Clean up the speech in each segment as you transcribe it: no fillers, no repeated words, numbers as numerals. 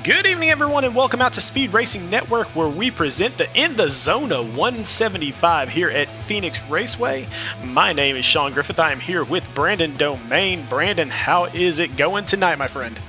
Good evening, everyone, and welcome out to Speed Racing Network, where we present the In the Zona 175 here at Phoenix Raceway. My name is Sean Griffith. I am here with Brandon Domain. Brandon, how is it going tonight, my friend?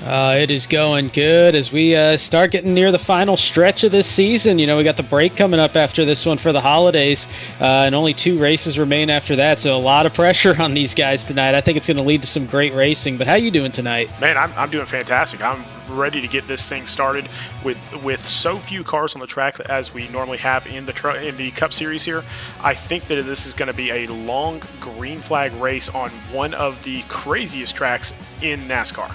It is going good as we start getting near the final stretch of this season. You know, we got the break coming up after this one for the holidays, and only 2 races remain after that, so a lot of pressure on these guys tonight. I think it's going to lead to some great racing, but how you doing tonight? Man, I'm doing fantastic. I'm ready to get this thing started with so few cars on the track as we normally have in the Cup Series here. I think that this is going to be a long green flag race on one of the craziest tracks in NASCAR.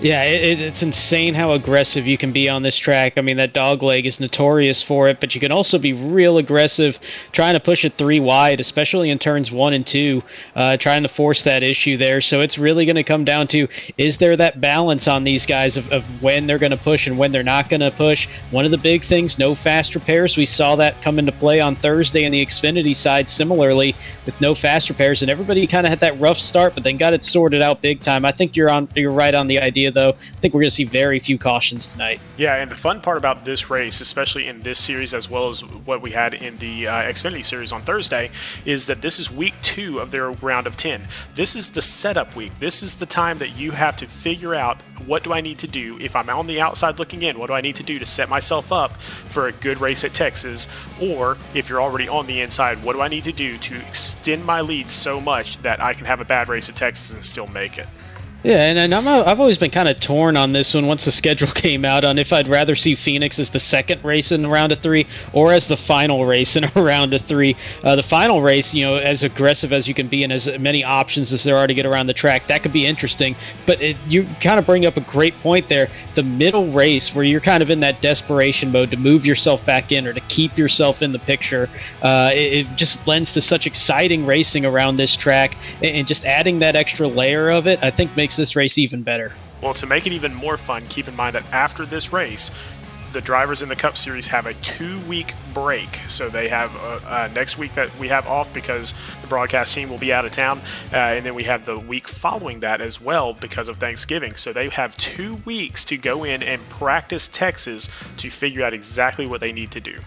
Yeah, it's insane how aggressive you can be on this track. I mean, that dog leg is notorious for it, but you can also be real aggressive trying to push it 3 wide, especially in turns 1 and 2, trying to force that issue there. So it's really going to come down to, is there that balance on these guys of when they're going to push and when they're not going to push? One of the big things, no fast repairs. We saw that come into play on Thursday on the Xfinity side similarly with no fast repairs, and everybody kind of had that rough start, but then got it sorted out big time. I think you're right on the idea, though. I think we're going to see very few cautions tonight. Yeah, and the fun part about this race, especially in this series as well as what we had in the Xfinity series on Thursday, is that this is week 2 of their round of 10. This is the setup week. This is the time that you have to figure out, what do I need to do if I'm on the outside looking in? What do I need to do to set myself up for a good race at Texas? Or if you're already on the inside, what do I need to do to extend my lead so much that I can have a bad race at Texas and still make it? Yeah, and I've always been kind of torn on this one once the schedule came out on if I'd rather see Phoenix as the second race in a round of 3 or as the final race in a round of 3. The final race, you know, as aggressive as you can be and as many options as there are to get around the track, that could be interesting. But you kind of bring up a great point there. The middle race where you're kind of in that desperation mode to move yourself back in or to keep yourself in the picture, it just lends to such exciting racing around this track, and just adding that extra layer of it, I think, makes this race even better. Well, to make it even more fun, keep in mind that after this race, the drivers in the Cup Series have a 2-week break. So they have next week that we have off because the broadcast team will be out of town, and then we have the week following that as well because of Thanksgiving. So they have 2 weeks to go in and practice Texas to figure out exactly what they need to do.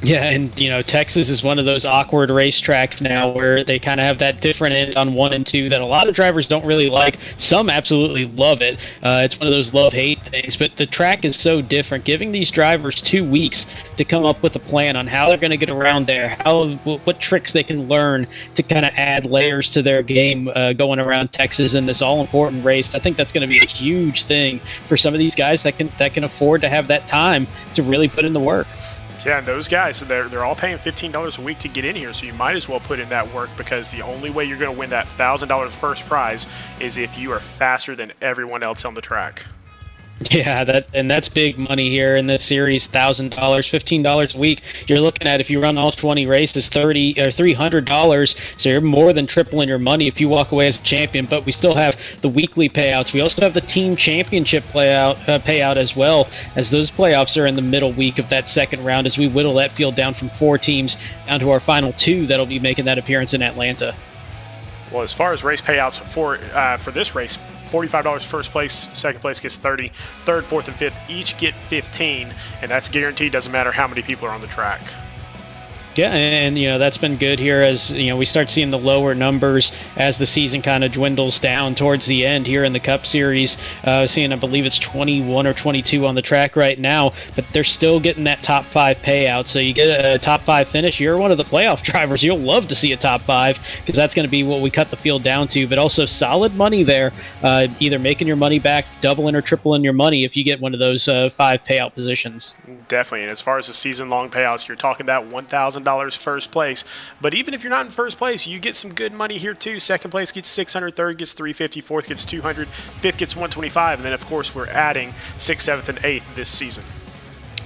Yeah, and, you know, Texas is one of those awkward racetracks now where they kind of have that different end on 1 and 2 that a lot of drivers don't really like. Some absolutely love it. It's one of those love-hate things, but the track is so different. Giving these drivers 2 weeks to come up with a plan on how they're going to get around there, what tricks they can learn to kind of add layers to their game going around Texas in this all-important race. I think that's going to be a huge thing for some of these guys that can afford to have that time to really put in the work. Yeah, and those guys, they're all paying $15 a week to get in here, so you might as well put in that work, because the only way you're going to win that $1,000 first prize is if you are faster than everyone else on the track. Yeah, that's big money here in this series. $1,000, $15 a week. You're looking at, if you run all 20 races, $300. So you're more than tripling your money if you walk away as a champion. But we still have the weekly payouts. We also have the team championship payout as well, as those playoffs are in the middle week of that second round, as we whittle that field down from 4 teams down to our final 2 that'll be making that appearance in Atlanta. Well, as far as race payouts for this race, $45 first place, second place gets $30, third, fourth, and fifth each get $15, and that's guaranteed. Doesn't matter how many people are on the track. Yeah, and you know, that's been good here as, you know, we start seeing the lower numbers as the season kind of dwindles down towards the end here in the Cup Series. Seeing, I believe it's 21 or 22 on the track right now, but they're still getting that top 5 payout. So you get a top 5 finish, you're one of the playoff drivers. You'll love to see a top 5, because that's going to be what we cut the field down to. But also solid money there, either making your money back, doubling or tripling your money if you get one of those 5 payout positions. Definitely, and as far as the season-long payouts, you're talking that $1,000 first place. But even if you're not in first place, you get some good money here too. Second place gets $600, third gets $350, fourth gets $200, fifth gets $125, and then of course we're adding 6th, 7th, and 8th this season.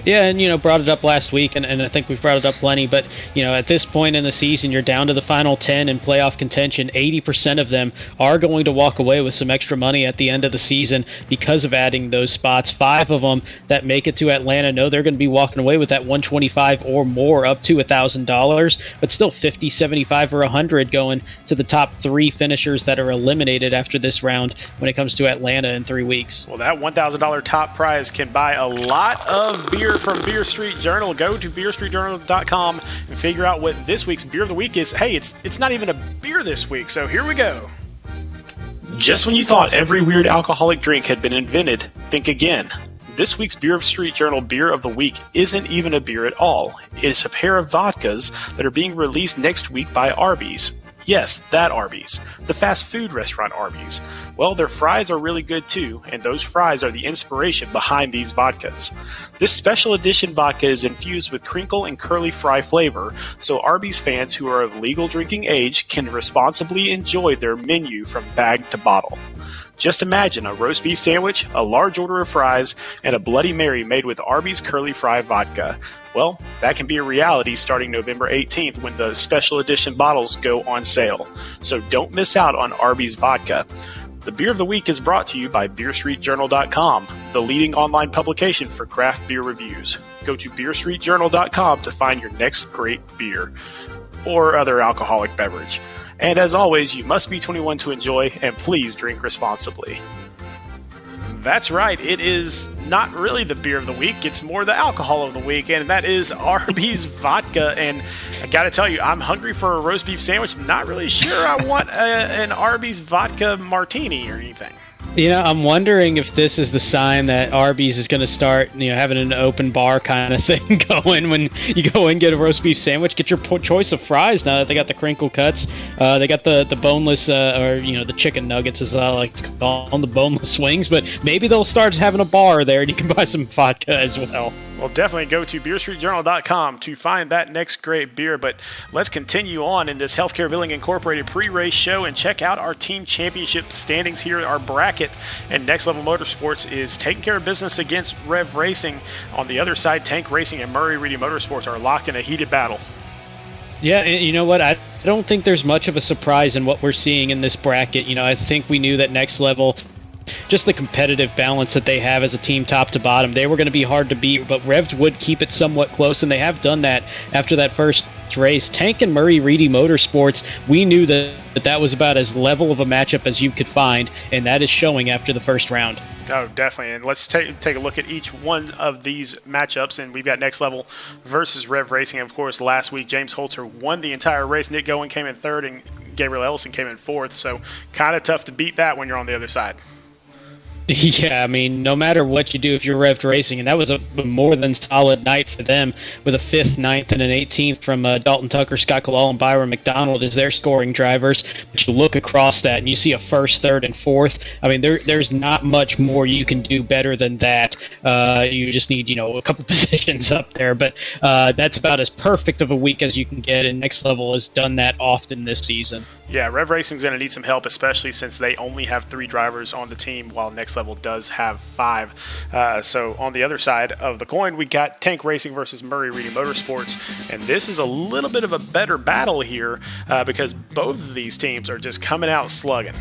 Yeah, and brought it up last week, and I think we've brought it up plenty, but at this point in the season, you're down to the final 10 in playoff contention. 80% of them are going to walk away with some extra money at the end of the season because of adding those spots. 5 of them that make it to Atlanta know they're going to be walking away with that 125 or more, up to $1,000, but still 50, 75, or 100 going to the top 3 finishers that are eliminated after this round when it comes to Atlanta in 3 weeks. Well, that $1,000 top prize can buy a lot of beer from Beer Street Journal. Go to beerstreetjournal.com and figure out what this week's beer of the week is. Hey, it's not even a beer this week, so here we go. Just when you thought every weird alcoholic drink had been invented, think again. This week's Beer of Street Journal beer of the week isn't even a beer at all. It's a pair of vodkas that are being released next week by Arby's. Yes, that Arby's. The fast food restaurant Arby's. Well, their fries are really good too, and those fries are the inspiration behind these vodkas. This special edition vodka is infused with crinkle and curly fry flavor, so Arby's fans who are of legal drinking age can responsibly enjoy their menu from bag to bottle. Just imagine a roast beef sandwich, a large order of fries, and a Bloody Mary made with Arby's Curly Fry vodka. Well, that can be a reality starting November 18th when the special edition bottles go on sale. So don't miss out on Arby's vodka. The Beer of the Week is brought to you by BeerStreetJournal.com, the leading online publication for craft beer reviews. Go to BeerStreetJournal.com to find your next great beer or other alcoholic beverage. And as always, you must be 21 to enjoy, and please drink responsibly. That's right, it is not really the beer of the week, it's more the alcohol of the week, and that is Arby's vodka. And I gotta tell you, I'm hungry for a roast beef sandwich. Not really sure I want an Arby's vodka martini or anything. I'm wondering if this is the sign that Arby's is going to start, having an open bar kind of thing going when you go and get a roast beef sandwich. Get your choice of fries now that they got the crinkle cuts. They got the boneless, the chicken nuggets, as I like to call them, the boneless wings. But maybe they'll start having a bar there and you can buy some vodka as well. Well, definitely go to BeerStreetJournal.com to find that next great beer. But let's continue on in this Healthcare Billing Incorporated pre-race show and check out our team championship standings here at our bracket. And Next Level Motorsports is taking care of business against Rev Racing. On the other side, Tank Racing and Murray Reedy Motorsports are locked in a heated battle. Yeah, and you know what? I don't think there's much of a surprise in what we're seeing in this bracket. I think we knew that Next Level, just the competitive balance that they have as a team top to bottom, they were going to be hard to beat, but Revs would keep it somewhat close, and they have done that after that first race. Tank and Murray Reedy Motorsports, we knew that was about as level of a matchup as you could find, and that is showing after the first round. Oh, definitely. And let's take a look at each one of these matchups. And we've got Next Level versus Rev Racing. Of course, last week, James Holtzer won the entire race. Nick Gowen came in third, and Gabriel Ellison came in fourth. So kind of tough to beat that when you're on the other side. Yeah, I mean, no matter what you do, if you're Rev Racing, and that was a more than solid night for them with a 5th, 9th, and an 18th from Dalton Tucker, Scott Kowal, and Byron McDonald as their scoring drivers. But you look across that, and you see a 1st, 3rd, and 4th. I mean, there's not much more you can do better than that. You just need, a couple positions up there. But that's about as perfect of a week as you can get, and Next Level has done that often this season. Yeah, Rev Racing's going to need some help, especially since they only have 3 drivers on the team, while Next Level does have 5. So on the other side of the coin, we got Tank Racing versus Murray Reedy Motorsports, and this is a little bit of a better battle here because both of these teams are just coming out slugging.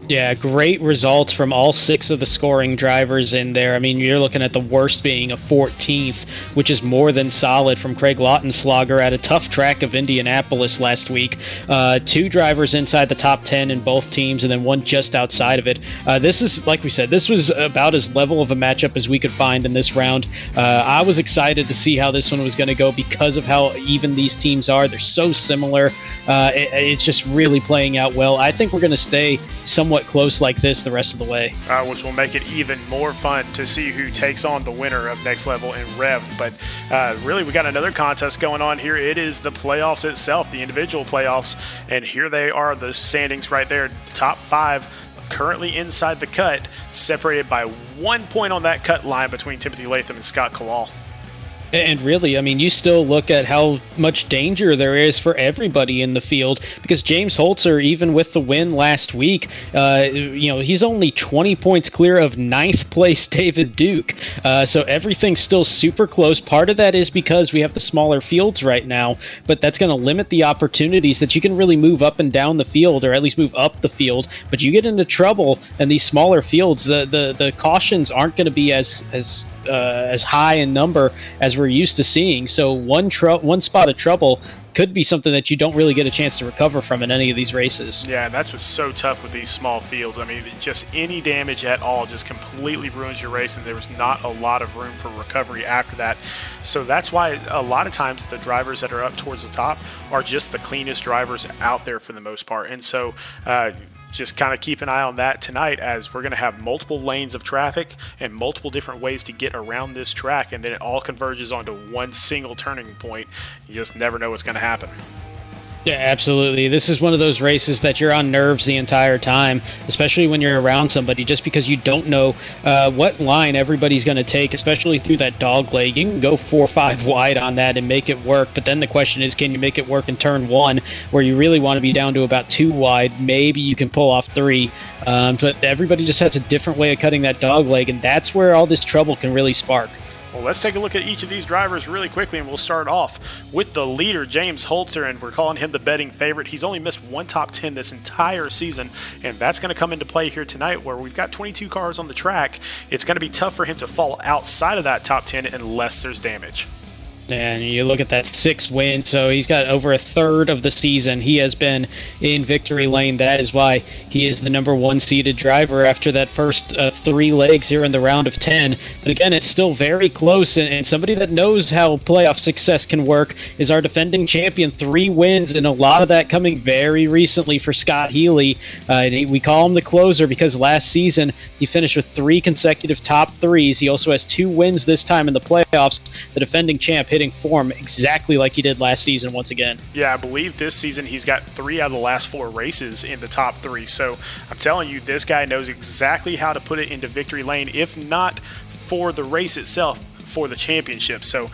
Yeah, great results from all 6 of the scoring drivers in there. I mean, you're looking at the worst being a 14th, which is more than solid from Craig Lautenslager at a tough track of Indianapolis last week. 2 drivers inside the top 10 in both teams, and then 1 just outside of it. This is, like we said, this was about as level of a matchup as we could find in this round. I was excited to see how this one was going to go because of how even these teams are. They're so similar. It's just really playing out well. I think we're going to stay somewhat close like this the rest of the way. Which will make it even more fun to see who takes on the winner of Next Level and Rev. But really, we got another contest going on here. It is the playoffs itself, the individual playoffs. And here they are, the standings right there. The top 5 currently inside the cut, separated by 1 point on that cut line between Timothy Latham and Scott Kowal. And really, I mean, you still look at how much danger there is for everybody in the field, because James Holtzer, even with the win last week, he's only 20 points clear of ninth place David Duke. So everything's still super close. Part of that is because we have the smaller fields right now, but that's going to limit the opportunities that you can really move up and down the field, or at least move up the field. But you get into trouble in these smaller fields, the cautions aren't going to be as high in number as we're used to seeing. So one spot of trouble could be something that you don't really get a chance to recover from in any of these races. Yeah, and that's what's so tough with these small fields. I mean, just any damage at all just completely ruins your race, and there was not a lot of room for recovery after that. So that's why a lot of times the drivers that are up towards the top are just the cleanest drivers out there for the most part. And so just kind of keep an eye on that tonight, as we're going to have multiple lanes of traffic and multiple different ways to get around this track, and then it all converges onto one single turning point. You just never know what's going to happen. Yeah, absolutely. This is one of those races that you're on nerves the entire time, especially when you're around somebody, just because you don't know what line everybody's going to take, especially through that dog leg. You can go 4 or 5 wide on that and make it work, but then the question is, can you make it work in turn 1, where you really want to be down to about 2 wide? Maybe you can pull off 3, but everybody just has a different way of cutting that dog leg, and that's where all this trouble can really spark. Well, let's take a look at each of these drivers really quickly, and we'll start off with the leader, James Holtzer, and we're calling him the betting favorite. He's only missed one top 10 this entire season, and that's going to come into play here tonight, where we've got 22 cars on the track. It's going to be tough for him to fall outside of that top 10 unless there's damage. And you look at that 6 wins, so he's got over a third of the season he has been in victory lane. That is why he is the number 1 seeded driver after that first 3 legs here in the round of 10. But again, it's still very close, and somebody that knows how playoff success can work is our defending champion. 3 wins, and a lot of that coming very recently for Scott Healy. We call him the closer because last season he finished with 3 consecutive top 3s. He also has 2 wins this time in the playoffs. The defending champ hitting form exactly like he did last season once again. Yeah, I believe this season he's got 3 out of the last 4 races in the top 3. So I'm telling you, this guy knows exactly how to put it into victory lane, if not for the race itself, for the championship. So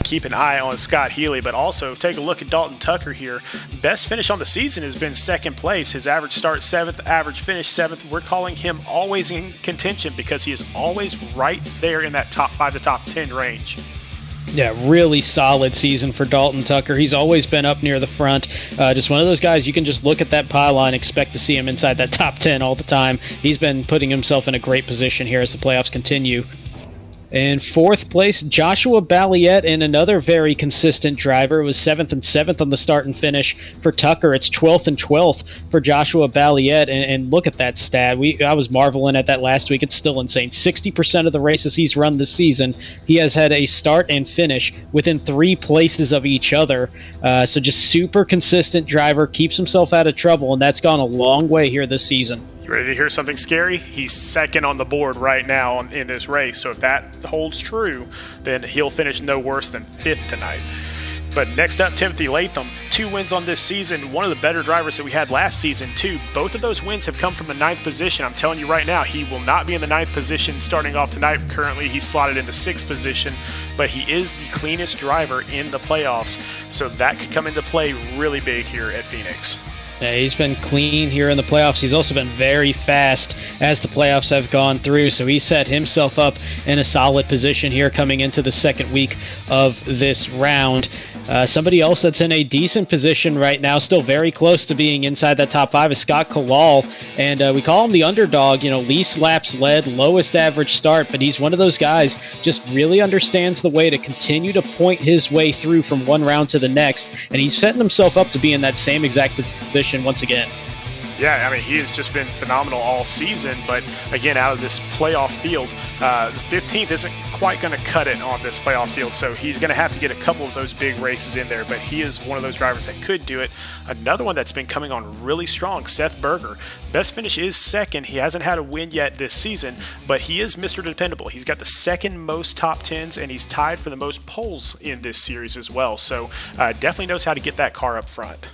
keep an eye on Scott Healy, but also take a look at Dalton Tucker here. Best finish on the season has been 2nd place. His average start 7th, average finish 7th. We're calling him always in contention because he is always right there in that top 5 to top 10 range. Yeah, really solid season for Dalton Tucker. He's always been up near the front. Just one of those guys you can just look at that pylon, expect to see him inside that top 10 all the time. He's been putting himself in a great position here as the playoffs continue. In 4th place, Joshua Balliet, and another very consistent driver. It was 7th and 7th on the start and finish for Tucker. It's 12th and 12th for Joshua Balliet, and look at that stat. I was marveling at that last week. It's still insane. 60% of the races he's run this season, he has had a start and finish within 3 places of each other. So just super consistent driver, keeps himself out of trouble, and that's gone a long way here this season. You ready to hear something scary? He's 2nd on the board right now in this race. So if that holds true, then he'll finish no worse than 5th tonight. But next up, Timothy Latham, 2 wins on this season. One of the better drivers that we had last season, too. Both of those wins have come from the 9th position. I'm telling you right now, he will not be in the 9th position starting off tonight. Currently, he's slotted in the 6th position, but he is the cleanest driver in the playoffs. So that could come into play really big here at Phoenix. Yeah, he's been clean here in the playoffs. He's also been very fast as the playoffs have gone through, so he set himself up in a solid position here coming into the 2nd week of this round. Somebody else that's in a decent position right now, still very close to being inside that top 5, is Scott Kowal, and we call him the underdog. Least laps led, lowest average start, but he's one of those guys just really understands the way to continue to point his way through from one round to the next, and he's setting himself up to be in that same exact position once again. Yeah, I mean, he has just been phenomenal all season, but again, out of this playoff field, the 15th isn't quite going to cut it on this playoff field, so he's going to have to get a couple of those big races in there, but he is one of those drivers that could do it. Another one that's been coming on really strong, Seth Berger. Best finish is 2nd. He hasn't had a win yet this season, but he is Mr. Dependable. He's got the 2nd most top 10s, and he's tied for the most poles in this series as well, so definitely knows how to get that car up front.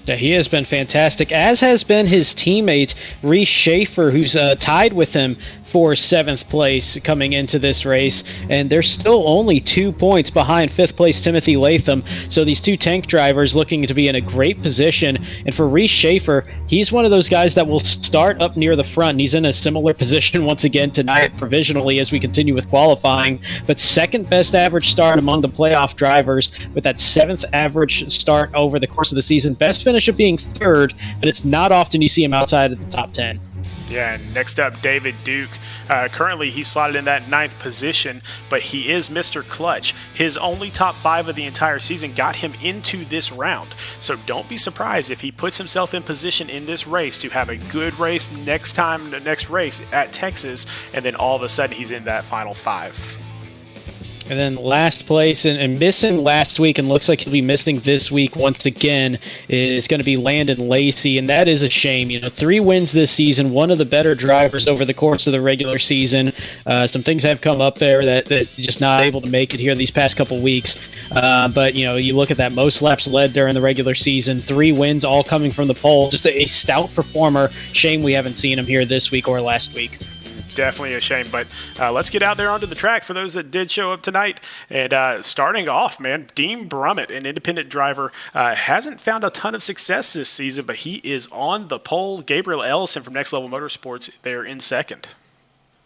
Yeah, he has been fantastic, as has been his teammate, Reese Schaefer, who's tied with him for 7th place coming into this race, and they're still only 2 points behind 5th place Timothy Latham. So these two tank drivers looking to be in a great position. And for Reese Schaefer, he's one of those guys that will start up near the front. He's in a similar position once again tonight provisionally as we continue with qualifying, but second best average start among the playoff drivers with that 7th average start over the course of the season. Best finish of being 3rd, but it's not often you see him outside of the top 10. Yeah, and next up, David Duke. Currently, he's slotted in that 9th position, but he is Mr. Clutch. His only top 5 of the entire season got him into this round. So don't be surprised if he puts himself in position in this race to have a good race next race at Texas, and then all of a sudden he's in that final 5. And then last place, and missing last week, and looks like he'll be missing this week once again, is going to be Landon Lacey, and that is a shame. 3 wins this season, one of the better drivers over the course of the regular season. Some things have come up there that just not able to make it here these past couple weeks. But, you look at that most laps led during the regular season, 3 wins all coming from the pole. Just a stout performer. Shame we haven't seen him here this week or last week. Definitely a shame, but let's get out there onto the track for those that did show up tonight. And starting off, man, Dean Brummett, an independent driver, hasn't found a ton of success this season, but he is on the pole. Gabriel Ellison from Next Level Motorsports there in 2nd.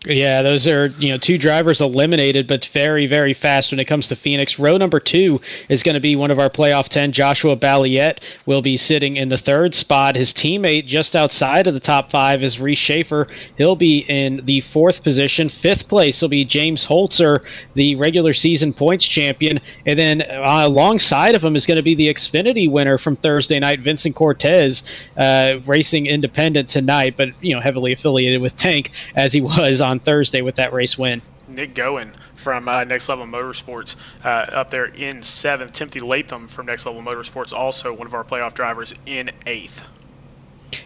Yeah, those are, 2 drivers eliminated, but very, very fast when it comes to Phoenix. Row number 2 is going to be one of our playoff 10. Joshua Balliet will be sitting in the 3rd spot. His teammate just outside of the top 5 is Reese Schaefer. He'll be in the 4th position. 5th place will be James Holtzer, the regular season points champion. And then alongside of him is going to be the Xfinity winner from Thursday night, Vincent Cortez, racing independent tonight, but, heavily affiliated with Tank as he was on Thursday with that race win. Nick Goen from Next Level Motorsports up there in 7th. Timothy Latham from Next Level Motorsports, also one of our playoff drivers, in 8th.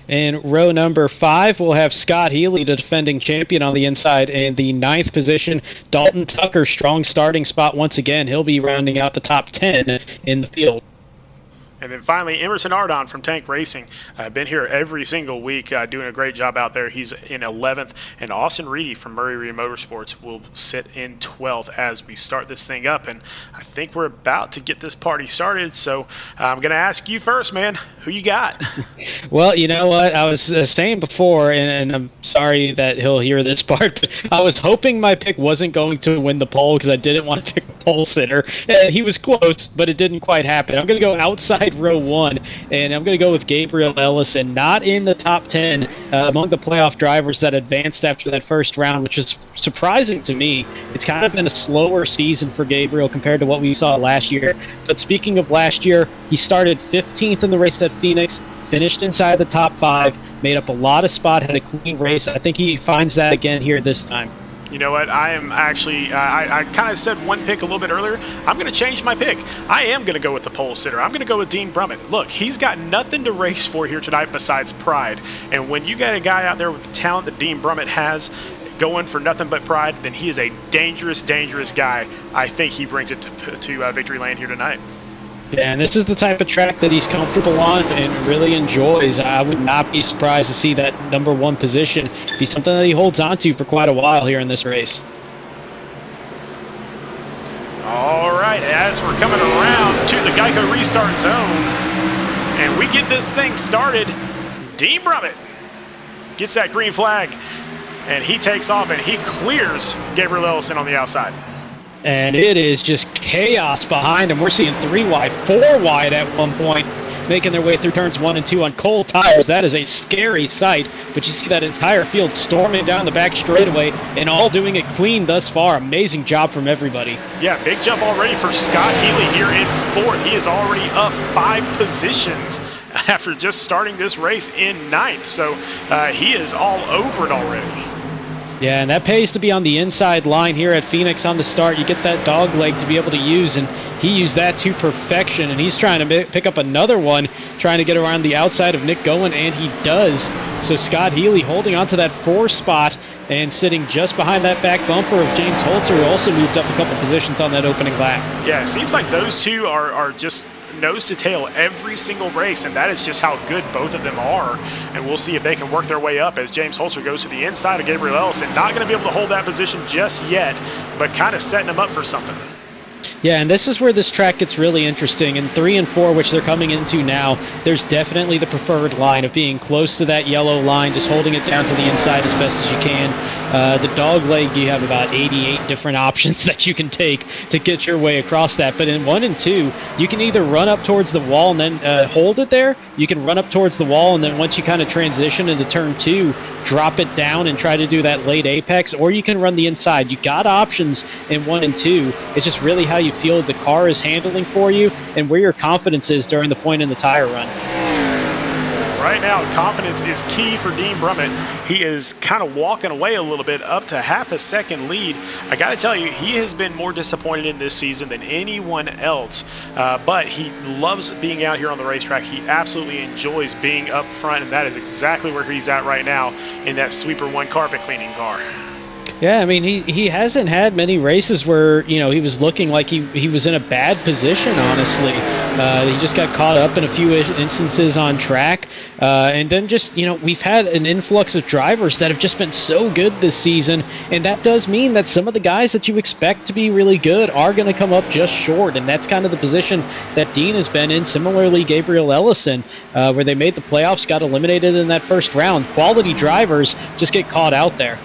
In row number 5, we'll have Scott Healy, the defending champion, on the inside. In the 9th position, Dalton Tucker, strong starting spot once again. He'll be rounding out the top 10 in the field. And then finally, Emerson Ardon from Tank Racing. Been here every single week, doing a great job out there. He's in 11th. And Austin Reedy from Murray Reed Motorsports will sit in 12th as we start this thing up. And I think we're about to get this party started. So I'm going to ask you first, man. Who you got? Well, you know what? I was saying before, and I'm sorry that he'll hear this part, but I was hoping my pick wasn't going to win the poll because I didn't want to pick the pole sitter. He was close, but it didn't quite happen. I'm going to go outside row 1, and I'm going to go with Gabriel Ellison, not in the top 10 among the playoff drivers that advanced after that first round, which is surprising to me. It's kind of been a slower season for Gabriel compared to what we saw last year. But speaking of last year, he started 15th in the race at Phoenix, finished inside the top 5, made up a lot of spot, had a clean race. I think he finds that again here this time. You know what? I am actually, I kind of said one pick a little bit earlier. I'm going to change my pick. I am going to go with the pole sitter. I'm going to go with Dean Brummett. Look, he's got nothing to race for here tonight besides pride. And when you got a guy out there with the talent that Dean Brummett has, going for nothing but pride, then he is a dangerous, dangerous guy. I think he brings it to victory lane here tonight. Yeah, and this is the type of track that he's comfortable on and really enjoys. I would not be surprised to see that number 1 position be something that he holds on to for quite a while here in this race. All right, as we're coming around to the Geico Restart zone, and we get this thing started, Dean Brummett gets that green flag, and he takes off, and he clears Gabriel Ellison on the outside. And it is just chaos behind him. We're seeing 3 wide, 4 wide at one point, making their way through turns 1 and 2 on cold tires. That is a scary sight, but you see that entire field storming down the back straightaway and all doing it clean thus far. Amazing job from everybody. Yeah, big jump already for Scott Healy here in 4th. He is already up 5 positions after just starting this race in 9th, so he is all over it already. Yeah, and that pays to be on the inside line here at Phoenix on the start. You get that dog leg to be able to use, and he used that to perfection, and he's trying to pick up another one, trying to get around the outside of Nick Goen, and he does. So Scott Healy holding on to that 4 spot and sitting just behind that back bumper of James Holtzer, who also moved up a couple positions on that opening lap. Yeah, it seems like those two are just nose to tail every single race, and that is just how good both of them are. And we'll see if they can work their way up as James Holtzer goes to the inside of Gabriel Ellison. Not going to be able to hold that position just yet, but kind of setting him up for something. Yeah, and this is where this track gets really interesting. In 3 and 4, which they're coming into now, there's definitely the preferred line of being close to that yellow line, just holding it down to the inside as best as you can. The dog leg, you have about 88 different options that you can take to get your way across that. But in 1 and 2, you can either run up towards the wall and then hold it there. You can run up towards the wall, and then once you kind of transition into turn 2, drop it down and try to do that late apex, or you can run the inside. You got options in 1 and 2. It's just really how you feel the car is handling for you and where your confidence is during the point in the tire run. Right now, confidence is key for Dean Brummett. He is kind of walking away a little bit, up to half a second lead. I got to tell you, he has been more disappointed in this season than anyone else, but he loves being out here on the racetrack. He absolutely enjoys being up front, and that is exactly where he's at right now in that Sweeper 1 carpet cleaning car. Yeah, I mean, he hasn't had many races where, you know, he was looking like he was in a bad position, honestly. He just got caught up in a few instances on track. And then just, you know, we've had an influx of drivers that have just been so good this season. And that does mean that some of the guys that you expect to be really good are going to come up just short. And that's kind of the position that Dean has been in. Similarly, Gabriel Ellison, where they made the playoffs, got eliminated in that first round. Quality drivers just get caught out there.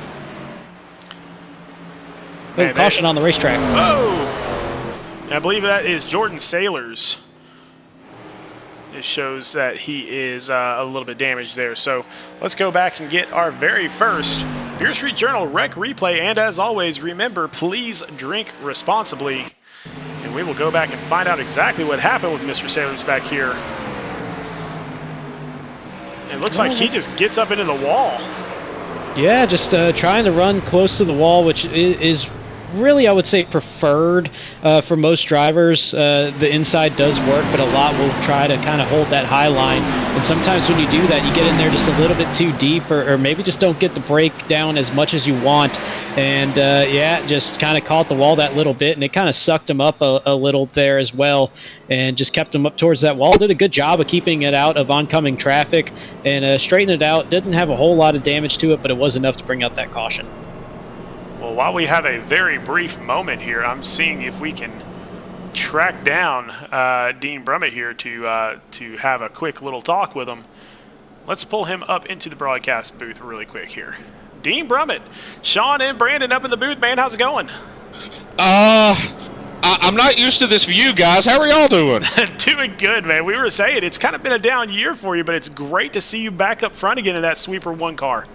Oh, caution on the racetrack. Whoa! I believe that is Jordan Sailors. It shows that he is a little bit damaged there. So let's go back and get our very first Beer Street Journal Rec Replay. And as always, remember, please drink responsibly. And we will go back and find out exactly what happened with Mr. Sailors back here. It looks like he just gets up into the wall. Yeah, just trying to run close to the wall, which is really, I would say, preferred for most drivers. The inside does work, but a lot will try to kind of hold that high line. And sometimes when you do that, you get in there just a little bit too deep, or maybe just don't get the brake down as much as you want. And yeah, just kind of caught the wall that little bit, and it kind of sucked him up a little there as well, and just kept him up towards that wall. Did a good job of keeping it out of oncoming traffic and straightened it out. Didn't have a whole lot of damage to it, but it was enough to bring out that caution. Well, while we have a very brief moment here, I'm seeing if we can track down Dean Brummett here to have a quick little talk with him. Let's pull him up into the broadcast booth really quick here. Dean Brummett, Sean and Brandon up in the booth, man. How's it going? I'm not used to this view, guys. How are y'all doing? Doing good, man. We were saying it's kind of been a down year for you, but it's great to see you back up front again in that Sweeper 1 car.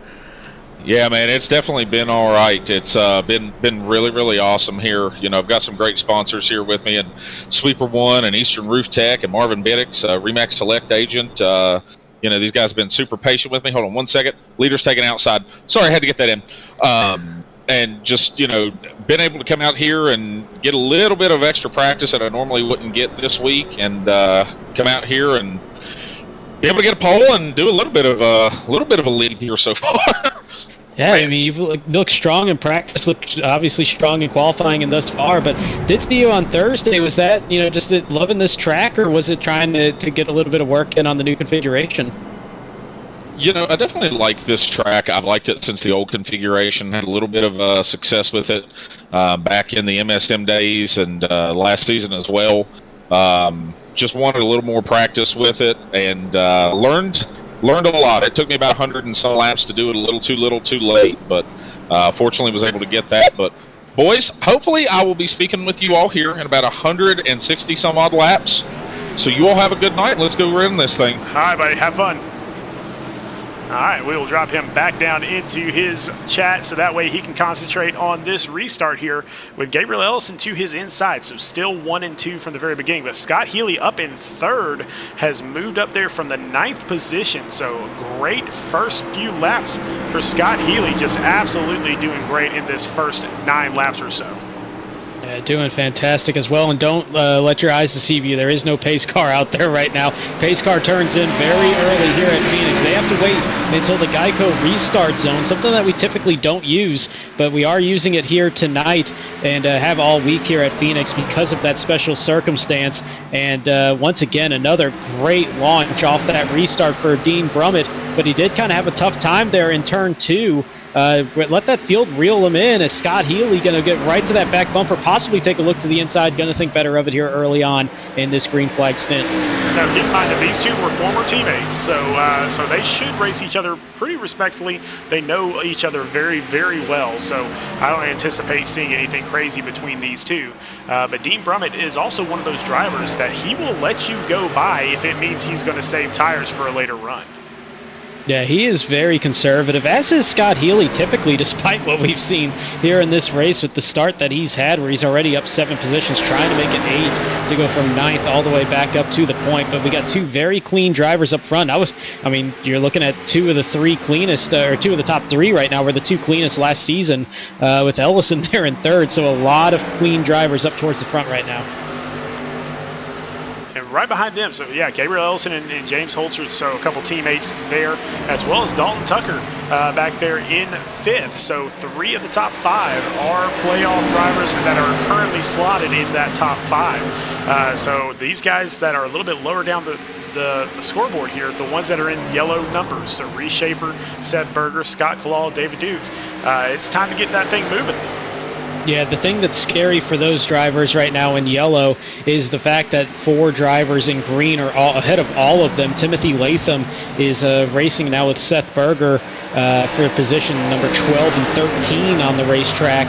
Yeah, man, it's definitely been all right. It's been really, really awesome here. You know, I've got some great sponsors here with me, and Sweeper 1 and Eastern Roof Tech and Marvin Biddix, Remax Select Agent. You know, these guys have been super patient with me. Hold on one second. Leader's taken outside. Sorry, I had to get that in. And just, you know, been able to come out here and get a little bit of extra practice that I normally wouldn't get this week, and come out here and be able to get a pole and do a little bit of a lead here so far. Yeah, I mean, you've looked strong in practice, looked obviously strong in qualifying and thus far, but did see you on Thursday. Was that, you know, just loving this track, or was it trying to get a little bit of work in on the new configuration? You know, I definitely like this track. I've liked it since the old configuration. Had a little bit of success with it back in the MSM days and last season as well. Just wanted a little more practice with it, and learned a lot. It took me about 100 and some laps to do it, a little too late, but fortunately was able to get that. But boys, hopefully I will be speaking with you all here in about 160 some odd laps. So you all have a good night. Let's go run this thing. All right, buddy. Have fun. All right, we will drop him back down into his chat so that way he can concentrate on this restart here with Gabriel Ellison to his inside. So still 1 and 2 from the very beginning. But Scott Healy up in third has moved up there from the 9th position. So great first few laps for Scott Healy. Just absolutely doing great in this first 9 laps or so. Doing fantastic as well, and don't let your eyes deceive you. There is no pace car out there right now. Pace car turns in very early here at Phoenix. They have to wait until the Geico Restart zone, something that we typically don't use, but we are using it here tonight. and have all week here at Phoenix because of that special circumstance. And once again, another great launch off that restart for Dean Brummett, but he did kind of have a tough time there in turn 2. Let that field reel him in as Scott Healy going to get right to that back bumper, possibly take a look to the inside, going to think better of it here early on in this green flag stint. Now keep in mind that these two were former teammates, so they should race each other pretty respectfully. They know each other very, very well, so I don't anticipate seeing anything crazy between these two. But Dean Brummett is also one of those drivers that he will let you go by if it means he's going to save tires for a later run. Yeah, he is very conservative, as is Scott Healy typically, despite what we've seen here in this race with the start that he's had, where he's already up 7 positions, trying to make it 8 to go from 9th all the way back up to the point. But we got 2 very clean drivers up front. You're looking at 2 of the 3 cleanest, or 2 of the top 3 right now were the 2 cleanest last season, with Ellison there in 3rd. So a lot of clean drivers up towards the front right now. Right behind them, so yeah, Gabriel Ellison and James Holtzer, so a couple teammates there, as well as Dalton Tucker back there in 5th. So 3 of the top 5 are playoff drivers that are currently slotted in that top 5. So these guys that are a little bit lower down the scoreboard here, the ones that are in yellow numbers, so Reese Schaefer, Seth Berger, Scott Kowal, David Duke, it's time to get that thing moving. Yeah, the thing that's scary for those drivers right now in yellow is the fact that 4 drivers in green are all ahead of all of them. Timothy Latham is racing now with Seth Berger for position number 12 and 13 on the racetrack.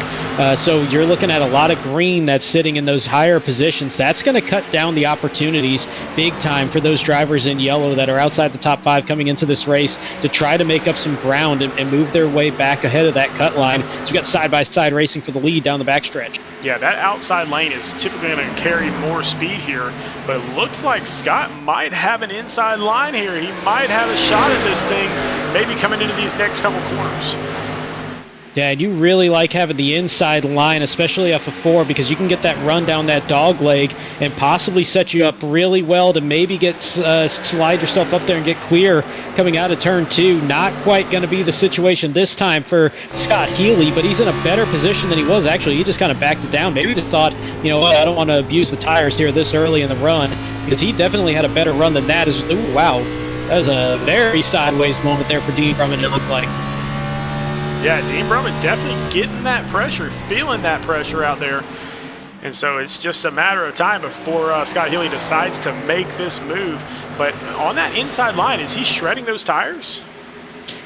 So you're looking at a lot of green that's sitting in those higher positions. That's going to cut down the opportunities big time for those drivers in yellow that are outside the top 5 coming into this race to try to make up some ground and move their way back ahead of that cut line. So you got side-by-side racing for the lead down the backstretch. Yeah, that outside lane is typically going to carry more speed here, but it looks like Scott might have an inside line here. He might have a shot at this thing, maybe coming into these next couple corners. Yeah, and you really like having the inside line, especially off of 4, because you can get that run down that dog leg and possibly set you up really well to maybe get slide yourself up there and get clear coming out of turn 2. Not quite going to be the situation this time for Scott Healy, but he's in a better position than he was. Actually, he just kind of backed it down. Maybe he just thought, you know what, I don't want to abuse the tires here this early in the run, because he definitely had a better run than that. Ooh, wow, that was a very sideways moment there for Dean Brummett, it looked like. Yeah, Dean Brummett definitely getting that pressure, feeling that pressure out there. And so it's just a matter of time before Scott Healy decides to make this move. But on that inside line, is he shredding those tires?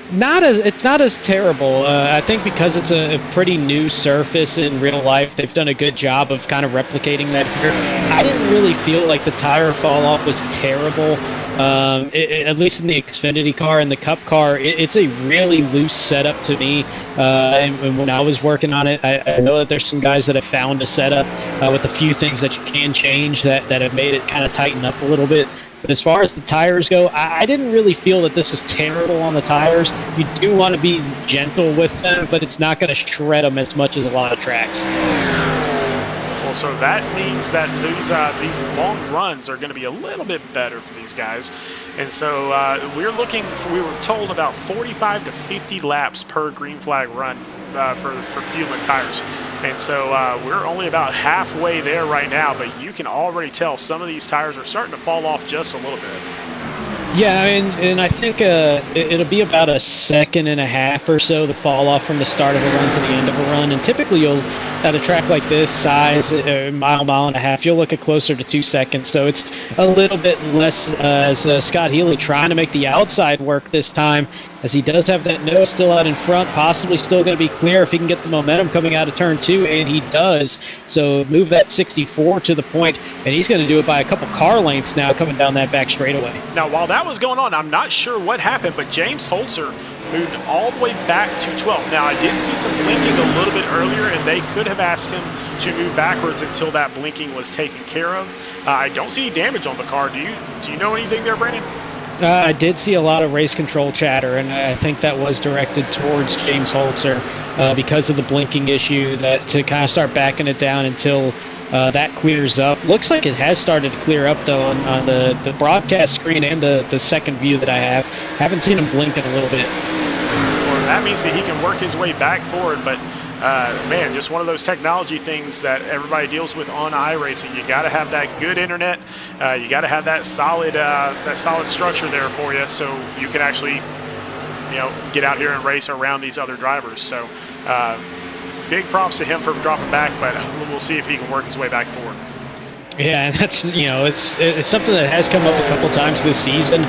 It's not as terrible. I think because it's a pretty new surface in real life, they've done a good job of kind of replicating that here. I didn't really feel like the tire fall off was terrible. At least in the Xfinity car and the Cup car, it's a really loose setup to me. And when I was working on it, I know that there's some guys that have found a setup with a few things that you can change that have made it kind of tighten up a little bit. But as far as the tires go, I didn't really feel that this was terrible on the tires. You do want to be gentle with them, but it's not going to shred them as much as a lot of tracks. Well, so that means that these long runs are going to be a little bit better for these guys. And so we were told about 45 to 50 laps per green flag run for fuel and tires. And so we're only about halfway there right now, but you can already tell some of these tires are starting to fall off just a little bit. Yeah, and I think it'll be about a second and a half or so, the fall off from the start of a run to the end of a run. And typically you'll, at a track like this size, mile and a half, you'll look at closer to 2 seconds. So it's a little bit less as Scott Healy trying to make the outside work this time, as he does have that nose still out in front, possibly still going to be clear if he can get the momentum coming out of turn 2, and he does. So move that 64 to the point, and he's going to do it by a couple car lengths now coming down that back straightaway. Now, while that was going on, I'm not sure what happened, but James Holtzer moved all the way back to 12. Now, I did see some blinking a little bit earlier, and they could have asked him to move backwards until that blinking was taken care of. I don't see any damage on the car. Do you know anything there, Brandon? I did see a lot of race control chatter, and I think that was directed towards James Holtzer because of the blinking issue, that to kind of start backing it down until that clears up. Looks like it has started to clear up, though, on the broadcast screen and the second view that I have. Haven't seen him blink in a little bit. Well, that means that he can work his way back forward, but man, just one of those technology things that everybody deals with on iRacing. You got to have that good internet. You got to have that solid structure there for you, so you can actually, get out here and race around these other drivers. So, big props to him for dropping back, but we'll see if he can work his way back forward. Yeah, and that's it's something that has come up a couple times this season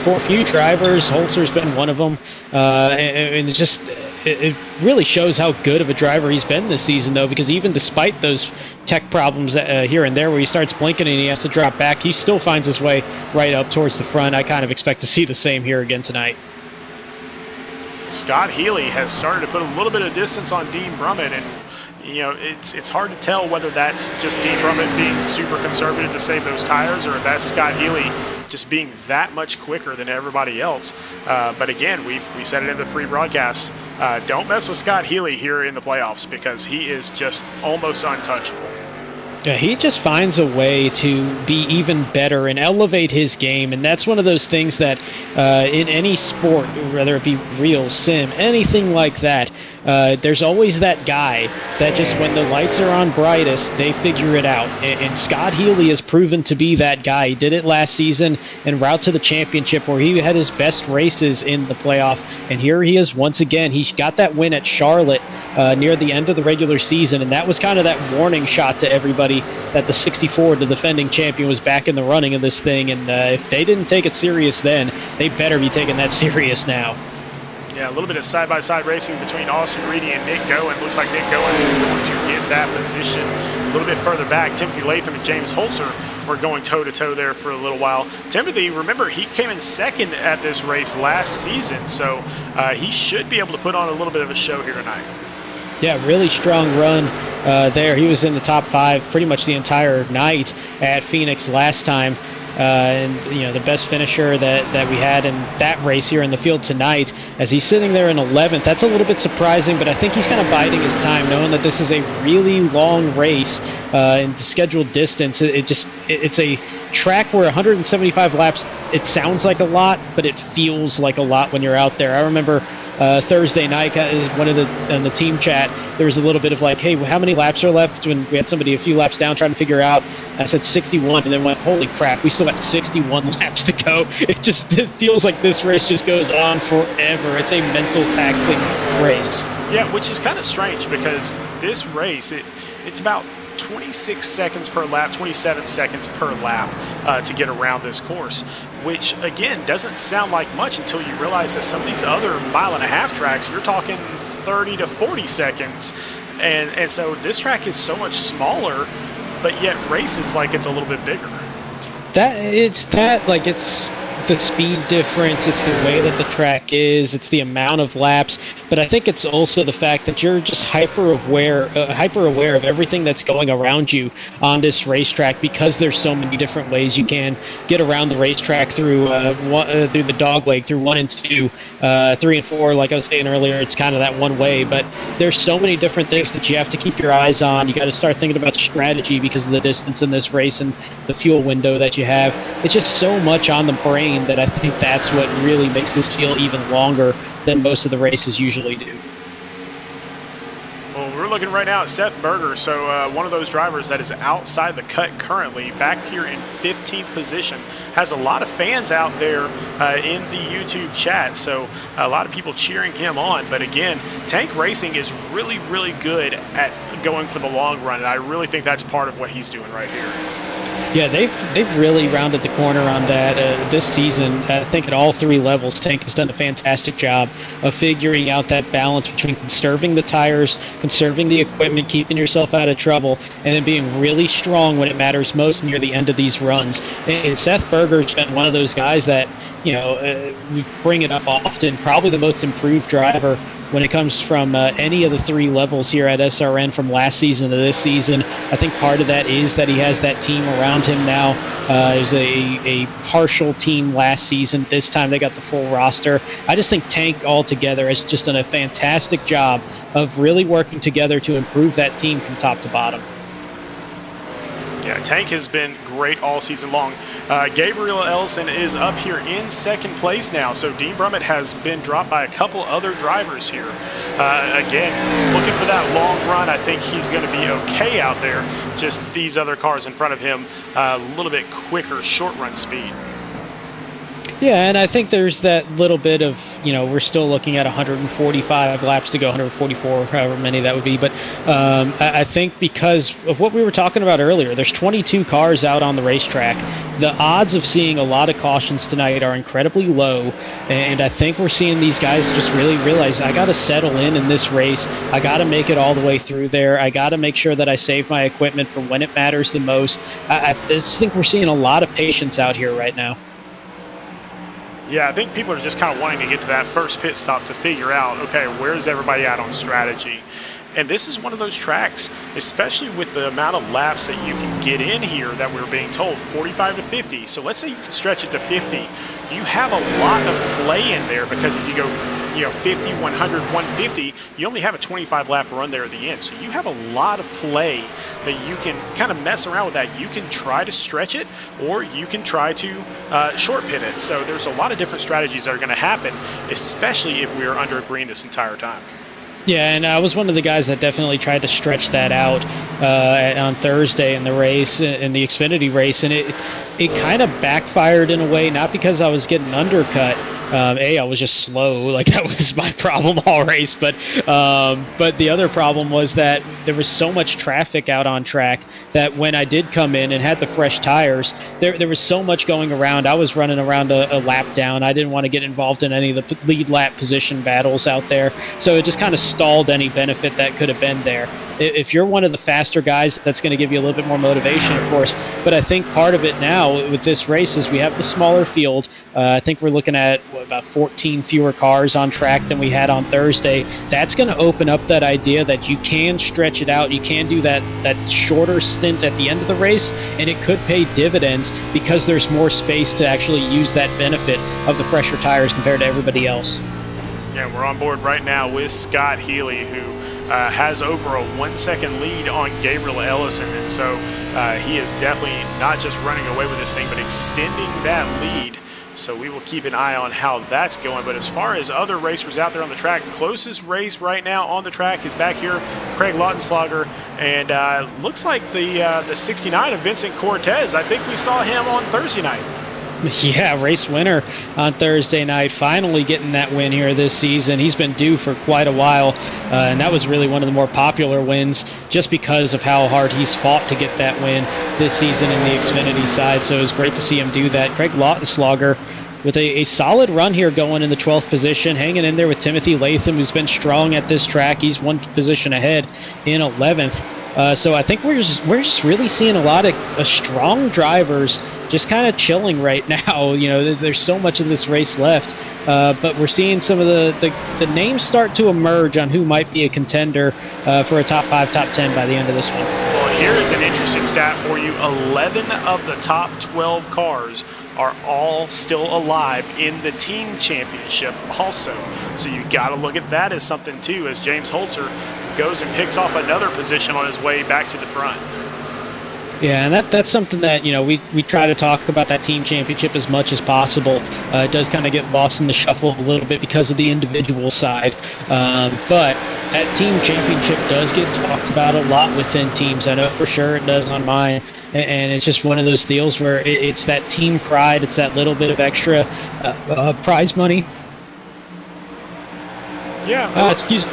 for a few drivers. Holtzer's been one of them, and it's just it really shows how good of a driver he's been this season, though, because even despite those tech problems here and there where he starts blinking and he has to drop back, he still finds his way right up towards the front. I kind of expect to see the same here again tonight. Scott Healy has started to put a little bit of distance on Dean Brummett, and it's hard to tell whether that's just Dean Brummett being super conservative to save those tires, or if that's Scott Healy just being that much quicker than everybody else. But again, we said it in the pre-broadcast, don't mess with Scott Healy here in the playoffs, because he is just almost untouchable. Yeah, he just finds a way to be even better and elevate his game, and that's one of those things that in any sport, whether it be real, sim, anything like that, there's always that guy that just when the lights are on brightest, they figure it out. And Scott Healy has proven to be that guy. He did it last season en route to the championship where he had his best races in the playoff. And here he is once again. He got that win at Charlotte near the end of the regular season. And that was kind of that warning shot to everybody that the 64, the defending champion, was back in the running of this thing. And if they didn't take it serious then, they better be taking that serious now. Yeah, a little bit of side-by-side racing between Austin Reedy and Nick Goen. Looks like Nick Goen is going to get that position a little bit further back. Timothy Latham and James Holtzer were going toe-to-toe there for a little while. Timothy, remember, he came in second at this race last season, so he should be able to put on a little bit of a show here tonight. Yeah, really strong run there. He was in the top 5 pretty much the entire night at Phoenix last time. And the best finisher that we had in that race here in the field tonight, as he's sitting there in 11th. That's a little bit surprising, but I think he's kind of biding his time, knowing that this is a really long race in scheduled distance. It's a track where 175 laps, it sounds like a lot, but it feels like a lot when you're out there. I remember Thursday night, is one of in the team chat, there was a little bit of like, hey, how many laps are left? When we had somebody a few laps down trying to figure out, I said 61, and then went, holy crap, we still got 61 laps to go. It feels like this race just goes on forever. It's a mental taxing race. Yeah, which is kind of strange, because this race, it's about 26 seconds per lap, 27 seconds per lap to get around this course, which, again, doesn't sound like much until you realize that some of these other mile-and-a-half tracks, you're talking 30 to 40 seconds. And so this track is so much smaller, but yet races like it's a little bit bigger. It's the speed difference, it's the way that the track is, it's the amount of laps, but I think it's also the fact that you're just hyper aware of everything that's going around you on this racetrack, because there's so many different ways you can get around the racetrack through through the dog leg, through 1 and 2, 3 and 4. Like I was saying earlier, it's kind of that one way, but there's so many different things that you have to keep your eyes on. You got to start thinking about strategy because of the distance in this race and the fuel window that you have. It's just so much on the brain that I think that's what really makes this feel even longer than most of the races usually do. Well, we're looking right now at Seth Berger, so one of those drivers that is outside the cut currently, back here in 15th position, has a lot of fans out there in the YouTube chat, so a lot of people cheering him on. But again, Tank Racing is really, really good at going for the long run, and I really think that's part of what he's doing right here. Yeah, they've really rounded the corner on that this season. I think at all 3 levels, Tank has done a fantastic job of figuring out that balance between conserving the tires, conserving the equipment, keeping yourself out of trouble, and then being really strong when it matters most near the end of these runs. And Seth Berger's been one of those guys that, we bring it up often, probably the most improved driver when it comes from any of the 3 levels here at SRN from last season to this season. I think part of that is that he has that team around him now. It was a partial team last season. This time they got the full roster. I just think Tank altogether has just done a fantastic job of really working together to improve that team from top to bottom. Yeah, Tank has been great all season long. Gabriel Ellison is up here in second place now, so Dean Brummett has been dropped by a couple other drivers here. Again, looking for that long run. I think he's going to be okay out there. Just these other cars in front of him, a little bit quicker short run speed. Yeah, and I think there's that little bit of, we're still looking at 145 laps to go, 144, however many that would be. But I think because of what we were talking about earlier, there's 22 cars out on the racetrack. The odds of seeing a lot of cautions tonight are incredibly low. And I think we're seeing these guys just really realize, I got to settle in this race. I got to make it all the way through there. I got to make sure that I save my equipment for when it matters the most. I just think we're seeing a lot of patience out here right now. Yeah, I think people are just kind of wanting to get to that first pit stop to figure out, okay, where's everybody at on strategy? And this is one of those tracks, especially with the amount of laps that you can get in here that we're being told, 45 to 50. So let's say you can stretch it to 50. You have a lot of play in there because if you go 50, 100, 150, you only have a 25 lap run there at the end. So you have a lot of play that you can kind of mess around with that. You can try to stretch it or you can try to short pit it. So there's a lot of different strategies that are going to happen, especially if we are under a green this entire time. Yeah, and I was one of the guys that definitely tried to stretch that out on Thursday in the race, in the Xfinity race, and it kind of backfired in a way, not because I was getting undercut. I was just slow, like that was my problem all race, but the other problem was that there was so much traffic out on track that when I did come in and had the fresh tires, there was so much going around. I was running around a lap down. I didn't want to get involved in any of the lead lap position battles out there, so it just kind of stalled any benefit that could have been there. If you're one of the faster guys, that's going to give you a little bit more motivation, of course. But I think part of it now with this race is we have the smaller field. I think we're looking at about 14 fewer cars on track than we had on Thursday. That's going to open up that idea that you can stretch it out. You can do that shorter stint at the end of the race, and it could pay dividends because there's more space to actually use that benefit of the fresher tires compared to everybody else. Yeah, we're on board right now with Scott Healy, who has over a 1 second lead on Gabriel Ellison, and so he is definitely not just running away with this thing, but extending that lead. So we will keep an eye on how that's going. But as far as other racers out there on the track, closest race right now on the track is back here, Craig Lautenschlager, and looks like the 69 of Vincent Cortez. I think we saw him on Thursday night. Yeah, race winner on Thursday night, finally getting that win here this season. He's been due for quite a while, and that was really one of the more popular wins just because of how hard he's fought to get that win this season in the Xfinity side, so it was great to see him do that. Craig Lautenschlager with a solid run here going in the 12th position, hanging in there with Timothy Latham, who's been strong at this track. He's one position ahead in 11th. So I think we're just really seeing a lot of strong drivers just kind of chilling right now. There's so much of this race left, but we're seeing some of the names start to emerge on who might be a contender for a top 5, top 10 by the end of this one. Well, here is an interesting stat for you. 11 of the top 12 cars are all still alive in the team championship also. So you got to look at that as something too, as James Holtzer goes and picks off another position on his way back to the front. Yeah, and that's something that, we try to talk about that team championship as much as possible. It does kind of get lost in the shuffle a little bit because of the individual side. But that team championship does get talked about a lot within teams. I know for sure it does on mine. And it's just one of those deals where it's that team pride. It's that little bit of extra prize money. Yeah. Excuse me.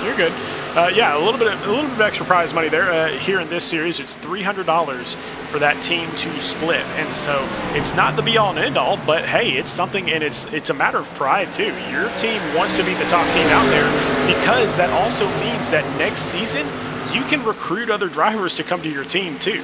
You're good. A little bit of extra prize money there. Here in this series, it's $300 for that team to split, and so it's not the be-all and end-all, but hey, it's something, and it's a matter of pride too. Your team wants to be the top team out there because that also means that next season you can recruit other drivers to come to your team too.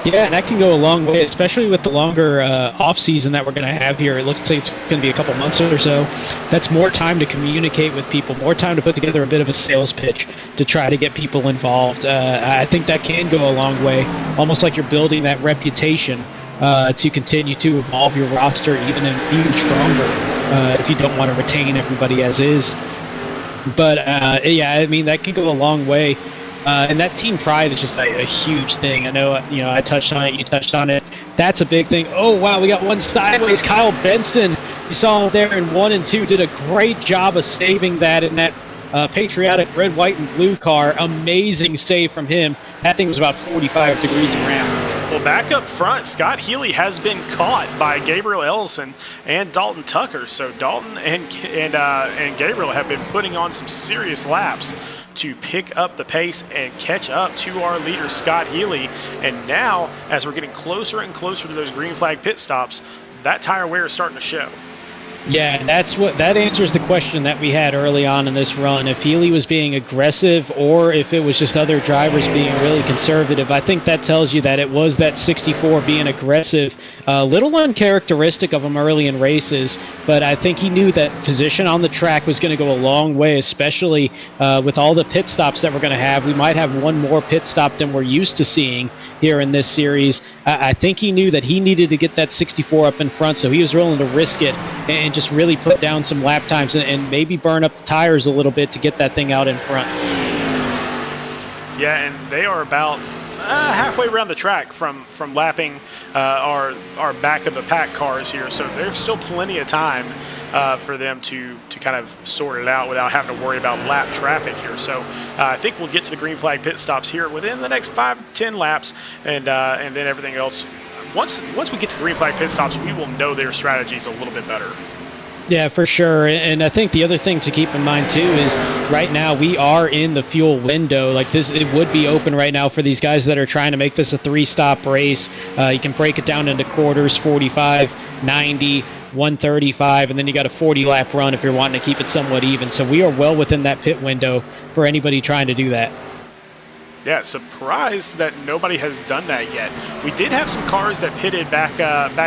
Yeah, and that can go a long way, especially with the longer off-season that we're going to have here. It looks like it's going to be a couple months or so. That's more time to communicate with people, more time to put together a bit of a sales pitch to try to get people involved. I think that can go a long way, almost like you're building that reputation to continue to evolve your roster even stronger if you don't want to retain everybody as is. But, that can go a long way. And that team pride is just a huge thing. I know, I touched on it, you touched on it. That's a big thing. Oh, wow, we got one sideways. Kyle Benson, you saw him there in 1 and 2, did a great job of saving that in that patriotic red, white, and blue car. Amazing save from him. That thing was about 45 degrees around. Well, back up front, Scott Healy has been caught by Gabriel Ellison and Dalton Tucker. So Dalton and Gabriel have been putting on some serious laps to pick up the pace and catch up to our leader, Scott Healy. And now, as we're getting closer and closer to those green flag pit stops, that tire wear is starting to show. Yeah, that answers the question that we had early on in this run. If Healy was being aggressive or if it was just other drivers being really conservative, I think that tells you that it was that 64 being aggressive. A little uncharacteristic of him early in races, but I think he knew that position on the track was going to go a long way, especially with all the pit stops that we're going to have. We might have one more pit stop than we're used to seeing here in this series. I think he knew that he needed to get that 64 up in front, so he was willing to risk it and just really put down some lap times and maybe burn up the tires a little bit to get that thing out in front. Yeah, and they are about halfway around the track from lapping our back of the pack cars here, so there's still plenty of time for them to kind of sort it out without having to worry about lap traffic here. So I think we'll get to the green flag pit stops here within the next 5-10 laps, and then everything else. Once we get to green flag pit stops, we will know their strategies a little bit better. Yeah, for sure. And I think the other thing to keep in mind, too, is right now we are in the fuel window. Like this, it would be open right now for these guys that are trying to make this a 3-stop race. You can break it down into quarters, 45, 90, 135, and then you got a 40-lap run if you're wanting to keep it somewhat even. So we are well within that pit window for anybody trying to do that. Yeah, surprised that nobody has done that yet. We did have some cars that pitted back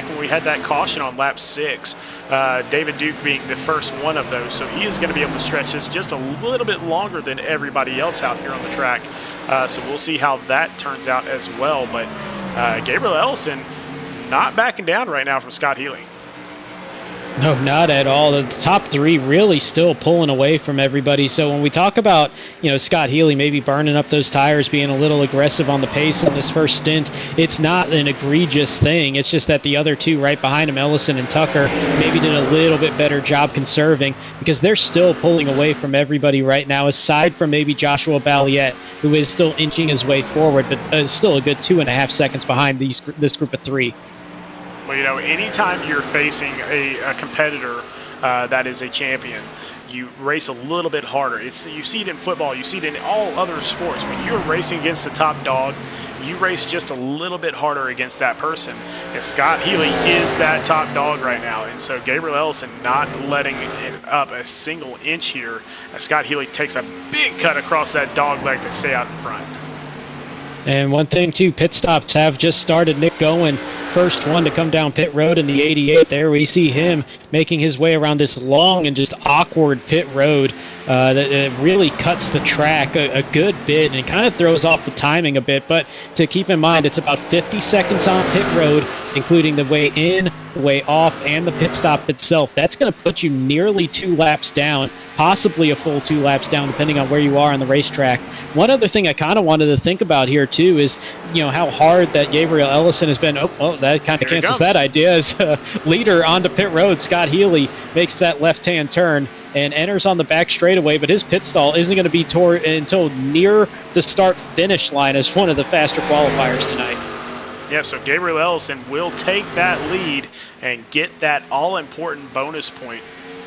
when we had that caution on lap 6. David Duke being the first one of those, so he is going to be able to stretch this just a little bit longer than everybody else out here on the track. So we'll see how that turns out as well. But Gabriel Ellison not backing down right now from Scott Healy. No, not at all. The top 3 really still pulling away from everybody. So when we talk about, Scott Healy maybe burning up those tires, being a little aggressive on the pace in this first stint, it's not an egregious thing. It's just that the other 2 right behind him, Ellison and Tucker, maybe did a little bit better job conserving because they're still pulling away from everybody right now, aside from maybe Joshua Balliet, who is still inching his way forward, but still a good 2.5 seconds behind this group of 3. Well, anytime you're facing a competitor that is a champion, you race a little bit harder. You see it in football. You see it in all other sports. When you're racing against the top dog, you race just a little bit harder against that person. And Scott Healy is that top dog right now. And so Gabriel Ellison not letting it up a single inch here. As Scott Healy takes a big cut across that dog leg to stay out in front. And one thing, too, pit stops have just started. Nick Gowen, first one to come down pit road in the 88. There we see him making his way around this long and just awkward pit road that really cuts the track a good bit and kind of throws off the timing a bit. But to keep in mind, it's about 50 seconds on pit road, including the way in, the way off, and the pit stop itself. That's going to put you nearly 2 laps down, possibly a full 2 laps down, depending on where you are on the racetrack. One other thing I kind of wanted to think about here, too, is, how hard that Gabriel Ellison has been. Oh, that kind of cancels that idea. As leader onto pit road, Scott Healy makes that left-hand turn and enters on the back straightaway, but his pit stall isn't going to be until near the start-finish line as one of the faster qualifiers tonight. Yep, so Gabriel Ellison will take that lead and get that all-important bonus point.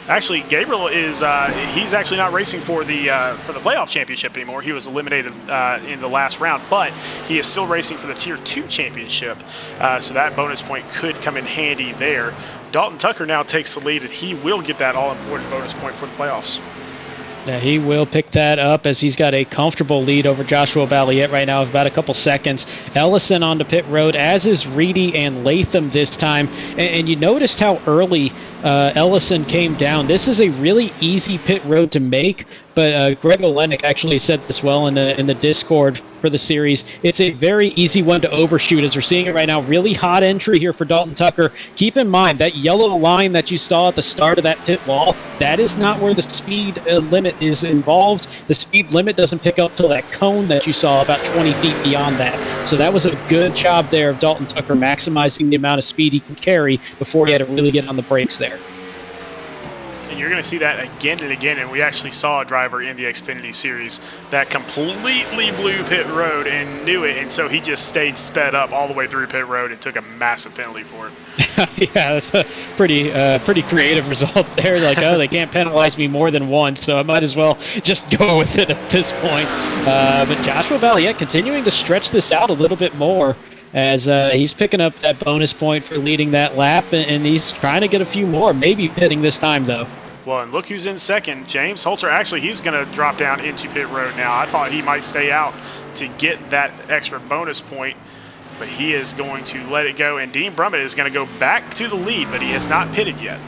Actually, Gabriel is he's actually not racing for the playoff championship anymore. He was eliminated in the last round, but he is still racing for the Tier 2 championship. So that bonus point could come in handy there. Dalton Tucker now takes the lead, and he will get that all-important bonus point for the playoffs. Yeah, he will pick that up as he's got a comfortable lead over Joshua Balliet right now of about a couple seconds. Ellison onto pit road, as is Reedy and Latham this time. And you noticed how early Ellison came down. This is a really easy pit road to make, but Greg Olenek actually said this well in the Discord for the series. It's a very easy one to overshoot, as we're seeing it right now. Really hot entry here for Dalton Tucker. Keep in mind, that yellow line that you saw at the start of that pit wall, that is not where the speed limit is involved. The speed limit doesn't pick up till that cone that you saw about 20 feet beyond that. So that was a good job there of Dalton Tucker maximizing the amount of speed he can carry before he had to really get on the brakes there. And you're going to see that again and again, and we actually saw a driver in the Xfinity Series that completely blew pit road and knew it, and so he just stayed sped up all the way through pit road and took a massive penalty for it. Yeah, that's a pretty creative result there. Like, oh, they can't penalize me more than once, so I might as well just go with it at this point. But Joshua Balliet continuing to stretch this out a little bit more, as he's picking up that bonus point for leading that lap, and he's trying to get a few more, maybe pitting this time, though. Well, and look who's in second. James Holtzer, actually, he's going to drop down into pit road now. I thought he might stay out to get that extra bonus point, but he is going to let it go. And Dean Brummett is going to go back to the lead, but he has not pitted yet.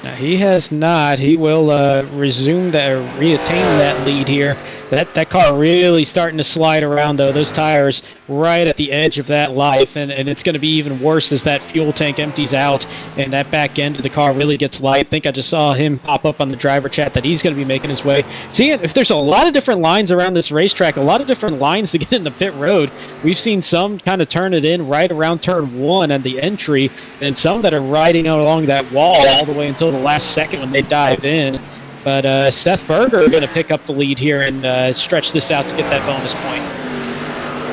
Now, he has not. He will reattain that lead here. That car really starting to slide around, though. Those tires right at the edge of that life, and it's going to be even worse as that fuel tank empties out and that back end of the car really gets light. I think I just saw him pop up on the driver chat that he's going to be making his way. See, if there's a lot of different lines around this racetrack, a lot of different lines to get into pit road. We've seen some kind of turn it in right around turn 1 at the entry, and some that are riding out along that wall all the way until the last second when they dive in. But Seth Berger going to pick up the lead here and stretch this out to get that bonus point.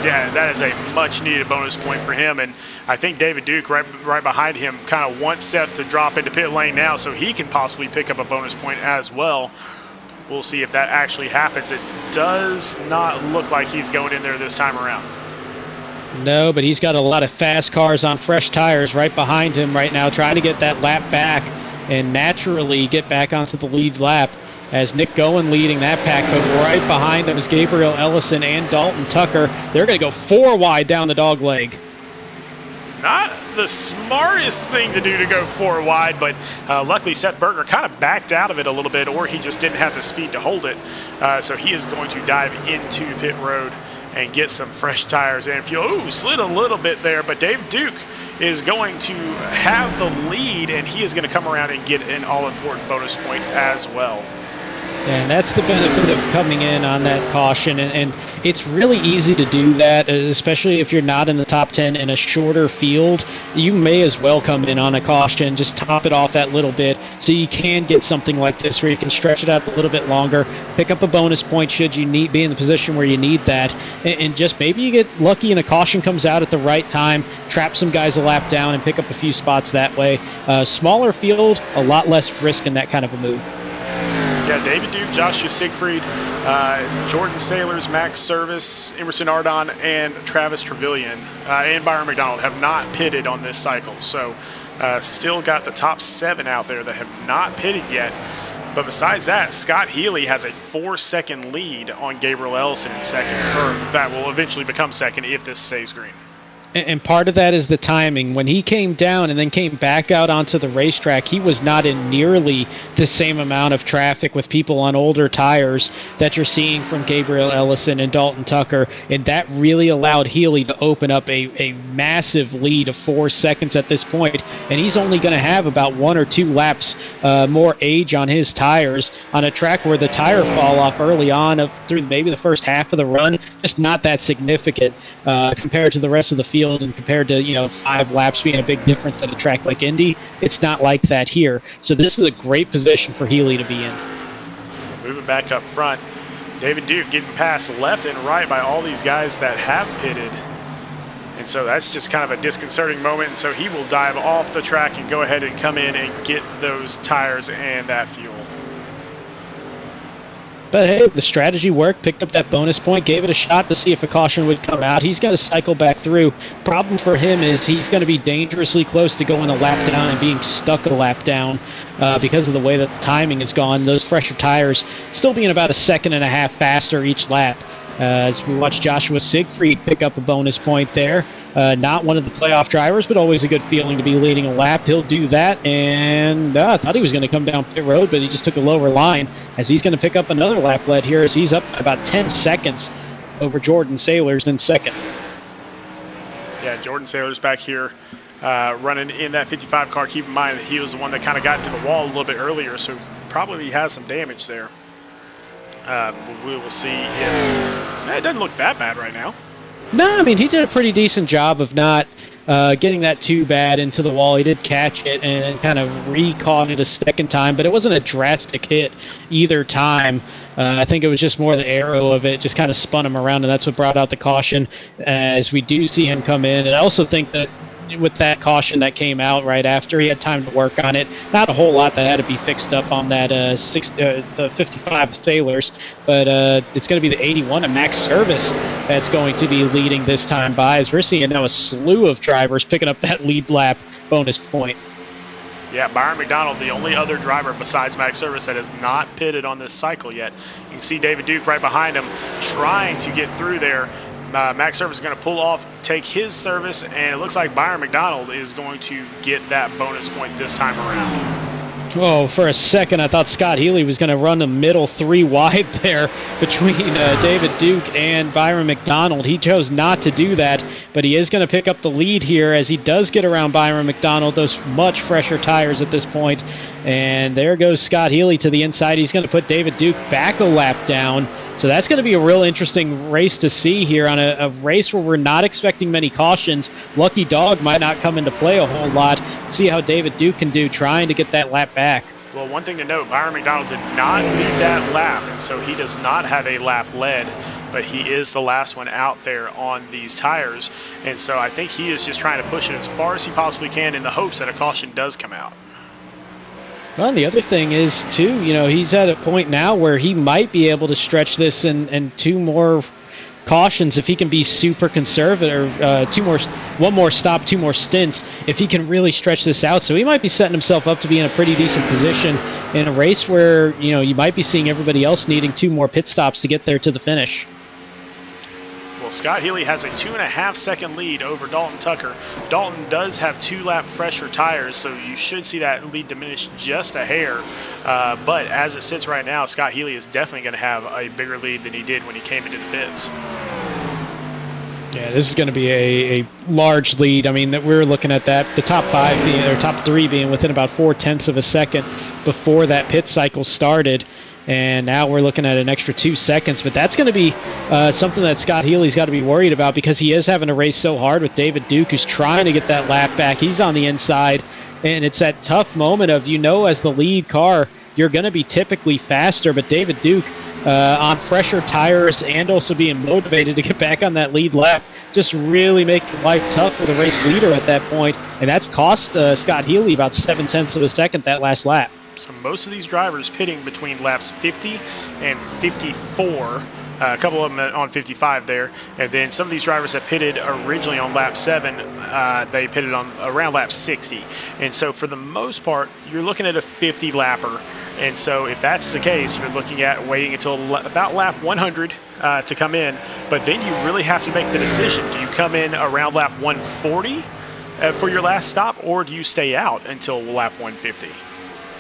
Yeah, that is a much-needed bonus point for him, and I think David Duke right behind him kind of wants Seth to drop into pit lane now so he can possibly pick up a bonus point as well. We'll see if that actually happens. It does not look like he's going in there this time around. No, but he's got a lot of fast cars on fresh tires right behind him right now, trying to get that lap back and naturally get back onto the lead lap, as Nick Gowen leading that pack, but right behind them is Gabriel Ellison and Dalton Tucker. They're going to go 4 wide down the dog leg. Not the smartest thing to do to go 4 wide, but luckily Seth Berger kind of backed out of it a little bit, or he just didn't have the speed to hold it. So he is going to dive into pit road and get some fresh tires and fuel. Ooh, slid a little bit there, but Dave Duke is going to have the lead, and he is going to come around and get an all-important bonus point as well. And that's the benefit of coming in on that caution, and it's really easy to do that, especially if you're not in the top 10 in a shorter field. You may as well come in on a caution, just top it off that little bit, so you can get something like this where you can stretch it out a little bit longer, pick up a bonus point should you be in the position where you need that, and just maybe you get lucky and a caution comes out at the right time, trap some guys a lap down and pick up a few spots that way. Smaller field, a lot less risk in that kind of a move. Yeah, David Duke, Joshua Siegfried, Jordan Sailors, Max Service, Emerson Ardon, and Travis Trevelyan and Byron McDonald have not pitted on this cycle. So still got the top 7 out there that have not pitted yet. But besides that, Scott Healy has a 4-second lead on Gabriel Ellison in second, or that will eventually become second if this stays green. And part of that is the timing. When he came down and then came back out onto the racetrack, he was not in nearly the same amount of traffic with people on older tires that you're seeing from Gabriel Ellison and Dalton Tucker, and that really allowed Healy to open up a massive lead of 4 seconds at this point, and he's only going to have about 1 or 2 laps more age on his tires on a track where the tire fall off early on through maybe the first half of the run, just not that significant compared to the rest of the field. And compared to 5 laps being a big difference at a track like Indy, it's not like that here. So this is a great position for Healy to be in. Moving back up front, David Duke getting passed left and right by all these guys that have pitted. And so that's just kind of a disconcerting moment. And so he will dive off the track and go ahead and come in and get those tires and that fuel. But hey, the strategy worked, picked up that bonus point, gave it a shot to see if a caution would come out. He's got to cycle back through. Problem for him is he's going to be dangerously close to going a lap down and being stuck a lap down because of the way that the timing is gone. Those fresher tires still being about 1.5 seconds faster each lap. As we watch Joshua Siegfried pick up a bonus point there. Not one of the playoff drivers, but always a good feeling to be leading a lap. He'll do that, and I thought he was going to come down pit road, but he just took a lower line as he's going to pick up another lap lead here as he's up about 10 seconds over Jordan Sailors in second. Yeah, Jordan Sailors back here running in that 55 car. Keep in mind that he was the one that kind of got into the wall a little bit earlier, so probably has some damage there. We will see if it doesn't look that bad right now. No, I mean, he did a pretty decent job of not getting that too bad into the wall. He did catch it and kind of re-caught it a second time, but it wasn't a drastic hit either time. I think it was just more the arrow of it just kind of spun him around, and that's what brought out the caution as we do see him come in. And I also think that with that caution that came out right after, he had time to work on it. Not a whole lot that had to be fixed up on that the 55 Sailors, but it's going to be the 81 of Max Service that's going to be leading this time by, as we're seeing now a slew of drivers picking up that lead lap bonus point. Yeah, Byron McDonald, the only other driver besides Max Service that has not pitted on this cycle yet. You can see David Duke right behind him trying to get through there. Max Service is going to pull off, take his service, and it looks like Byron McDonald is going to get that bonus point this time around. Oh, for a second I thought Scott Healy was going to run the middle 3 wide there between David Duke and Byron McDonald. He chose not to do that, but he is going to pick up the lead here as he does get around Byron McDonald, those much fresher tires at this point. And there goes Scott Healy to the inside. He's going to put David Duke back a lap down. So that's going to be a real interesting race to see here on a race where we're not expecting many cautions. Lucky Dog might not come into play a whole lot. See how David Duke can do trying to get that lap back. Well, one thing to note, Byron McDonald did not lead that lap, and so he does not have a lap lead, but he is the last one out there on these tires. And so I think he is just trying to push it as far as he possibly can in the hopes that a caution does come out. Well, the other thing is, too, he's at a point now where he might be able to stretch this and 2 more cautions if he can be super conservative, or 1 more stop, 2 more stints, if he can really stretch this out. So he might be setting himself up to be in a pretty decent position in a race where, you might be seeing everybody else needing 2 more pit stops to get there to the finish. Well, Scott Healy has a 2.5-second lead over Dalton Tucker. Dalton does have 2 lap fresher tires, so you should see that lead diminish just a hair. But as it sits right now, Scott Healy is definitely going to have a bigger lead than he did when he came into the pits. Yeah, this is going to be a large lead. I mean, that we're looking at that, the top 5 being, or top 3 being within about 0.4 of a second before that pit cycle started. And now we're looking at an extra 2 seconds. But that's going to be something that Scott Healy's got to be worried about, because he is having to race so hard with David Duke, who's trying to get that lap back. He's on the inside, and it's that tough moment of, as the lead car, you're going to be typically faster. But David Duke, on fresher tires and also being motivated to get back on that lead lap, just really making life tough for the race leader at that point. And that's cost Scott Healy about 0.7 of a second that last lap. So most of these drivers pitting between laps 50 and 54, a couple of them on 55 there, and then some of these drivers that pitted originally on lap 7, they pitted on around lap 60. And so for the most part, you're looking at a 50 lapper. And so if that's the case, you're looking at waiting until about lap 100 to come in. But then you really have to make the decision. Do you come in around lap 140 for your last stop, or do you stay out until lap 150?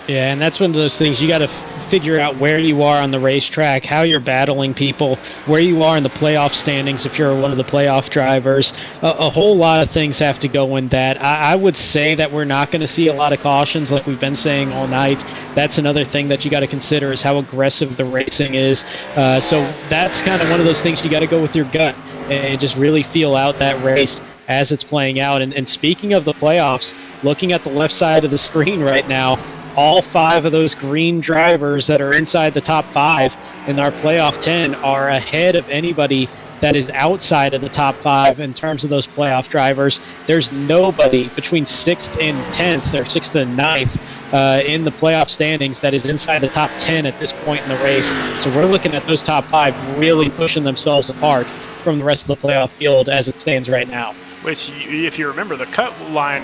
Yeah, and that's one of those things you got to figure out where you are on the racetrack, how you're battling people, where you are in the playoff standings if you're one of the playoff drivers. A whole lot of things have to go in that. I would say that we're not going to see a lot of cautions like we've been saying all night. That's another thing that you got to consider, is how aggressive the racing is. So that's kind of one of those things you got to go with your gut and just really feel out that race as it's playing out. And speaking of the playoffs, looking at the left side of the screen right now, all 5 of those green drivers that are inside the top 5 in our playoff 10 are ahead of anybody that is outside of the top 5 in terms of those playoff drivers. There's nobody between 6th and 10th, or 6th and 9th in the playoff standings that is inside the top 10 at this point in the race. So we're looking at those top 5 really pushing themselves apart from the rest of the playoff field as it stands right now. Which, if you remember, the cut line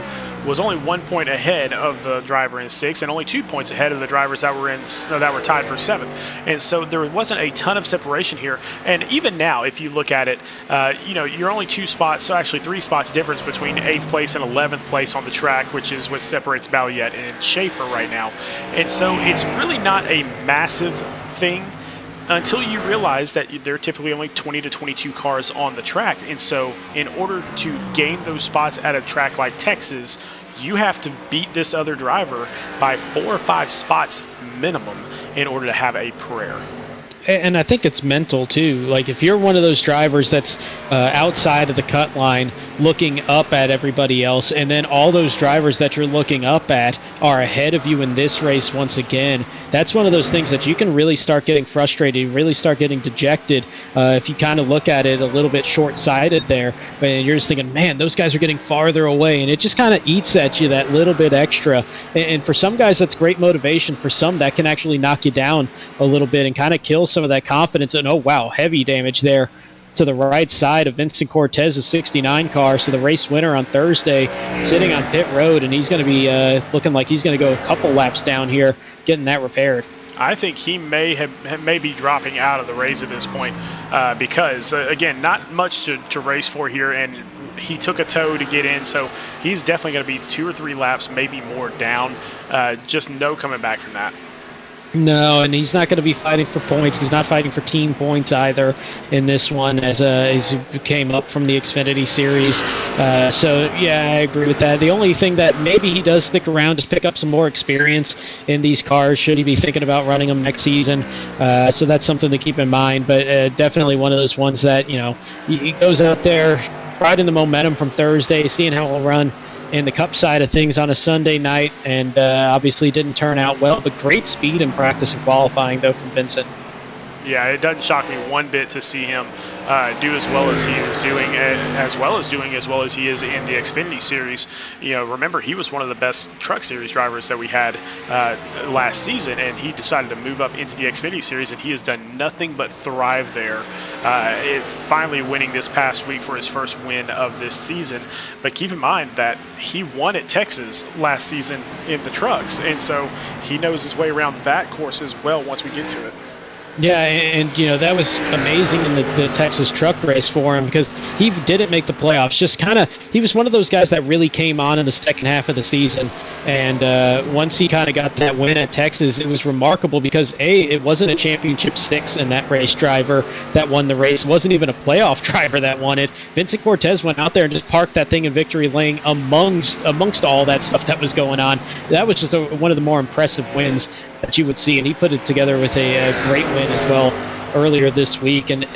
was only 1 point ahead of the driver in 6th and only 2 points ahead of the drivers that were tied for 7th. And so there wasn't a ton of separation here. And even now, if you look at it, you're only 2 spots, so actually 3 spots difference between 8th place and 11th place on the track, which is what separates Balliet and Schaefer right now. And so it's really not a massive thing until you realize that there are typically only 20 to 22 cars on the track. And so in order to gain those spots at a track like Texas, you have to beat this other driver by 4 or 5 spots minimum in order to have a prayer. And I think it's mental too. Like if you're one of those drivers that's outside of the cut line looking up at everybody else, and then all those drivers that you're looking up at are ahead of you in this race once again, that's one of those things that you can really start getting frustrated, really start getting dejected if you kind of look at it a little bit short-sighted there. And you're just thinking, man, those guys are getting farther away, and it just kind of eats at you that little bit extra. And for some guys, that's great motivation. For some, that can actually knock you down a little bit and kind of kill some of that confidence. And, oh, wow, heavy damage there to the right side of Vincent Cortez's 69 car. So the race winner on Thursday sitting on pit road, and he's going to be looking like he's going to go a couple laps down here getting that repaired. I think he may be dropping out of the race at this point because, again, not much to race for here, and he took a tow to get in, so he's definitely going to be 2 or 3 laps, maybe more down. Just no coming back from that. No, and he's not going to be fighting for points. He's not fighting for team points either in this one as he came up from the Xfinity Series. So, yeah, I agree with that. The only thing that maybe he does stick around is pick up some more experience in these cars, should he be thinking about running them next season. So that's something to keep in mind. But definitely one of those ones that, he goes out there, riding the momentum from Thursday, seeing how he'll run in the Cup side of things on a Sunday night, and obviously didn't turn out well, but great speed in practice and qualifying, though, from Vincent. Yeah, it doesn't shock me one bit to see him do as well as he is doing, as well as he is in the Xfinity Series. Remember, he was one of the best Truck Series drivers that we had last season, and he decided to move up into the Xfinity Series, and he has done nothing but thrive there. Finally winning this past week for his first win of this season. But keep in mind that he won at Texas last season in the trucks, and so he knows his way around that course as well once we get to it. Yeah, and that was amazing in the Texas truck race for him because he didn't make the playoffs. Just he was one of those guys that really came on in the second half of the season. And once he kind of got that win at Texas, it was remarkable because, it wasn't a championship 6 in that race driver that won the race. It wasn't even a playoff driver that won it. Vincent Cortez went out there and just parked that thing in victory lane amongst all that stuff that was going on. That was just one of the more impressive wins that you would see, and he put it together with a great win as well earlier this week. And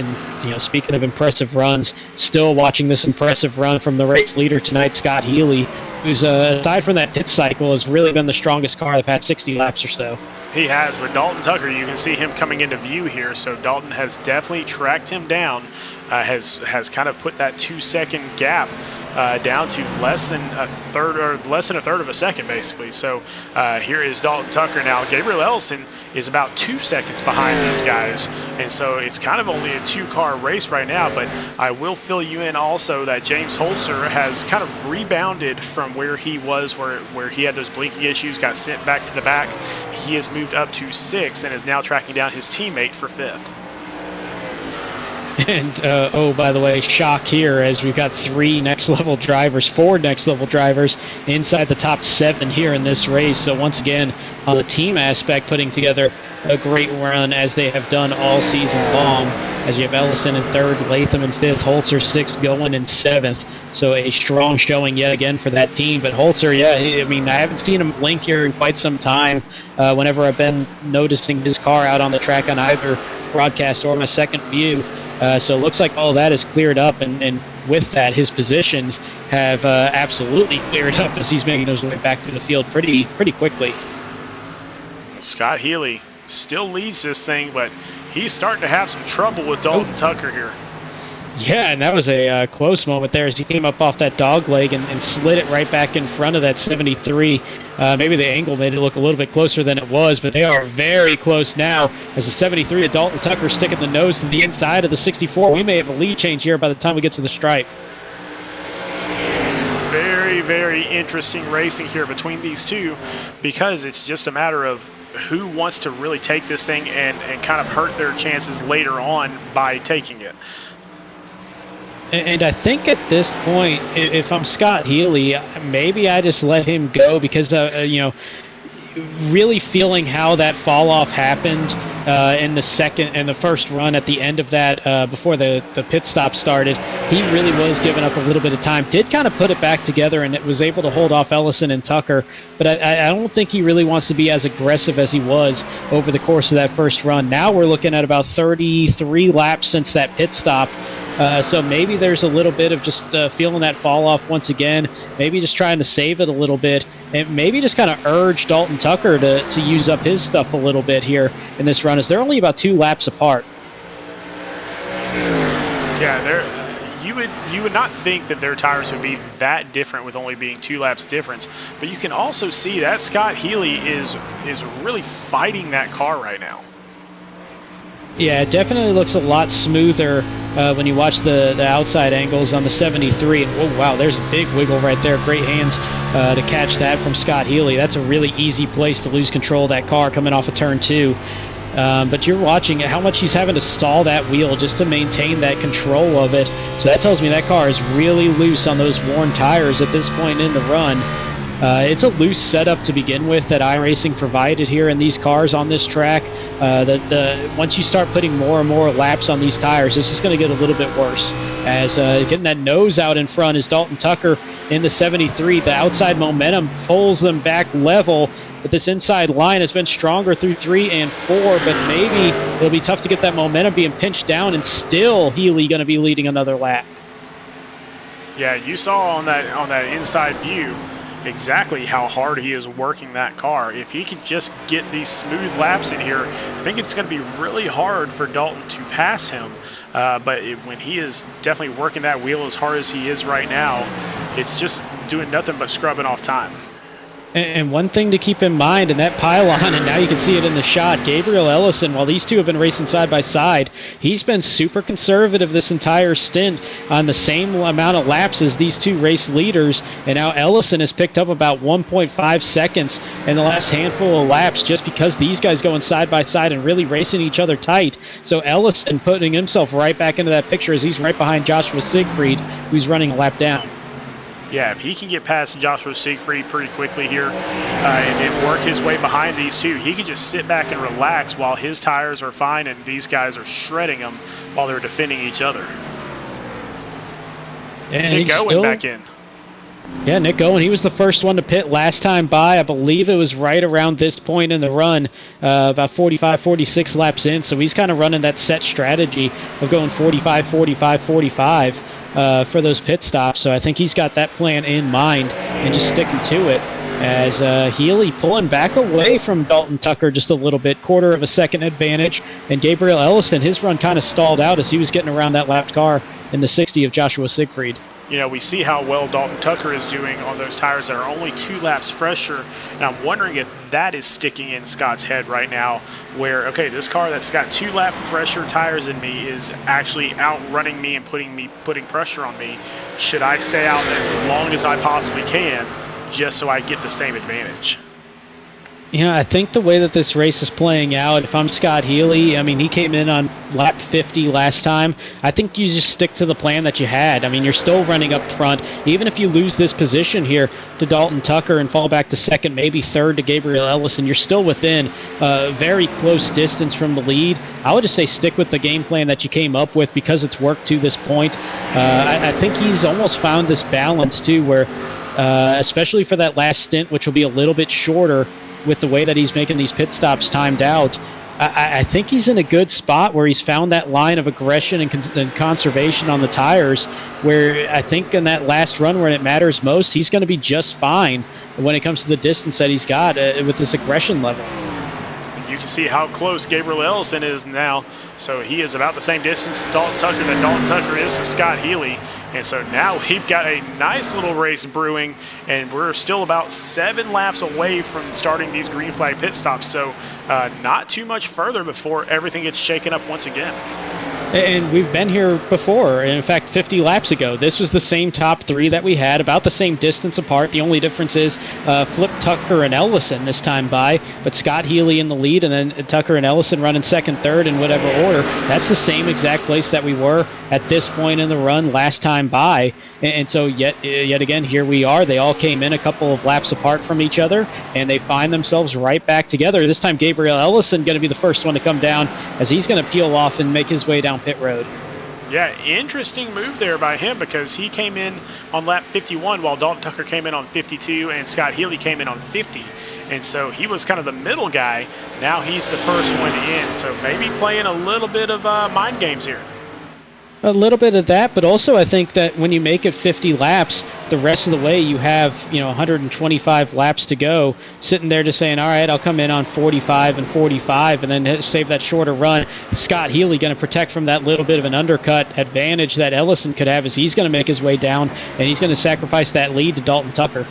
speaking of impressive runs, still watching this impressive run from the race leader tonight, Scott Healy, who's aside from that pit cycle has really been the strongest car the past 60 laps or so. He has. With Dalton Tucker, you can see him coming into view here, so Dalton has definitely tracked him down, has kind of put that 2-second gap down to less than a third of a second, basically. So here is Dalton Tucker now. Gabriel Ellison is about 2 seconds behind these guys, and so it's kind of only a 2-car race right now. But I will fill you in also that James Holtzer has kind of rebounded from where he was, where he had those blinking issues, got sent back to the back. He has moved up to 6th and is now tracking down his teammate for 5th. And, by the way, shock here as we've got 4 next-level drivers inside the top 7 here in this race. So once again, on the team aspect, putting together a great run as they have done all season long, as you have Ellison in 3rd, Latham in 5th, Holtzer 6th, going in 7th. So a strong showing yet again for that team. But Holtzer, I haven't seen him blink here in quite some time. Whenever I've been noticing his car out on the track on either broadcast or my second view. So it looks like all that is cleared up, and with that, his positions have absolutely cleared up as he's making his way back to the field pretty quickly. Scott Healy still leads this thing, but he's starting to have some trouble with Dalton Tucker here. Yeah, and that was a close moment there as he came up off that dog leg and slid it right back in front of that 73. Maybe the angle made it look a little bit closer than it was, but they are very close now as the 73 of Dalton Tucker sticking the nose to the inside of the 64. We may have a lead change here by the time we get to the stripe. Very very, very interesting racing here between these two, because it's just a matter of who wants to really take this thing and kind of hurt their chances later on by taking it. And I think at this point, if I'm Scott Healy, maybe I just let him go, because, really feeling how that fall off happened in the first run at the end of that, before the pit stop started, he really was giving up a little bit of time. Did kind of put it back together, and it was able to hold off Ellison and Tucker, but I don't think he really wants to be as aggressive as he was over the course of that first run. Now we're looking at about 33 laps since that pit stop. So maybe there's a little bit of just feeling that fall off once again, maybe just trying to save it a little bit, and maybe just kind of urge Dalton Tucker to use up his stuff a little bit here in this run, as they're only about 2 laps apart. Yeah, you would not think that their tires would be that different with only being 2 laps difference, but you can also see that Scott Healy is really fighting that car right now. Yeah, it definitely looks a lot smoother when you watch the outside angles on the 73. And oh wow, there's a big wiggle right there. Great hands to catch that from Scott Healy. That's a really easy place to lose control of that car coming off of turn 2. But you're watching how much he's having to stall that wheel just to maintain that control of it. So that tells me that car is really loose on those worn tires at this point in the run. It's a loose setup to begin with that iRacing provided here in these cars on this track. Once you start putting more and more laps on these tires, this is going to get a little bit worse. As getting that nose out in front is Dalton Tucker in the 73. The outside momentum pulls them back level, but this inside line has been stronger through 3 and 4, but maybe it'll be tough to get that momentum being pinched down, and still Healy going to be leading another lap. Yeah, you saw on that inside view exactly how hard he is working that car. If he could just get these smooth laps in here, I think it's going to be really hard for Dalton to pass him. But when he is definitely working that wheel as hard as he is right now, it's just doing nothing but scrubbing off time. And one thing to keep in mind in that pylon, and now you can see it in the shot, Gabriel Ellison, while these two have been racing side by side, he's been super conservative this entire stint on the same amount of laps as these two race leaders, and now Ellison has picked up about 1.5 seconds in the last handful of laps just because these guys going side by side and really racing each other tight. So Ellison putting himself right back into that picture as he's right behind Joshua Siegfried, who's running a lap down. Yeah, if he can get past Joshua Siegfried pretty quickly here and then work his way behind these two, he can just sit back and relax while his tires are fine and these guys are shredding them while they're defending each other. And Nick Owen back in. Yeah, Nick Owen, he was the first one to pit last time by. I believe it was right around this point in the run, about 45, 46 laps in. So he's kind of running that set strategy of going 45, 45, 45. For those pit stops, so I think he's got that plan in mind and just sticking to it. As Healy pulling back away from Dalton Tucker just a little bit, quarter of a second advantage, and Gabriel Ellison, his run kind of stalled out as he was getting around that lapped car in the 60 of Joshua Siegfried. You know, we see how well Dalton Tucker is doing on those tires that are only 2 laps fresher, and I'm wondering if that is sticking in Scott's head right now, where, okay, this car that's got 2 lap fresher tires in me is actually outrunning me and putting pressure on me. Should I stay out as long as I possibly can just so I get the same advantage? You know, I think the way that this race is playing out, if I'm Scott Healy, I mean, he came in on lap 50 last time. I think you just stick to the plan that you had. I mean, you're still running up front. Even if you lose this position here to Dalton Tucker and fall back to second, maybe third to Gabriel Ellison, you're still within a very close distance from the lead. I would just say stick with the game plan that you came up with because it's worked to this point. I think he's almost found this balance, too, where especially for that last stint, which will be a little bit shorter, with the way that he's making these pit stops timed out, I think he's in a good spot where he's found that line of aggression and conservation on the tires, where I think in that last run when it matters most, he's going to be just fine when it comes to the distance that he's got with this aggression level. You can see how close Gabriel Ellison is now. So he is about the same distance to Dalton Tucker that Dalton Tucker is to Scott Healy. And so now we've got a nice little race brewing, and we're still about 7 laps away from starting these green flag pit stops. So not too much further before everything gets shaken up once again. And we've been here before. In fact, 50 laps ago, this was the same top three that we had, about the same distance apart. The only difference is Flip Tucker and Ellison this time by, but Scott Healy in the lead, and then Tucker and Ellison running second, third in whatever order. That's the same exact place that we were at this point in the run last time by. And so yet again, here we are. They all came in a couple of laps apart from each other, and they find themselves right back together. This time, Gabriel Ellison going to be the first one to come down, as he's going to peel off and make his way down pit road. Yeah, interesting move there by him, because he came in on lap 51 while Dalton Tucker came in on 52 and Scott Healy came in on 50. And so he was kind of the middle guy. Now he's the first one in. So maybe playing a little bit of mind games here. A little bit of that, but also I think that when you make it 50 laps, the rest of the way you have 125 laps to go, sitting there just saying, all right, I'll come in on 45 and 45 and then save that shorter run. Scott Healy going to protect from that little bit of an undercut advantage that Ellison could have, as he's going to make his way down, and he's going to sacrifice that lead to Dalton Tucker.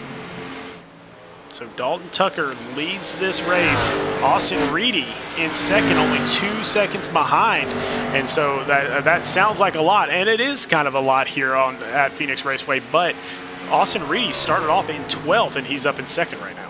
So Dalton Tucker leads this race. Austin Reedy in second, only 2 seconds behind. And so that sounds like a lot, and it is kind of a lot here at Phoenix Raceway. But Austin Reedy started off in 12th, and he's up in second right now.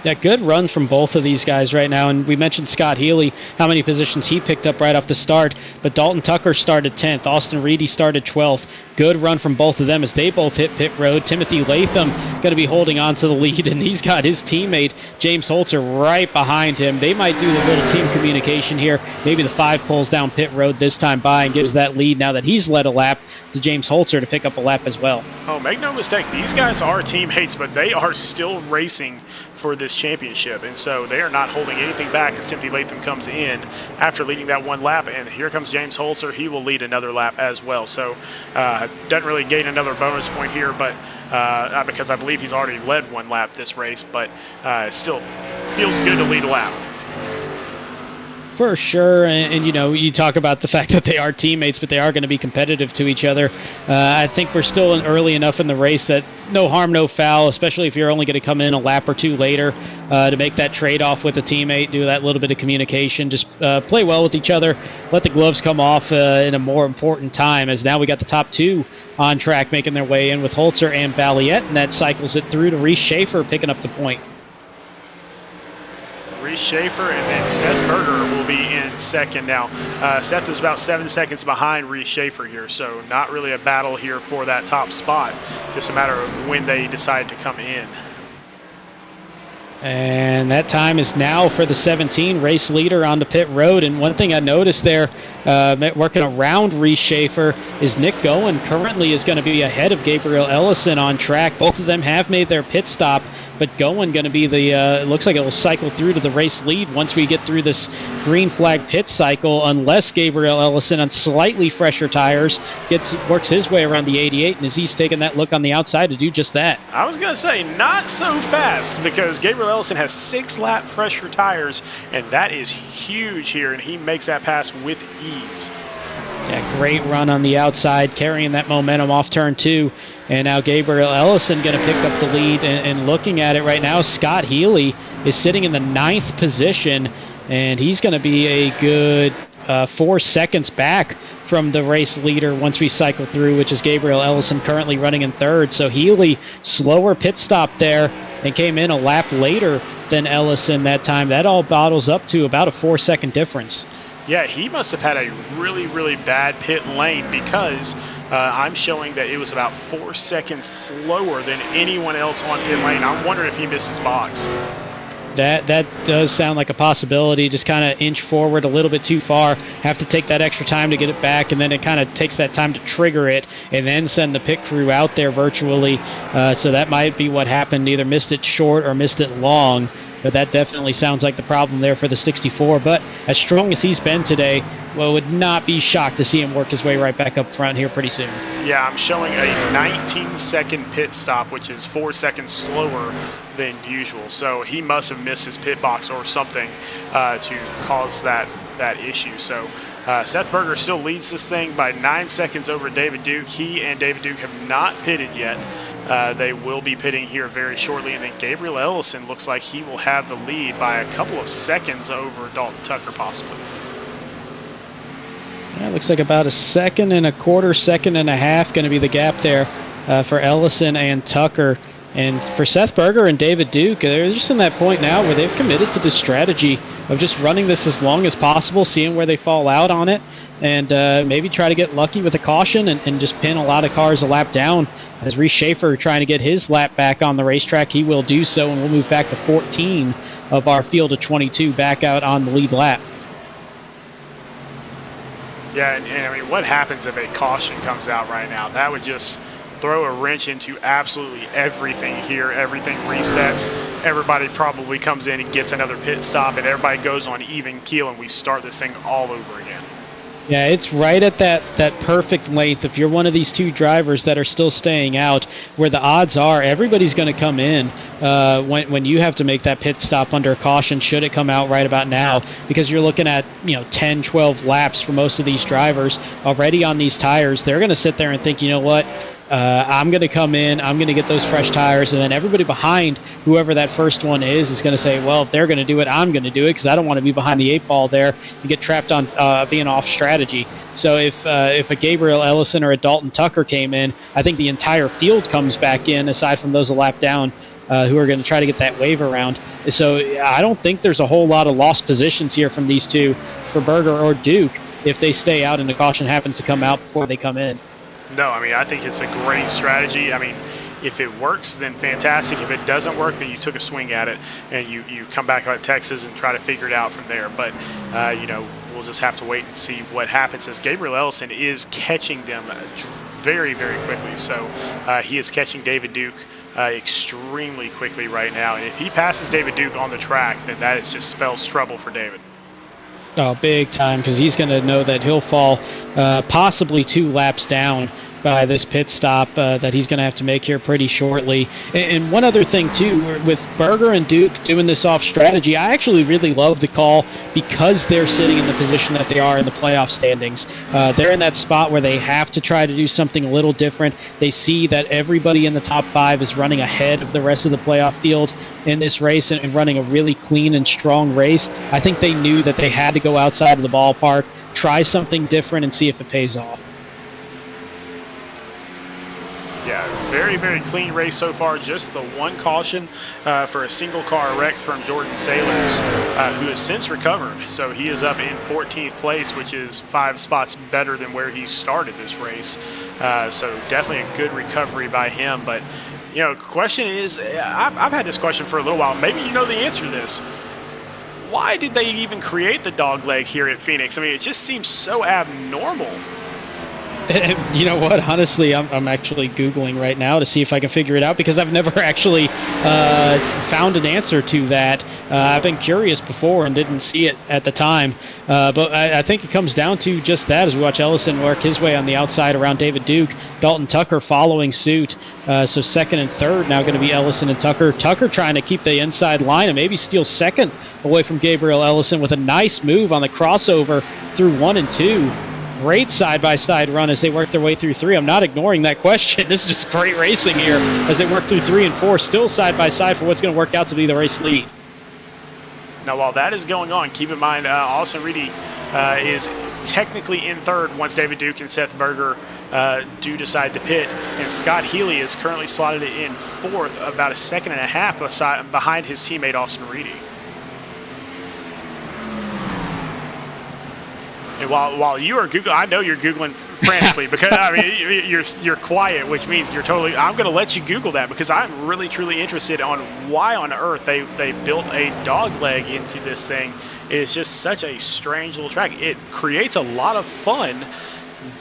Yeah, good run from both of these guys right now. And we mentioned Scott Healy, how many positions he picked up right off the start. But Dalton Tucker started 10th. Austin Reedy started 12th. Good run from both of them as they both hit pit road. Timothy Latham going to be holding on to the lead, and he's got his teammate James Holtzer right behind him. They might do the little team communication here. Maybe the 5 pulls down pit road this time by and gives that lead now that he's led a lap to James Holtzer to pick up a lap as well. Oh, make no mistake, these guys are teammates, but they are still racing for this championship, and so they are not holding anything back as Timothy Latham comes in after leading that one lap, and here comes James Holtzer. He will lead another lap as well, so doesn't really gain another bonus point here, but because I believe he's already led one lap this race, but still feels good to lead a lap. For sure, and you talk about the fact that they are teammates, but they are going to be competitive to each other. I think we're still early enough in the race that no harm, no foul, especially if you're only going to come in a lap or two later to make that trade-off with a teammate, do that little bit of communication, just play well with each other, let the gloves come off in a more important time, as now we got the top two on track making their way in with Holtzer and Balliet, and that cycles it through to Reese Schaefer picking up the point. Reese Schaefer and then Seth Berger will be in second. Now, Seth is about 7 seconds behind Reese Schaefer here, so not really a battle here for that top spot. Just a matter of when they decide to come in. And that time is now for the 17 race leader on the pit road. And one thing I noticed there, working around Reese Schaefer, is Nick Goen currently is going to be ahead of Gabriel Ellison on track. Both of them have made their pit stop, but Goen going to be the, it looks like it will cycle through to the race lead once we get through this green flag pit cycle, unless Gabriel Ellison on slightly fresher tires works his way around the 88, and as he's taking that look on the outside to do just that. I was going to say, not so fast, because Gabriel Ellison has 6 lap fresher tires, and that is huge here, and he makes that pass with ease. Yeah, great run on the outside, carrying that momentum off turn 2. And now Gabriel Ellison going to pick up the lead. And looking at it right now, Scott Healy is sitting in the 9th position, and he's going to be a good 4 seconds back from the race leader once we cycle through, which is Gabriel Ellison currently running in 3rd. So Healy, slower pit stop there, and came in a lap later than Ellison that time. That all bottles up to about a 4-second difference. Yeah, he must have had a really, really bad pit lane, because I'm showing that it was about 4 seconds slower than anyone else on pit lane. I'm wondering if he missed his box. That does sound like a possibility. Just kind of inch forward a little bit too far, have to take that extra time to get it back, and then it kind of takes that time to trigger it and then send the pit crew out there virtually. So that might be what happened, either missed it short or missed it long. But that definitely sounds like the problem there for the 64. But as strong as he's been today, well, would not be shocked to see him work his way right back up front here pretty soon. Yeah, I'm showing a 19-second pit stop, which is 4 seconds slower than usual. So he must have missed his pit box or something to cause that issue. So Seth Berger still leads this thing by 9 seconds over David Duke. He and David Duke have not pitted yet. They will be pitting here very shortly, and then Gabriel Ellison looks like he will have the lead by a couple of seconds over Dalton Tucker, possibly. Yeah, looks like about a second and a quarter, second and a half going to be the gap there for Ellison and Tucker. And for Seth Berger and David Duke, they're just in that point now where they've committed to this strategy of just running this as long as possible, seeing where they fall out on it, and maybe try to get lucky with a caution and just pin a lot of cars a lap down. As Reese Schaefer trying to get his lap back on the racetrack, he will do so, and we'll move back to 14 of our field of 22 back out on the lead lap. Yeah, and I mean, what happens if a caution comes out right now? That would just throw a wrench into absolutely everything here. Everything resets. Everybody probably comes in and gets another pit stop, and everybody goes on even keel, and we start this thing all over again. Yeah, it's right at that perfect length. If you're one of these two drivers that are still staying out, where the odds are everybody's going to come in when you have to make that pit stop under caution, should it come out right about now, because you're looking at 10, 12 laps for most of these drivers already on these tires. They're going to sit there and think, you know what? I'm going to come in, I'm going to get those fresh tires, and then everybody behind, whoever that first one is going to say, well, if they're going to do it, I'm going to do it, because I don't want to be behind the 8-ball there and get trapped on being off strategy. So if a Gabriel Ellison or a Dalton Tucker came in, I think the entire field comes back in, aside from those a lap down, who are going to try to get that wave around. So I don't think there's a whole lot of lost positions here from these two for Berger or Duke if they stay out and the caution happens to come out before they come in. No, I mean, I think it's a great strategy. I mean, if it works, then fantastic. If it doesn't work, then you took a swing at it and you come back out of Texas and try to figure it out from there. But, we'll just have to wait and see what happens, as Gabriel Ellison is catching them very, very quickly. So he is catching David Duke extremely quickly right now. And if he passes David Duke on the track, then that just spells trouble for David. Oh, big time, because he's going to know that he'll fall possibly 2 laps down by this pit stop that he's going to have to make here pretty shortly. And one other thing, too, with Berger and Duke doing this off strategy, I actually really love the call because they're sitting in the position that they are in the playoff standings. They're in that spot where they have to try to do something a little different. They see that everybody in the top 5 is running ahead of the rest of the playoff field in this race and running a really clean and strong race. I think they knew that they had to go outside of the ballpark, try something different, and see if it pays off. Yeah, very, very clean race so far. Just the one caution for a single car wreck from Jordan Sailors, who has since recovered. So he is up in 14th place, which is 5 spots better than where he started this race. So definitely a good recovery by him. But, question is, I've had this question for a little while. Maybe you know the answer to this. Why did they even create the dog leg here at Phoenix? I mean, it just seems so abnormal. You know what? Honestly, I'm actually Googling right now to see if I can figure it out, because I've never actually found an answer to that. I've been curious before and didn't see it at the time. But I think it comes down to just that, as we watch Ellison work his way on the outside around David Duke. Dalton Tucker following suit. So second and third now going to be Ellison and Tucker. Tucker trying to keep the inside line and maybe steal second away from Gabriel Ellison with a nice move on the crossover through 1 and 2. Great side-by-side run as they work their way through 3. I'm not ignoring that question. This is just great racing here as they work through 3 and 4, still side-by-side for what's going to work out to be the race lead. Now, while that is going on, keep in mind Austin Reedy is technically in third once David Duke and Seth Berger do decide to pit. And Scott Healy is currently slotted in 4th, about a second and a half behind his teammate Austin Reedy. And while you are Googling, I know you're Googling frantically because you're quiet, which means you're totally. I'm going to let you Google that because I'm really truly interested on why on earth they built a dog leg into this thing. It's just such a strange little track. It creates a lot of fun,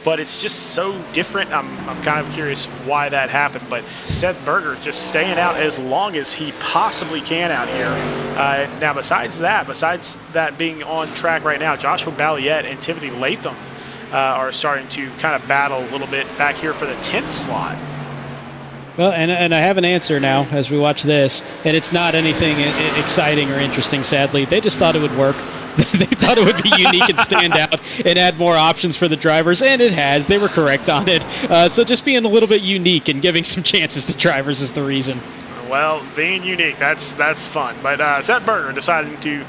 but it's just so different. I'm kind of curious why that happened. But Seth Berger just staying out as long as he possibly can out here. Now, besides that being on track right now, Joshua Balliet and Timothy Latham are starting to kind of battle a little bit back here for the 10th slot. Well, and I have an answer now as we watch this, and it's not anything exciting or interesting, sadly. They just thought it would work. They thought it would be unique and stand out and add more options for the drivers, and it has. They were correct on it. So just being a little bit unique and giving some chances to drivers is the reason. Well, being unique, that's fun. But Seth Berger deciding to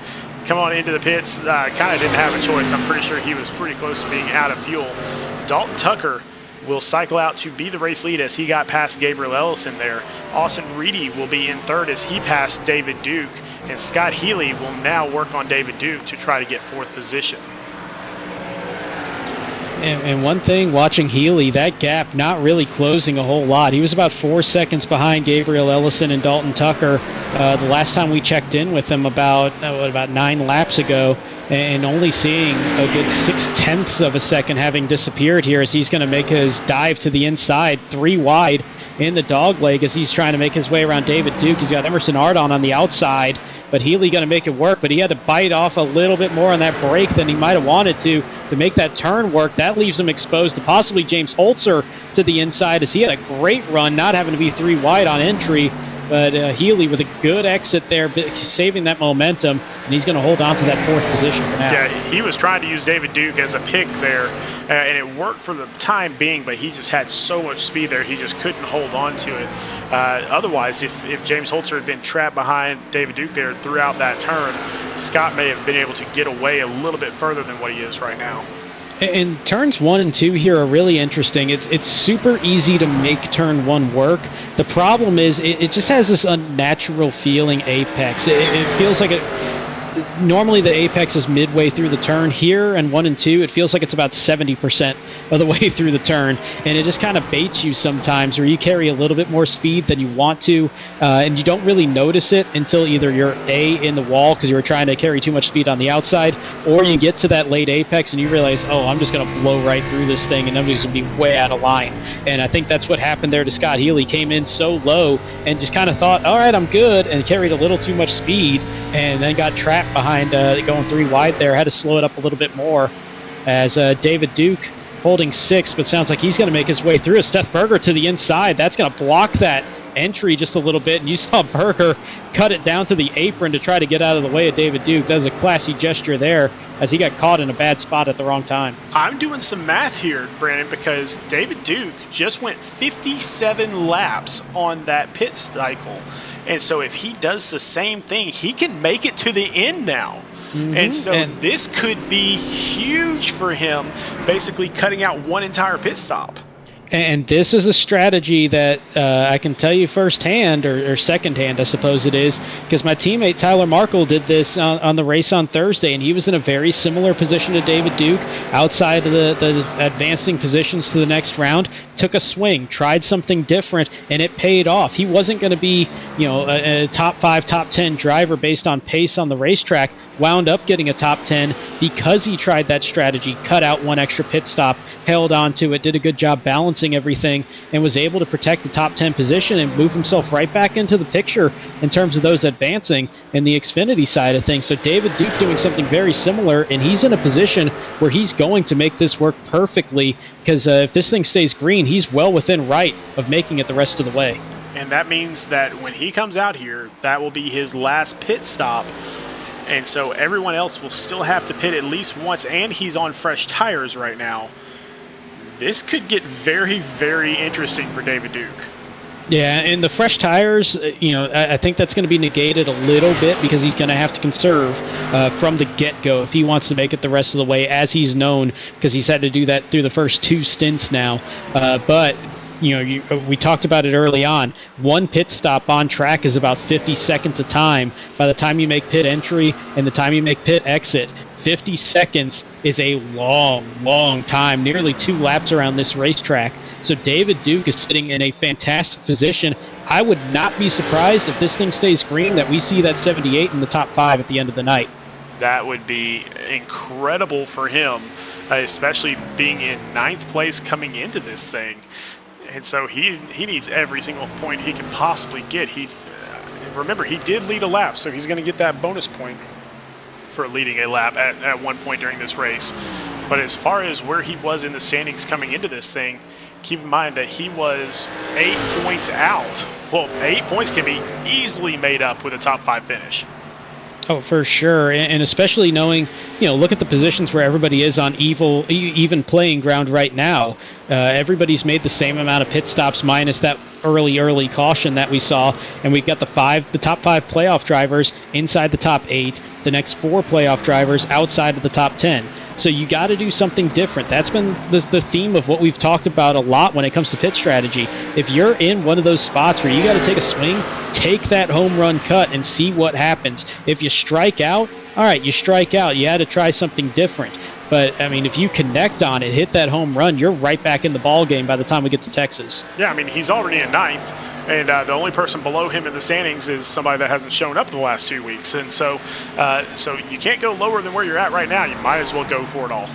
come on into the pits. Kind of didn't have a choice. I'm pretty sure he was pretty close to being out of fuel. Dalton Tucker will cycle out to be the race lead as he got past Gabriel Ellison there. Austin Reedy will be in third as he passed David Duke, and Scott Healy will now work on David Duke to try to get fourth position. And one thing, watching Healy, that gap not really closing a whole lot. He was about 4 seconds behind Gabriel Ellison and Dalton Tucker the last time we checked in with him about 9 laps ago, and only seeing a good 0.6 of a second having disappeared here as he's going to make his dive to the inside, 3 wide in the dog leg as he's trying to make his way around David Duke. He's got Emerson Ardon on the outside, but Healy going to make it work, but he had to bite off a little bit more on that brake than he might have wanted to make that turn work. That leaves him exposed to possibly James Holtzer to the inside as he had a great run, not having to be 3 wide on entry, but Healy with a good exit there, saving that momentum, and he's going to hold on to that 4th position for now. Yeah, he was trying to use David Duke as a pick there, and it worked for the time being, but he just had so much speed there, he just couldn't hold on to it. Otherwise, if James Holtzer had been trapped behind David Duke there throughout that turn, Scott may have been able to get away a little bit further than what he is right now. And turns 1 and 2 here are really interesting. It's super easy to make turn 1 work. The problem is it just has this unnatural feeling apex. It feels like normally the apex is midway through the turn. Here and 1 and 2, it feels like it's about 70% of the way through the turn, and it just kind of baits you sometimes, where you carry a little bit more speed than you want to, and you don't really notice it until either you're in the wall because you were trying to carry too much speed on the outside, or you get to that late apex and you realize, oh, I'm just going to blow right through this thing and I'm just going to be way out of line. And I think that's what happened there to Scott Healy. Came in so low and just kind of thought, all right, I'm good, and carried a little too much speed, and then got trapped behind going 3 wide there. Had to slow it up a little bit more as David Duke holding 6, but sounds like he's going to make his way through. Seth Berger to the inside. That's going to block that entry just a little bit, and you saw Berger cut it down to the apron to try to get out of the way of David Duke. That was a classy gesture there as he got caught in a bad spot at the wrong time. I'm doing some math here, Brandon, because David Duke just went 57 laps on that pit cycle. And so if he does the same thing, he can make it to the end now. Mm-hmm. And so this could be huge for him, basically cutting out 1 entire pit stop. And this is a strategy that I can tell you firsthand, or secondhand, I suppose it is, because my teammate Tyler Markle did this on the race on Thursday, and he was in a very similar position to David Duke, outside of the advancing positions to the next round, took a swing, tried something different, and it paid off. He wasn't going to be, a top 5, top 10 driver based on pace on the racetrack, wound up getting a top 10 because he tried that strategy, cut out 1 extra pit stop, held on to it, did a good job balancing everything, and was able to protect the top 10 position and move himself right back into the picture in terms of those advancing in the Xfinity side of things. So David Duke doing something very similar, and he's in a position where he's going to make this work perfectly, because if this thing stays green, he's well within right of making it the rest of the way. And that means that when he comes out here, that will be his last pit stop. And so everyone else will still have to pit at least once, and he's on fresh tires right now. This could get very, very interesting for David Duke. Yeah, and the fresh tires, I think that's going to be negated a little bit because he's going to have to conserve from the get-go if he wants to make it the rest of the way, as he's known, because he's had to do that through the first 2 stints now. But we talked about it early on. 1 pit stop on track is about 50 seconds a time. By the time you make pit entry and the time you make pit exit, 50 seconds is a long, long time, nearly 2 laps around this racetrack. So David Duke is sitting in a fantastic position. I would not be surprised if this thing stays green that we see that 78 in the top 5 at the end of the night. That would be incredible for him, especially being in 9th place coming into this thing. And so he needs every single point he can possibly get. Remember, he did lead a lap, so he's going to get that bonus point for leading a lap at one point during this race. But as far as where he was in the standings coming into this thing, keep in mind that he was 8 points out. Well, 8 points can be easily made up with a top 5 finish. Oh, for sure, and especially knowing, look at the positions where everybody is on even playing ground right now. Everybody's made the same amount of pit stops minus that early caution that we saw, and we've got the top five playoff drivers inside the top 8, the next 4 playoff drivers outside of the top 10. So you got to do something different. That's been the theme of what we've talked about a lot when it comes to pit strategy. If you're in one of those spots where you got to take a swing, take that home run cut and see what happens. If you strike out, all right, you strike out. You had to try something different. But, I mean, if you connect on it, hit that home run, you're right back in the ball game by the time we get to Texas. Yeah, I mean, he's already in 9th, and the only person below him in the standings is somebody that hasn't shown up the last 2 weeks. And so you can't go lower than where you're at right now. You might as well go for it all.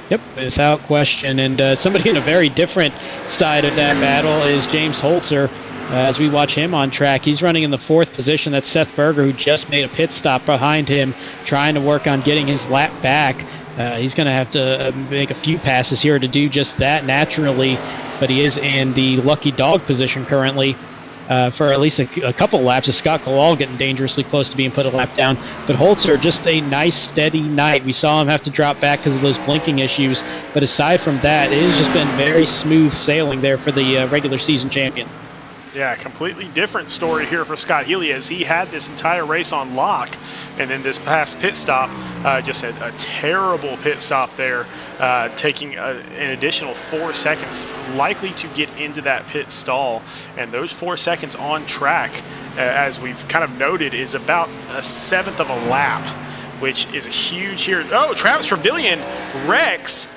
Yep, without question. And somebody in a very different side of that battle is James Holtzer. As we watch him on track, he's running in the 4th position. That's Seth Berger, who just made a pit stop behind him, trying to work on getting his lap back. He's going to have to make a few passes here to do just that naturally, but he is in the lucky dog position currently for at least a couple laps. Of Scott Kowal getting dangerously close to being put a lap down. But Holtzer, just a nice, steady night. We saw him have to drop back because of those blinking issues, but aside from that, it has just been very smooth sailing there for the regular season champion. Yeah, completely different story here for Scott Healy, as he had this entire race on lock, and then this past pit stop, just had a terrible pit stop there, taking an additional 4 seconds, likely to get into that pit stall. And those 4 seconds on track, as we've kind of noted, is about a 1/7 of a lap, which is a huge here. Oh, Travis Trevelyan wrecks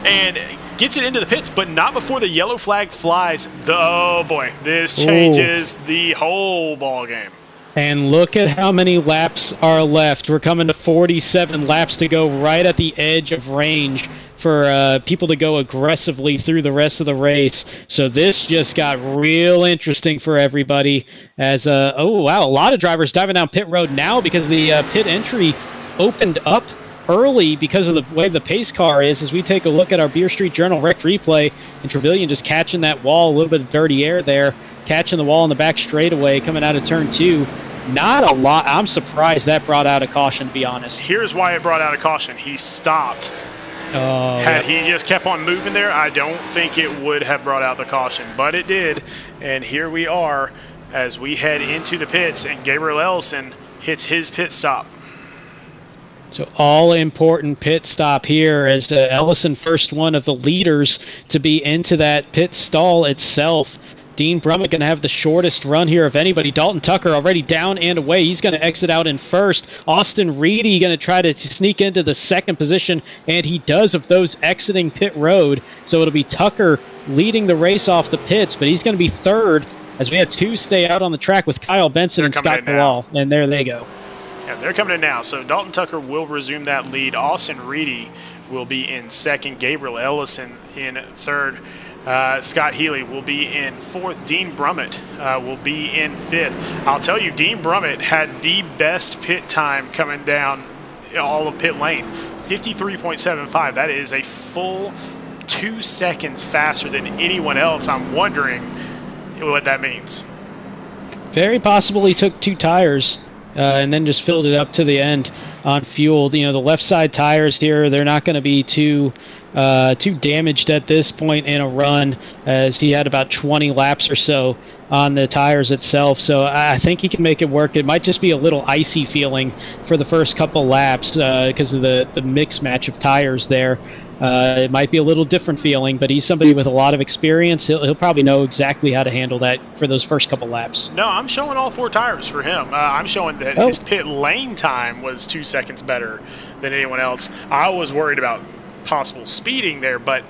and gets it into the pits, but not before the yellow flag flies. Oh boy, this changes the whole ball game. And look at how many laps are left. We're coming to 47 laps to go, right at the edge of range for people to go aggressively through the rest of the race. So this just got real interesting for everybody as, oh wow, a lot of drivers diving down pit road now because the pit entry opened up early because of the way the pace car is. As we take a look at our Beer Street Journal rec replay, and Trevelyan just catching that wall, a little bit of dirty air there, catching the wall in the back straightaway coming out of turn 2. Not a lot. I'm surprised that brought out a caution, to be honest. Here's why it brought out a caution. He stopped. Had he just kept on moving there, I don't think it would have brought out the caution, but it did. And here we are as we head into the pits, and Gabriel Ellison hits his pit stop. So all-important pit stop here as Ellison, first one of the leaders to be into that pit stall itself. Dean Brummett going to have the shortest run here of anybody. Dalton Tucker already down and away. He's going to exit out in first. Austin Reedy going to try to sneak into the 2nd position, and he does of those exiting pit road. So it'll be Tucker leading the race off the pits, but he's going to be 3rd as we have 2 stay out on the track with Kyle Benson and Scott Kowal. And there they go. Yeah, they're coming in now. So Dalton Tucker will resume that lead. Austin Reedy will be in 2nd. Gabriel Ellison in 3rd. Scott Healy will be in 4th. Dean Brummett will be in 5th. I'll tell you, Dean Brummett had the best pit time coming down all of pit lane. 53.75. That is a full 2 seconds faster than anyone else. I'm wondering what that means. Very possible he took 2 tires. And then just filled it up to the end on fuel. The left side tires here, they're not going to be too damaged at this point in a run, as he had about 20 laps or so on the tires itself. So I think he can make it work. It might just be a little icy feeling for the first couple laps because of the mix match of tires there. It might be a little different feeling, but he's somebody with a lot of experience. He'll probably know exactly how to handle that for those first couple laps. No, I'm showing all 4 tires for him. I'm showing that his pit lane time was 2 seconds better than anyone else. I was worried about possible speeding there, but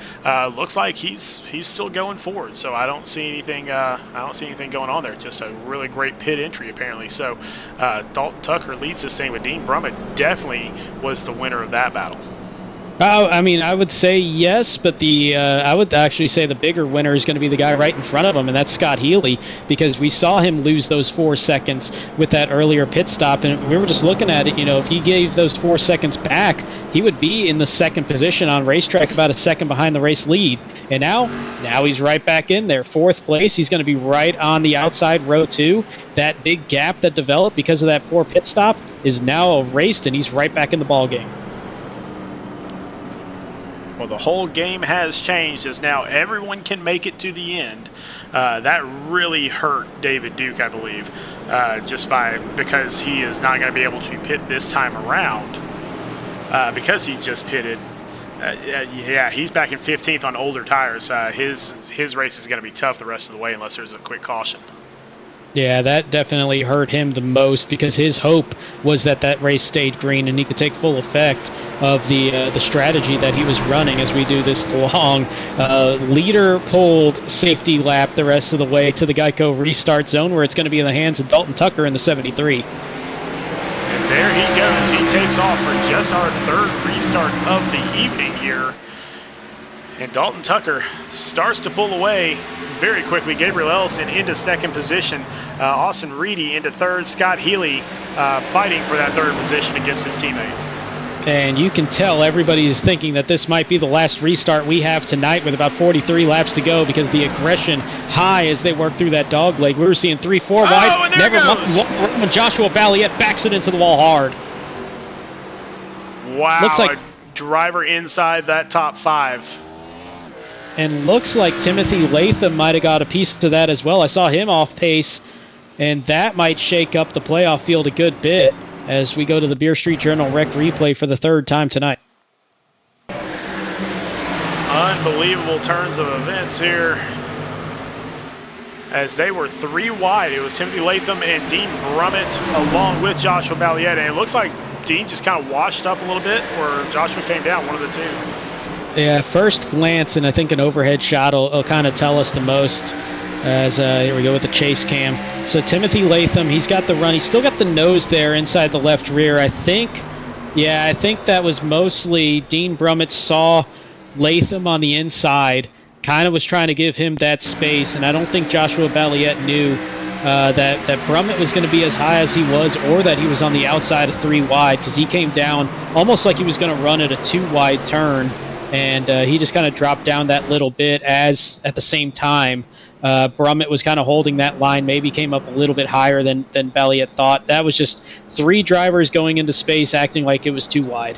looks like he's still going forward. So I don't see anything. Going on there. Just a really great pit entry apparently. So Dalton Tucker leads this thing, but Dean Brummett definitely was the winner of that battle. I mean, I would say yes, but I would actually say the bigger winner is going to be the guy right in front of him, and that's Scott Healy, because we saw him lose those 4 seconds with that earlier pit stop, and we were just looking at it. If he gave those 4 seconds back, he would be in the second position on racetrack, about a second behind the race lead. And now he's right back in there, 4th place. He's going to be right on the outside row 2. That big gap that developed because of that 4 pit stop is now erased, and he's right back in the ball game. Well, the whole game has changed as now everyone can make it to the end. That really hurt David Duke, I believe, because he is not going to be able to pit this time around because he just pitted. Yeah, he's back in 15th on older tires. His race is going to be tough the rest of the way unless there's a quick caution. Yeah, that definitely hurt him the most, because his hope was that race stayed green and he could take full effect of the strategy that he was running as we do this long leader pulled safety lap the rest of the way to the Geico Restart zone, where it's going to be in the hands of Dalton Tucker in the 73. And there he goes. He takes off for just our 3rd restart of the evening here. And Dalton Tucker starts to pull away very quickly. Gabriel Ellison into 2nd position. Austin Reedy into 3rd. Scott Healy fighting for that 3rd position against his teammate. And you can tell everybody is thinking that this might be the last restart we have tonight with about 43 laps to go, because the aggression high as they work through that dog leg. We were seeing 3-4 wide. And there goes. When Joshua Balliet backs it into the wall hard. Wow, looks like a driver inside that top 5. And looks like Timothy Latham might have got a piece to that as well. I saw him off pace, and that might shake up the playoff field a good bit as we go to the Beer Street Journal Rec replay for the 3rd time tonight. Unbelievable turns of events here, as they were 3 wide. It was Timothy Latham and Dean Brummett along with Joshua Balliet, and it looks like Dean just kind of washed up a little bit, or Joshua came down, one of the two. Yeah, first glance, and I think an overhead shot will kind of tell us the most, as here we go with the chase cam. So Timothy Latham, he's got the run. He's still got the nose there inside the left rear. I think that was mostly Dean Brummett saw Latham on the inside, kind of was trying to give him that space, and I don't think Joshua Balliet knew that Brummett was going to be as high as he was, or that he was on the outside of 3 wide, because he came down almost like he was going to run at a 2 wide turn. And he just kind of dropped down that little bit, as at the same time Brummett was kind of holding that line, maybe came up a little bit higher than Balliet thought. That was just 3 drivers going into space acting like it was 2 wide.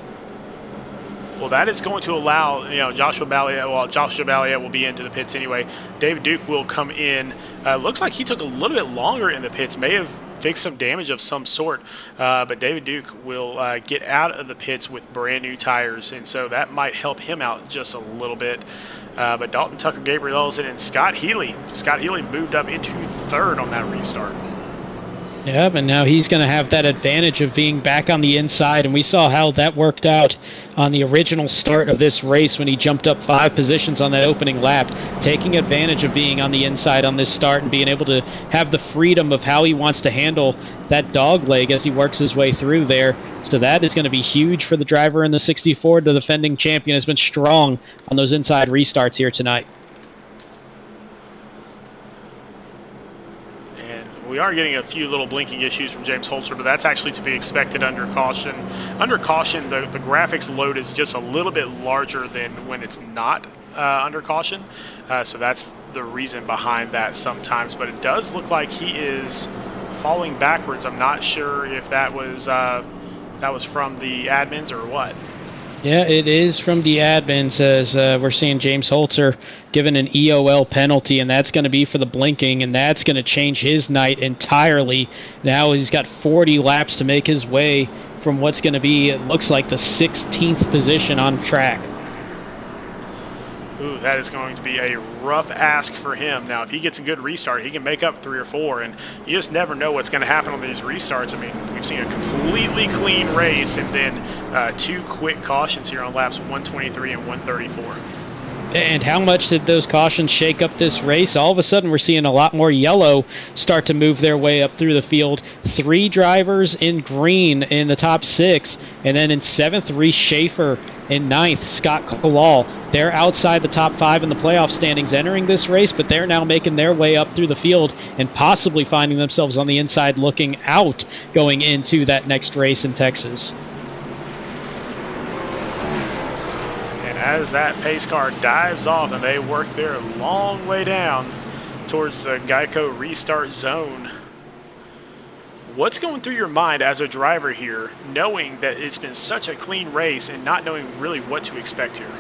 Well, that is going to allow, Joshua Balliet will be into the pits anyway. David Duke will come in. Looks like he took a little bit longer in the pits, may have fixed some damage of some sort, but David Duke will get out of the pits with brand new tires, and so that might help him out just a little bit. But Dalton Tucker, Gabriel Ellison, and Scott Healy moved up into 3rd on that restart. Yep, and now he's going to have that advantage of being back on the inside, and we saw how that worked out on the original start of this race when he jumped up 5 positions on that opening lap, taking advantage of being on the inside on this start and being able to have the freedom of how he wants to handle that dog leg as he works his way through there. So that is going to be huge for the driver in the 64. The defending champion has been strong on those inside restarts here tonight. We are getting a few little blinking issues from James Holtzer, but that's actually to be expected under caution. Under caution, the graphics load is just a little bit larger than when it's not under caution. So that's the reason behind that sometimes. But it does look like he is falling backwards. I'm not sure if that was from the admins or what. Yeah, it is from the admins, as we're seeing James Holtzer given an EOL penalty, and that's going to be for the blinking, and that's going to change his night entirely. Now he's got 40 laps to make his way from what's going to be, it looks like, the 16th position on track. Ooh, that is going to be a rough ask for him. Now, if he gets a good restart, he can make up 3 or 4, and you just never know what's going to happen on these restarts. I mean, we've seen a completely clean race and then 2 quick cautions here on laps 123 and 134. And how much did those cautions shake up this race? All of a sudden, we're seeing a lot more yellow start to move their way up through the field. 3 drivers in green in the top 6, and then in 7th, Reese Schaefer In ninth, Scott Kowal. They're outside the top 5 in the playoff standings entering this race, but they're now making their way up through the field and possibly finding themselves on the inside looking out going into that next race in Texas. And as that pace car dives off and they work their long way down towards the Geico Restart zone, what's going through your mind as a driver here, knowing that it's been such a clean race and not knowing really what to expect here?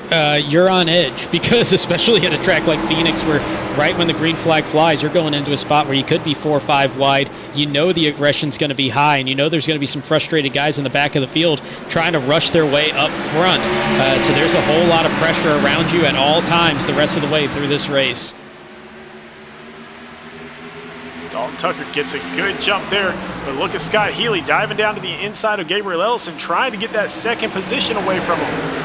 You're on edge, because especially at a track like Phoenix, where right when the green flag flies, you're going into a spot where you could be 4 or 5 wide. You know the aggression's going to be high, and you know there's going to be some frustrated guys in the back of the field trying to rush their way up front. So there's a whole lot of pressure around you at all times the rest of the way through this race. Dalton Tucker gets a good jump there, but look at Scott Healy diving down to the inside of Gabriel Ellison, trying to get that second position away from him.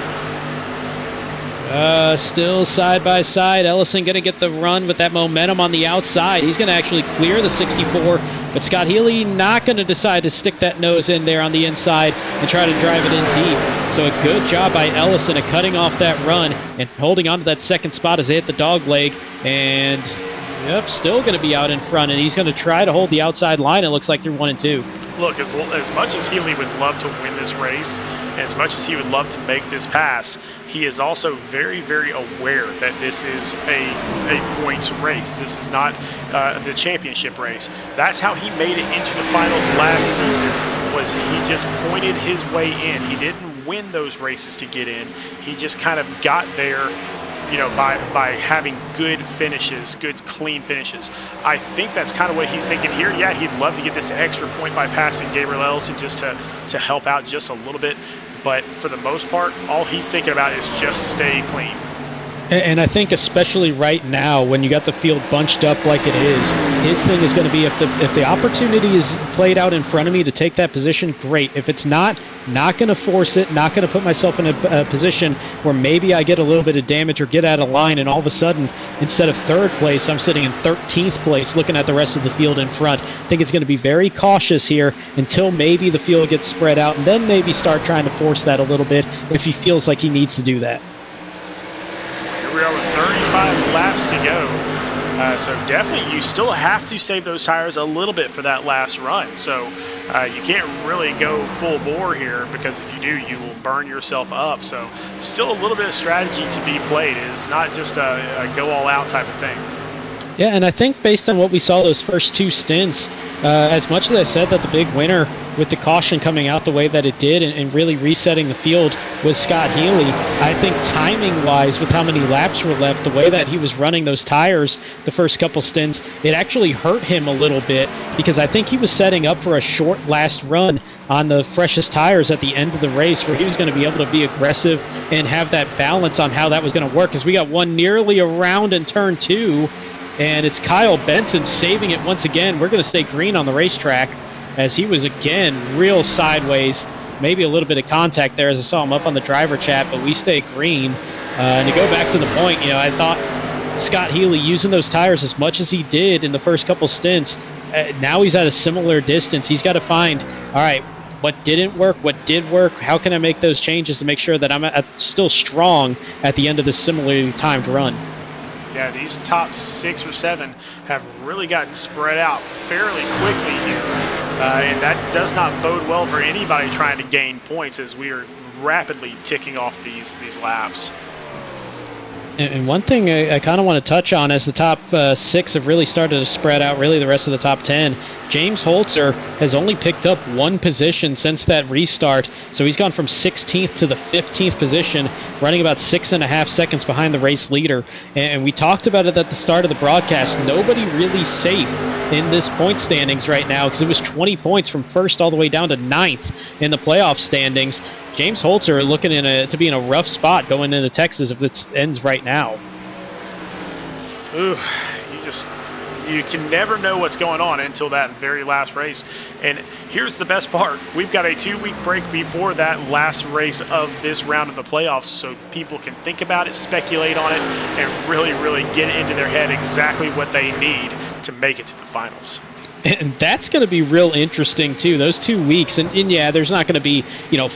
Still side by side. Ellison going to get the run with that momentum on the outside. He's going to actually clear the 64, but Scott Healy not going to decide to stick that nose in there on the inside and try to drive it in deep. So a good job by Ellison of cutting off that run and holding on to that second spot as they hit the dog leg. And yep, still going to be out in front, and he's going to try to hold the outside line, it looks like, through 1 and 2. Look, as much as Healy would love to win this race, and as much as he would love to make this pass, he is also very, very aware that this is a points race. This is not the championship race. That's how he made it into the finals last season, was he just pointed his way in. He didn't win those races to get in. He just kind of got there, you know, by having good finishes, good clean finishes. I think that's kind of what he's thinking here. Yeah, he'd love to get this extra point by passing Gabriel Ellison just to help out just a little bit. But for the most part, all he's thinking about is just stay clean. And I think especially right now, when you got the field bunched up like it is, his thing is going to be, if the opportunity is played out in front of me to take that position, great. If it's not going to force it, not going to put myself in a position where maybe I get a little bit of damage or get out of line, and all of a sudden, instead of 3rd place, I'm sitting in 13th place looking at the rest of the field in front. I think it's going to be very cautious here until maybe the field gets spread out, and then maybe start trying to force that a little bit if he feels like he needs to do that. We are with 35 laps to go. So definitely you still have to save those tires a little bit for that last run. So you can't really go full bore here, because if you do, you will burn yourself up. So still a little bit of strategy to be played. It's not just a go all out type of thing. Yeah, and I think based on what we saw those first 2 stints, as much as I said that the big winner with the caution coming out the way that it did and really resetting the field was Scott Healy, I think timing-wise, with how many laps were left, the way that he was running those tires the first couple stints, it actually hurt him a little bit, because I think he was setting up for a short last run on the freshest tires at the end of the race, where he was going to be able to be aggressive and have that balance on how that was going to work, because we got one nearly around in turn 2, and it's Kyle Benson saving it once again. We're going to stay green on the racetrack, as he was again real sideways, maybe a little bit of contact there as I saw him up on the driver chat, but we stay green. And to go back to the point, you know, I thought Scott Healy using those tires as much as he did in the first couple stints, now he's at a similar distance. He's got to find, all right, what didn't work, what did work, how can I make those changes to make sure that I'm still strong at the end of this similarly timed run. Yeah, these top 6 or 7 have really gotten spread out fairly quickly here. And that does not bode well for anybody trying to gain points, as we are rapidly ticking off these laps. And one thing I kind of want to touch on, as the top 6 have really started to spread out, really the rest of the top 10, James Holtzer has only picked up 1 position since that restart. So he's gone from 16th to the 15th position, running about 6.5 seconds behind the race leader. And we talked about it at the start of the broadcast. Nobody really safe in this point standings right now, because it was 20 points from 1st all the way down to 9th in the playoff standings. James Holtzer looking to be in a rough spot going into Texas if it ends right now. Ooh, you can never know what's going on until that very last race. And here's the best part. We've got a 2-week break before that last race of this round of the playoffs, so people can think about it, speculate on it, and really, really get it into their head exactly what they need to make it to the finals. And that's going to be real interesting, too. Those 2 weeks. And yeah, there's not going to be,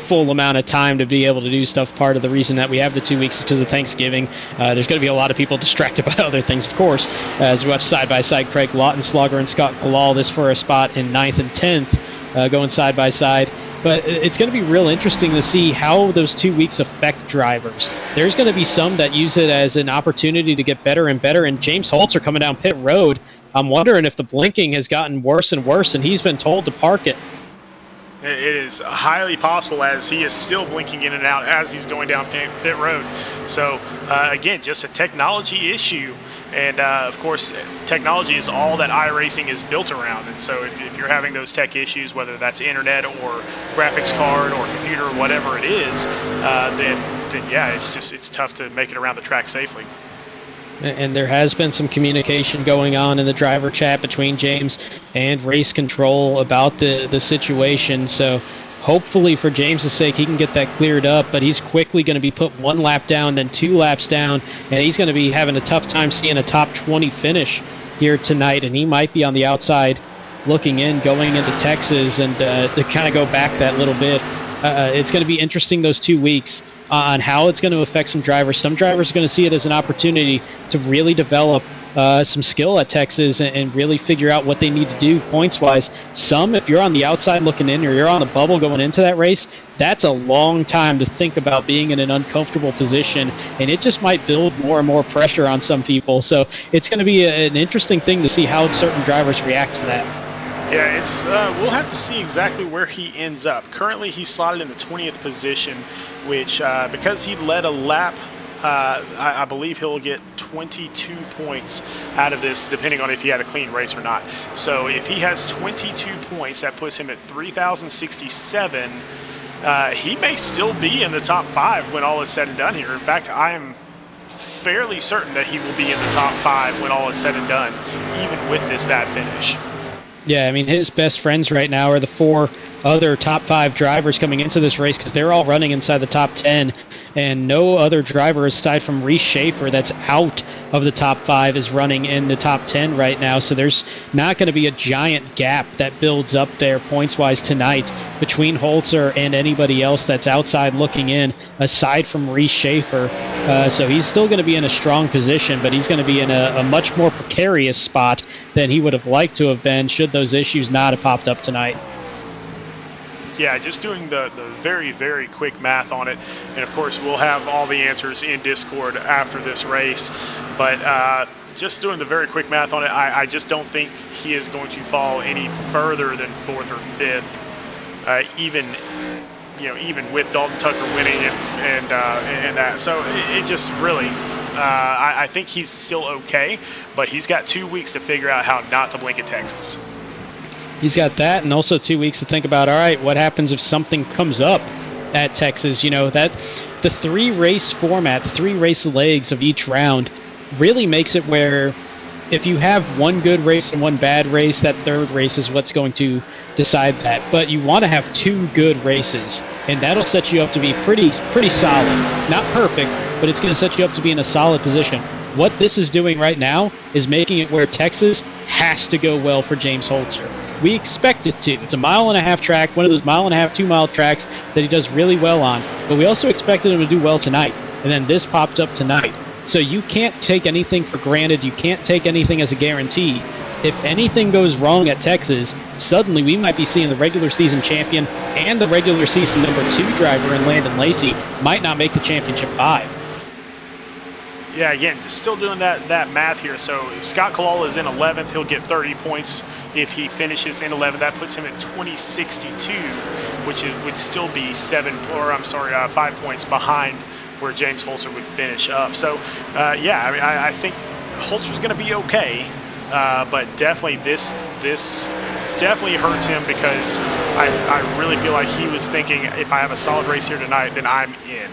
full amount of time to be able to do stuff. Part of the reason that we have the 2 weeks is because of Thanksgiving. There's going to be a lot of people distracted by other things, of course. As we watch side-by-side Craig Lautenschlager and Scott Kowal, this for a spot in 9th and 10th, going side-by-side. But it's going to be real interesting to see how those 2 weeks affect drivers. There's going to be some that use it as an opportunity to get better and better. And James Holtzer coming down pit road, I'm wondering if the blinking has gotten worse and worse, and he's been told to park it. It is highly possible, as he is still blinking in and out as he's going down pit road. So, again, just a technology issue. And, of course, technology is all that iRacing is built around. And so if you're having those tech issues, whether that's internet or graphics card or computer or whatever it is, then yeah, it's tough to make it around the track safely. And there has been some communication going on in the driver chat between James and race control about the situation. So hopefully for James's sake, he can get that cleared up, but he's quickly going to be put 1 lap down, then 2 laps down, and he's going to be having a tough time seeing a top 20 finish here tonight, and he might be on the outside looking in, going into Texas, and to kind of go back that little bit. It's going to be interesting those 2 weeks on how it's going to affect some drivers. Some drivers are going to see it as an opportunity to really develop some skill at Texas and really figure out what they need to do points-wise. Some, if you're on the outside looking in or you're on the bubble going into that race, that's a long time to think about being in an uncomfortable position, and it just might build more and more pressure on some people. So it's going to be an interesting thing to see how certain drivers react to that. Yeah, it's we'll have to see exactly where he ends up. Currently, he's slotted in the 20th position, which because he led a lap, I believe he'll get 22 points out of this, depending on if he had a clean race or not. So if he has 22 points, that puts him at 3,067. He may still be in the top 5 when all is said and done here. In fact, I am fairly certain that he will be in the top 5 when all is said and done, even with this bad finish. Yeah, I mean, his best friends right now are the 4 other top 5 drivers coming into this race because they're all running inside the top 10, and no other driver aside from Reese Schaefer that's out of the top 5 is running in the top 10 right now. So there's not going to be a giant gap that builds up there points-wise tonight between Holtzer and anybody else that's outside looking in, aside from Reese Schaefer. So he's still going to be in a strong position, but he's going to be in a much more precarious spot than he would have liked to have been should those issues not have popped up tonight. Yeah, just doing the very, very quick math on it. And, of course, we'll have all the answers in Discord after this race. But just doing the very quick math on it, I just don't think he is going to fall any further than 4th or 5th, even with Dalton Tucker winning and that. So it just really, I think he's still okay, but he's got 2 weeks to figure out how not to blink at Texas. He's got that, and also 2 weeks to think about, all right, what happens if something comes up at Texas? That the 3-race format, the 3 race legs of each round really makes it where if you have 1 good race and 1 bad race, that 3rd race is what's going to decide that. But you want to have 2 good races, and that'll set you up to be pretty solid. Not perfect, but it's going to set you up to be in a solid position. What this is doing right now is making it where Texas has to go well for James Holtzer. We expect it to. It's a 1.5-mile track, one of those 1.5-mile, 2-mile tracks that he does really well on. But we also expected him to do well tonight. And then this popped up tonight. So you can't take anything for granted. You can't take anything as a guarantee. If anything goes wrong at Texas, suddenly we might be seeing the regular season champion and the regular season number 2 driver in Landon Lacey might not make the championship 5. Yeah, again, just still doing that math here. So Scott Kowal is in 11th. He'll get 30 points if he finishes in 11th. That puts him at 2062, which would still be 5 points behind where James Holtzer would finish up. So, I think Holtzer's going to be okay, but definitely this definitely hurts him because I really feel like he was thinking, if I have a solid race here tonight, then I'm in.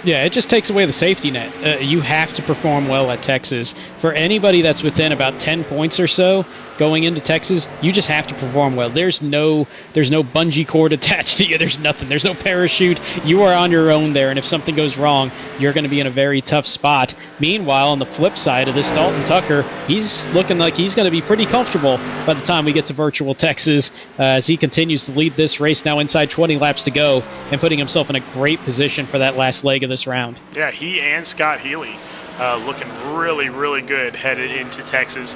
Yeah, it just takes away the safety net. You have to perform well at Texas. For anybody that's within about 10 points or so going into Texas, you just have to perform well. There's no bungee cord attached to you. There's nothing. There's no parachute. You are on your own there, and if something goes wrong, you're going to be in a very tough spot. Meanwhile, on the flip side of this, Dalton Tucker, he's looking like he's going to be pretty comfortable by the time we get to virtual Texas as he continues to lead this race now inside 20 laps to go and putting himself in a great position for that last leg of this round. Yeah, he and Scott Healy looking really, really good headed into Texas.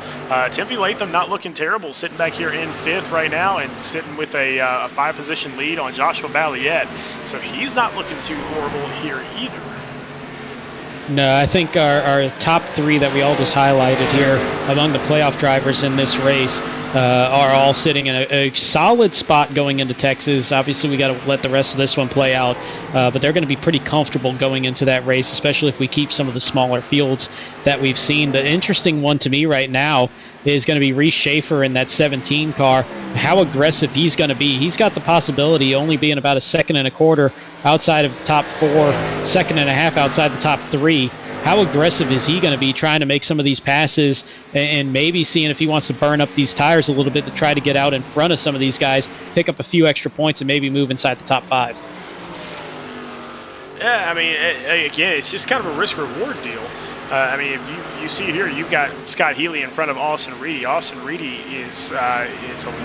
Timothy Latham not looking terrible, sitting back here in 5th right now and sitting with a 5-position lead on Joshua Balliet. So he's not looking too horrible here either. No, I think our top 3 that we all just highlighted here among the playoff drivers in this race are all sitting in a solid spot going into Texas. Obviously, we got to let the rest of this one play out, but they're going to be pretty comfortable going into that race, especially if we keep some of the smaller fields that we've seen. The interesting one to me right now is going to be Reese Schaefer in that 17 car. How aggressive he's going to be. He's got the possibility of only being about a 2.25 outside of the top 4, 2.5 outside the top 3. How aggressive is he going to be trying to make some of these passes and maybe seeing if he wants to burn up these tires a little bit to try to get out in front of some of these guys, pick up a few extra points, and maybe move inside the top 5? Yeah, I mean, again, it's just kind of a risk-reward deal. I mean, if you see here, you've got Scott Healy in front of Austin Reedy. Austin Reedy is a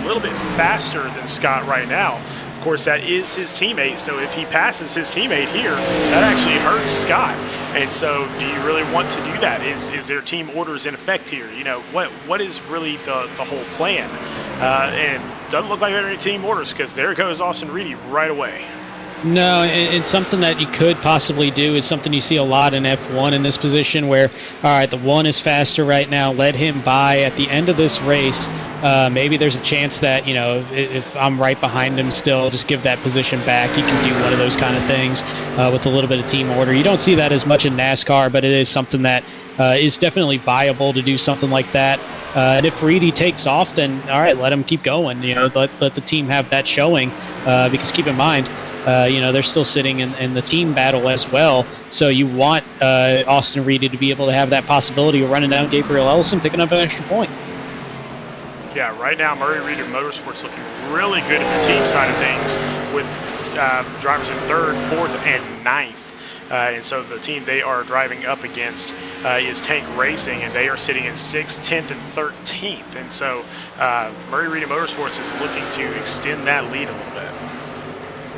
little bit faster than Scott right now. Of course, that is his teammate, so if he passes his teammate here, that actually hurts Scott. And so do you really want to do that? Is there team orders in effect here? You know, what is really the whole plan? And doesn't look like there are any team orders because there goes Austin Reedy right away. No, and something that you could possibly do is something you see a lot in F1 in this position where, all right, the 1 is faster right now, let him by at the end of this race. Maybe there's a chance that, you know, if I'm right behind him still, just give that position back. You can do one of those kind of things with a little bit of team order. You don't see that as much in NASCAR, but it is something that is definitely viable to do something like that. And if Reedy takes off, then, all right, let him keep going. You know, let the team have that showing because keep in mind, you know, they're still sitting in the team battle as well. So you want Austin Reedy to be able to have that possibility of running down Gabriel Ellison, picking up an extra point. Yeah, right now Murray Reeder Motorsports looking really good at the team side of things with drivers in 3rd, 4th, and 9th. And so the team they are driving up against is Tank Racing, and they are sitting in 6th, 10th, and 13th. And so Murray Reeder Motorsports is looking to extend that lead a little bit.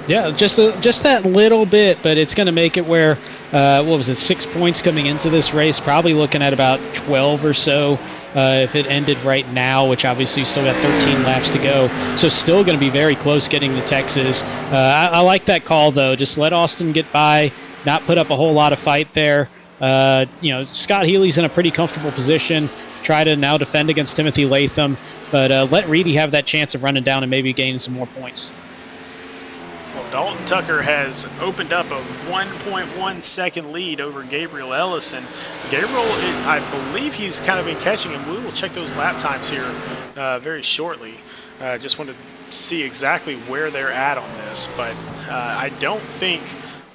Yeah, just that little bit, but it's going to make it where, 6 points coming into this race, probably looking at about 12 or so if it ended right now, which obviously still got 13 laps to go. So still going to be very close getting to Texas. I like that call, though. Just let Austin get by, not put up a whole lot of fight there. You know, Scott Healy's in a pretty comfortable position. Try to now defend against Timothy Latham, but let Reedy have that chance of running down and maybe gaining some more points. Dalton Tucker has opened up a 1.1 second lead over Gabriel Ellison. Gabriel, I believe he's kind of been catching him. We will check those lap times here very shortly. Just want to see exactly where they're at on this, but I don't think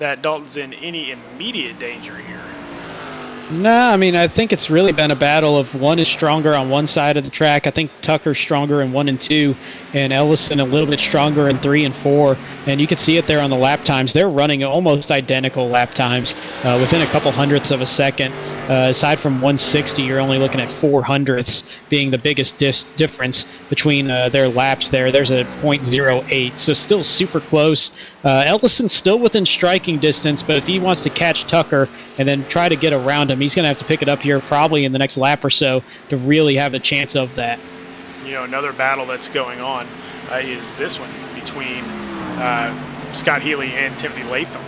that Dalton's in any immediate danger here. No, I mean, I think it's really been a battle of one is stronger on one side of the track. I think Tucker's stronger in 1 and 2, and Ellison a little bit stronger in 3 and 4. And you can see it there on the lap times. They're running almost identical lap times within a couple hundredths of a second. Aside from 160, you're only looking at 400ths being the biggest difference between their laps there. There's a .08, so still super close. Ellison's still within striking distance, but if he wants to catch Tucker and then try to get around him, he's going to have to pick it up here probably in the next lap or so to really have a chance of that. You know, another battle that's going on is this one between Scott Healy and Timothy Latham.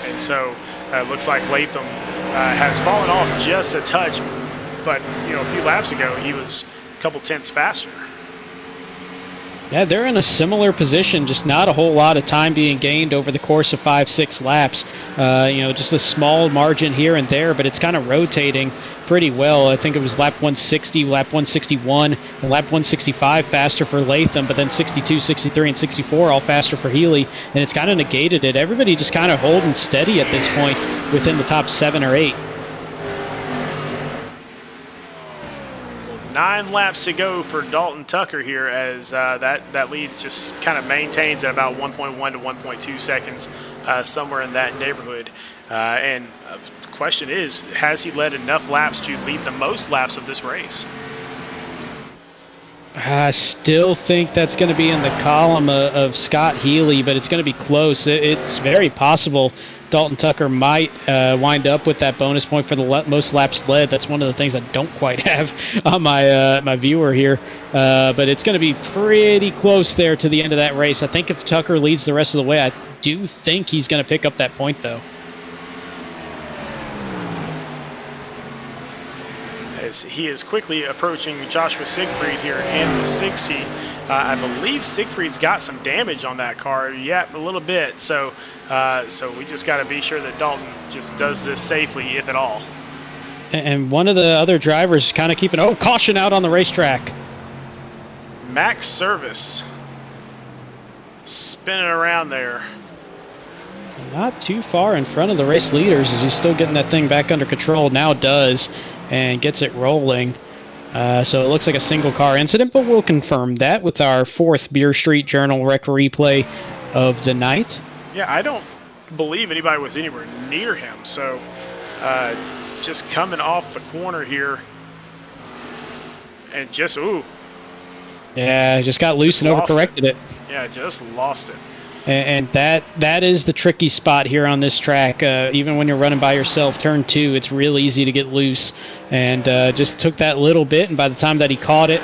And so it looks like Latham has fallen off just a touch, but, you know, a few laps ago he was a couple tenths faster. Yeah, they're in a similar position, just not a whole lot of time being gained over the course of 5-6 laps. You know, just a small margin here and there, but it's kind of rotating pretty well. I think it was lap 160, lap 161, and lap 165 faster for Latham, but then 62, 63, and 64 all faster for Healy, and it's kind of negated it. Everybody just kind of holding steady at this point within the top 7 or 8. 9 laps to go for Dalton Tucker here as that lead just kind of maintains at about 1.1 to 1.2 seconds, somewhere in that neighborhood. And the question is, has he led enough laps to lead the most laps of this race? I still think that's going to be in the column of Scott Healy, but it's going to be close. It's very possible Dalton Tucker might wind up with that bonus point for the most laps led. That's one of the things I don't quite have on my viewer here. But it's going to be pretty close there to the end of that race. I think if Tucker leads the rest of the way, I do think he's going to pick up that point, though. As he is quickly approaching Joshua Siegfried here in the 60. I believe Siegfried's got some damage on that car. Yeah, a little bit. So we just got to be sure that Dalton just does this safely, if at all. And one of the other drivers kind of keeping caution out on the racetrack. Max Service spinning around there. Not too far in front of the race leaders as he's still getting that thing back under control. Now does, and gets it rolling. So it looks like a single car incident, but we'll confirm that with our 4th Beer Street Journal rec replay of the night. Yeah, I don't believe anybody was anywhere near him. So just coming off the corner here and just, Yeah, just got loose and overcorrected it. Yeah, just lost it. And that is the tricky spot here on this track. Even when you're running by yourself, turn 2, it's real easy to get loose. And just took that little bit, and by the time that he caught it,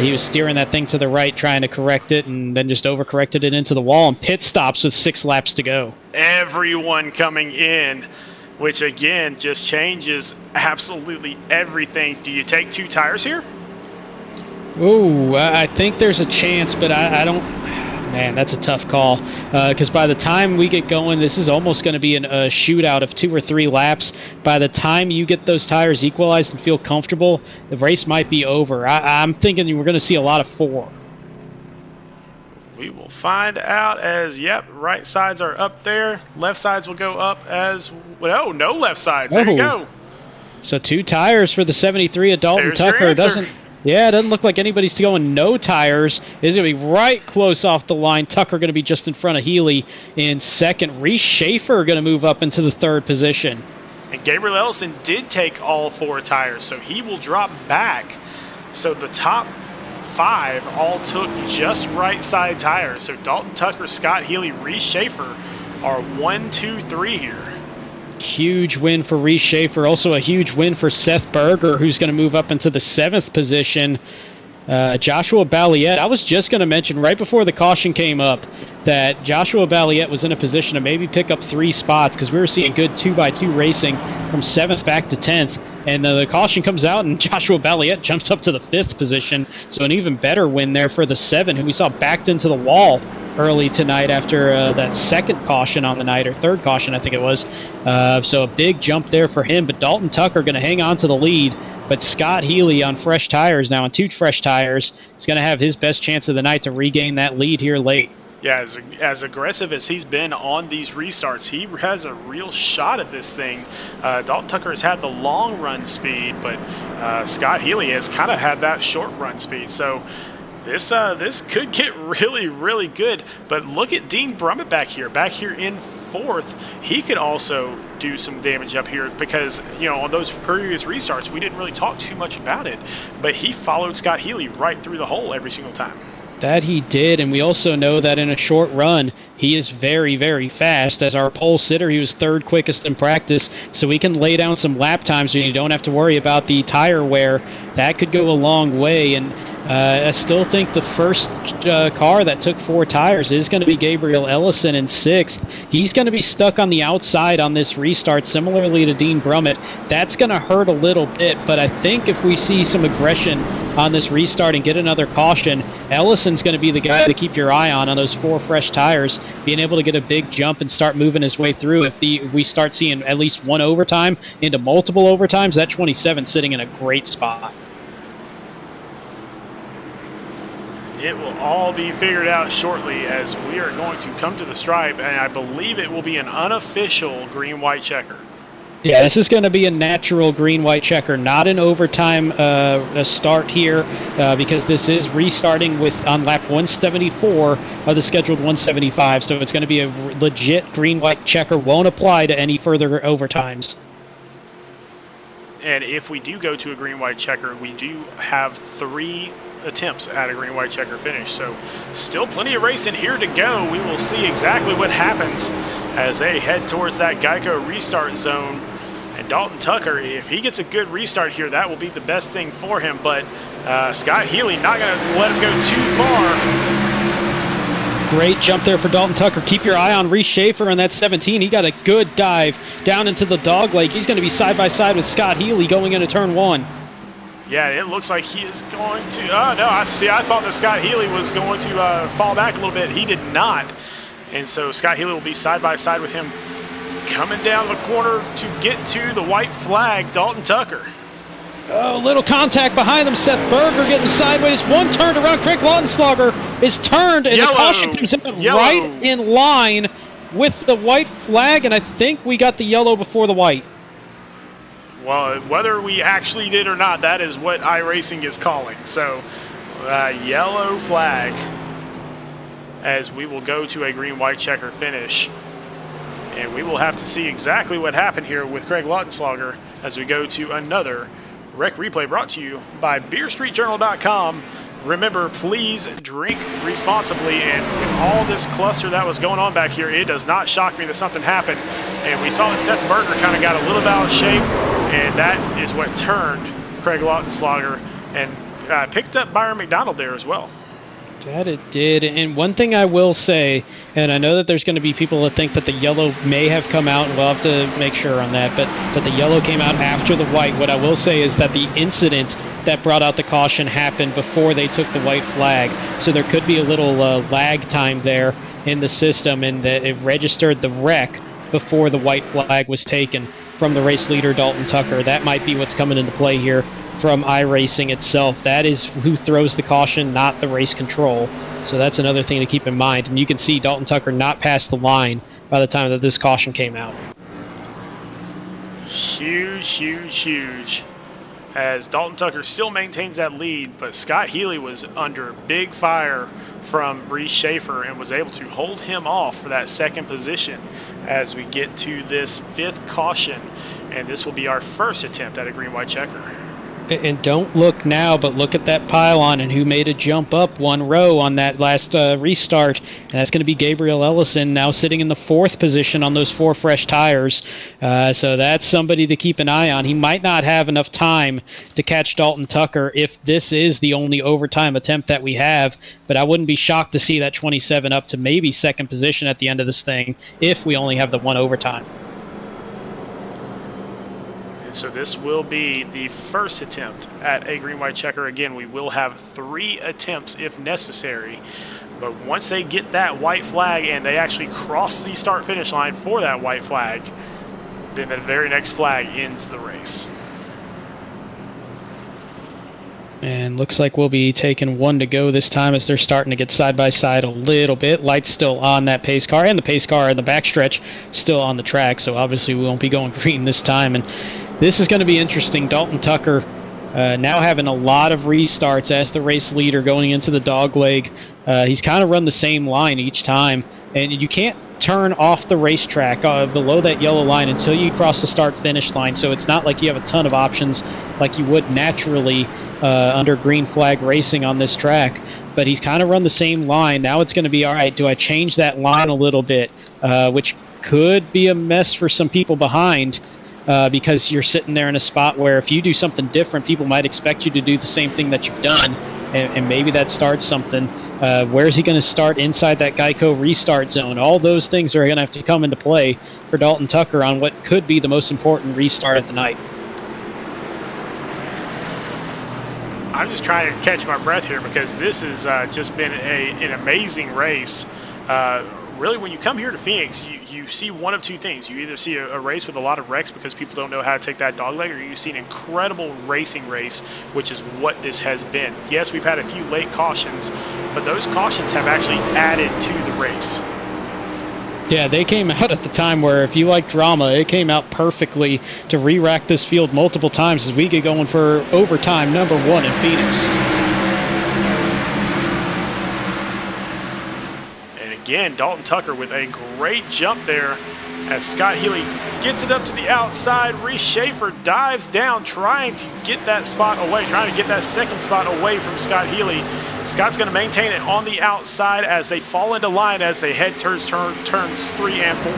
he was steering that thing to the right, trying to correct it, and then just overcorrected it into the wall, and pit stops with 6 laps to go. Everyone coming in, which again just changes absolutely everything. Do you take 2 tires here? Ooh, I think there's a chance, but I don't... Man, that's a tough call, because by the time we get going, this is almost going to be a shootout of 2 or 3 laps. By the time you get those tires equalized and feel comfortable, the race might be over. I'm thinking we're going to see a lot of 4. We will find out as, right sides are up there. Left sides will go up as, well, no left sides. There you go. So 2 tires for the 73 of Dalton Tucker. It doesn't look like anybody's going no tires. It's going to be right close off the line. Tucker going to be just in front of Healy in 2nd. Reese Schaefer going to move up into the 3rd position. And Gabriel Ellison did take all 4 tires, so he will drop back. So the top 5 all took just right side tires. So Dalton Tucker, Scott Healy, Reese Schaefer are 1, 2, 3 here. Huge win for Reese Schaefer. Also a huge win for Seth Berger, who's going to move up into the 7th position. Joshua Balliet, I was just going to mention right before the caution came up that Joshua Balliet was in a position to maybe pick up 3 spots because we were seeing good 2x2 racing from 7th back to 10th. And the caution comes out, and Joshua Balliet jumps up to the 5th position. So an even better win there for the 7, who we saw backed into the wall early tonight after that 2nd caution on the night, or 3rd caution, I think it was. So a big jump there for him. But Dalton Tucker going to hang on to the lead. But Scott Healy on fresh tires now, on 2 fresh tires, is going to have his best chance of the night to regain that lead here late. Yeah, as aggressive as he's been on these restarts, he has a real shot at this thing. Dalton Tucker has had the long run speed, but Scott Healy has kind of had that short run speed. So this could get really, really good. But look at Dean Brummett back here in 4th. He could also do some damage up here because, on those previous restarts, we didn't really talk too much about it. But he followed Scott Healy right through the hole every single time. That he did, and we also know that in a short run, he is very, very fast. As our pole sitter, he was 3rd quickest in practice, so we can lay down some lap times so you don't have to worry about the tire wear. That could go a long way, and I still think the first car that took 4 tires is going to be Gabriel Ellison in 6th. He's going to be stuck on the outside on this restart, similarly to Dean Brummett. That's going to hurt a little bit, but I think if we see some aggression on this restart and get another caution, Ellison's going to be the guy to keep your eye on those 4 fresh tires, being able to get a big jump and start moving his way through. If we start seeing at least one overtime into multiple overtimes, that 27 sitting in a great spot. It will all be figured out shortly as we are going to come to the stripe, and I believe it will be an unofficial green-white checker. Yeah, this is going to be a natural green-white checker, not an overtime a start here, because this is restarting on lap 174 of the scheduled 175, so it's going to be a legit green-white checker, won't apply to any further overtimes. And if we do go to a green-white checker, we do have 3 attempts at a green-white checker finish. So still plenty of racing here to go. We will see exactly what happens as they head towards that Geico Restart zone. And Dalton Tucker, if he gets a good restart here, that will be the best thing for him. But Scott Healy not going to let him go too far. Great jump there for Dalton Tucker. Keep your eye on Reese Schaefer on that 17. He got a good dive down into the dog leg. He's going to be side by side with Scott Healy going into turn 1. Yeah, it looks like he is going to. Oh, no. I thought that Scott Healy was going to fall back a little bit. He did not. And so Scott Healy will be side by side with him coming down the corner to get to the white flag, Dalton Tucker. Oh, little contact behind them. Seth Berger getting sideways. One turned around. Craig Lautenschlager is turned, and Yellow. the caution comes in right in line with the white flag, and I think we got the yellow before the white. Well, whether we actually did or not, that is what iRacing is calling. So, yellow flag as we will go to a green-white checker finish. And we will have to see exactly what happened here with Craig Lautenschlager as we go to another Rec Replay brought to you by BeerStreetJournal.com. Remember, please drink responsibly, and with all this cluster that was going on back here, it does not shock me that something happened. And we saw that Seth Berger kind of got a little bit out of shape, and that is what turned Craig Lautenschlager and picked up Byron McDonald there as well. That it did. And one thing I will say, and I know that there's going to be people that think that the yellow may have come out, and we'll have to make sure on that, but that the yellow came out after the white. What I will say is that the incident that brought out the caution happened before they took the white flag. So there could be a little lag time there in the system, and that it registered the wreck before the white flag was taken from the race leader, Dalton Tucker. That might be what's coming into play here from iRacing itself. That is who throws the caution, not the race control. So that's another thing to keep in mind. And you can see Dalton Tucker not past the line by the time that this caution came out. Huge, huge, huge. As Dalton Tucker still maintains that lead, but Scott Healy was under big fire from Reese Schaefer and was able to hold him off for that second position as we get to this 5th caution. And this will be our first attempt at a green-white checker. And don't look now, but look at that pylon and who made a jump up 1 row on that last restart. And that's going to be Gabriel Ellison, now sitting in the 4th position on those 4 fresh tires. So that's somebody to keep an eye on. He might not have enough time to catch Dalton Tucker if this is the only overtime attempt that we have. But I wouldn't be shocked to see that 27 up to maybe 2nd position at the end of this thing if we only have the 1 overtime. And so this will be the first attempt at a green-white checker. Again, we will have 3 attempts if necessary. But once they get that white flag and they actually cross the start-finish line for that white flag, then the very next flag ends the race. And looks like we'll be taking 1 to go this time as they're starting to get side by side a little bit. Lights still on that pace car, and the pace car in the backstretch still on the track, so obviously we won't be going green this time. And this is going to be interesting. Dalton Tucker now having a lot of restarts as the race leader going into the dog leg. He's kind of run the same line each time, and you can't turn off the racetrack below that yellow line until you cross the start-finish line, so it's not like you have a ton of options like you would naturally under green flag racing on this track. But he's kind of run the same line. Now it's going to be, all right, do I change that line a little bit, which could be a mess for some people behind. Because you're sitting there in a spot where if you do something different, people might expect you to do the same thing that you've done, and maybe that starts something. Where's he going to start inside that Geico Restart zone? All those things are going to have to come into play for Dalton Tucker on what could be the most important restart of the night. I'm just trying to catch my breath here because this has just been an amazing race. Really, when you come here to Phoenix, you see one of two things. You either see a race with a lot of wrecks because people don't know how to take that dogleg, or you see an incredible racing race, which is what this has been. Yes, we've had a few late cautions, but those cautions have actually added to the race. Yeah, they came out at the time where if you like drama, it came out perfectly to re-rack this field multiple times as we get going for overtime number 1 in Phoenix. Again, Dalton Tucker with a great jump there as Scott Healy gets it up to the outside. Reese Schaefer dives down trying to get that spot away, trying to get that second spot away from Scott Healy. Scott's going to maintain it on the outside as they fall into line as they head towards turns 3 and 4.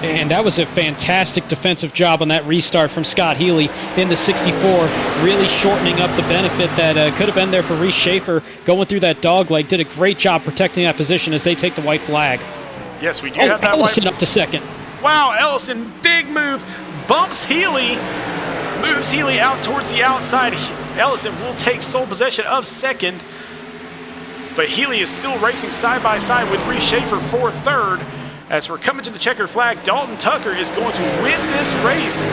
And that was a fantastic defensive job on that restart from Scott Healy in the 64, really shortening up the benefit that could have been there for Reese Schaefer. Going through that dogleg, did a great job protecting that position as they take the white flag. Yes, we do have that Ellison white. Up to second. Wow, Ellison, big move, bumps Healy, moves Healy out towards the outside. Ellison will take sole possession of second, but Healy is still racing side by side with Reese Schaefer for third. As we're coming to the checkered flag, Dalton Tucker is going to win this race.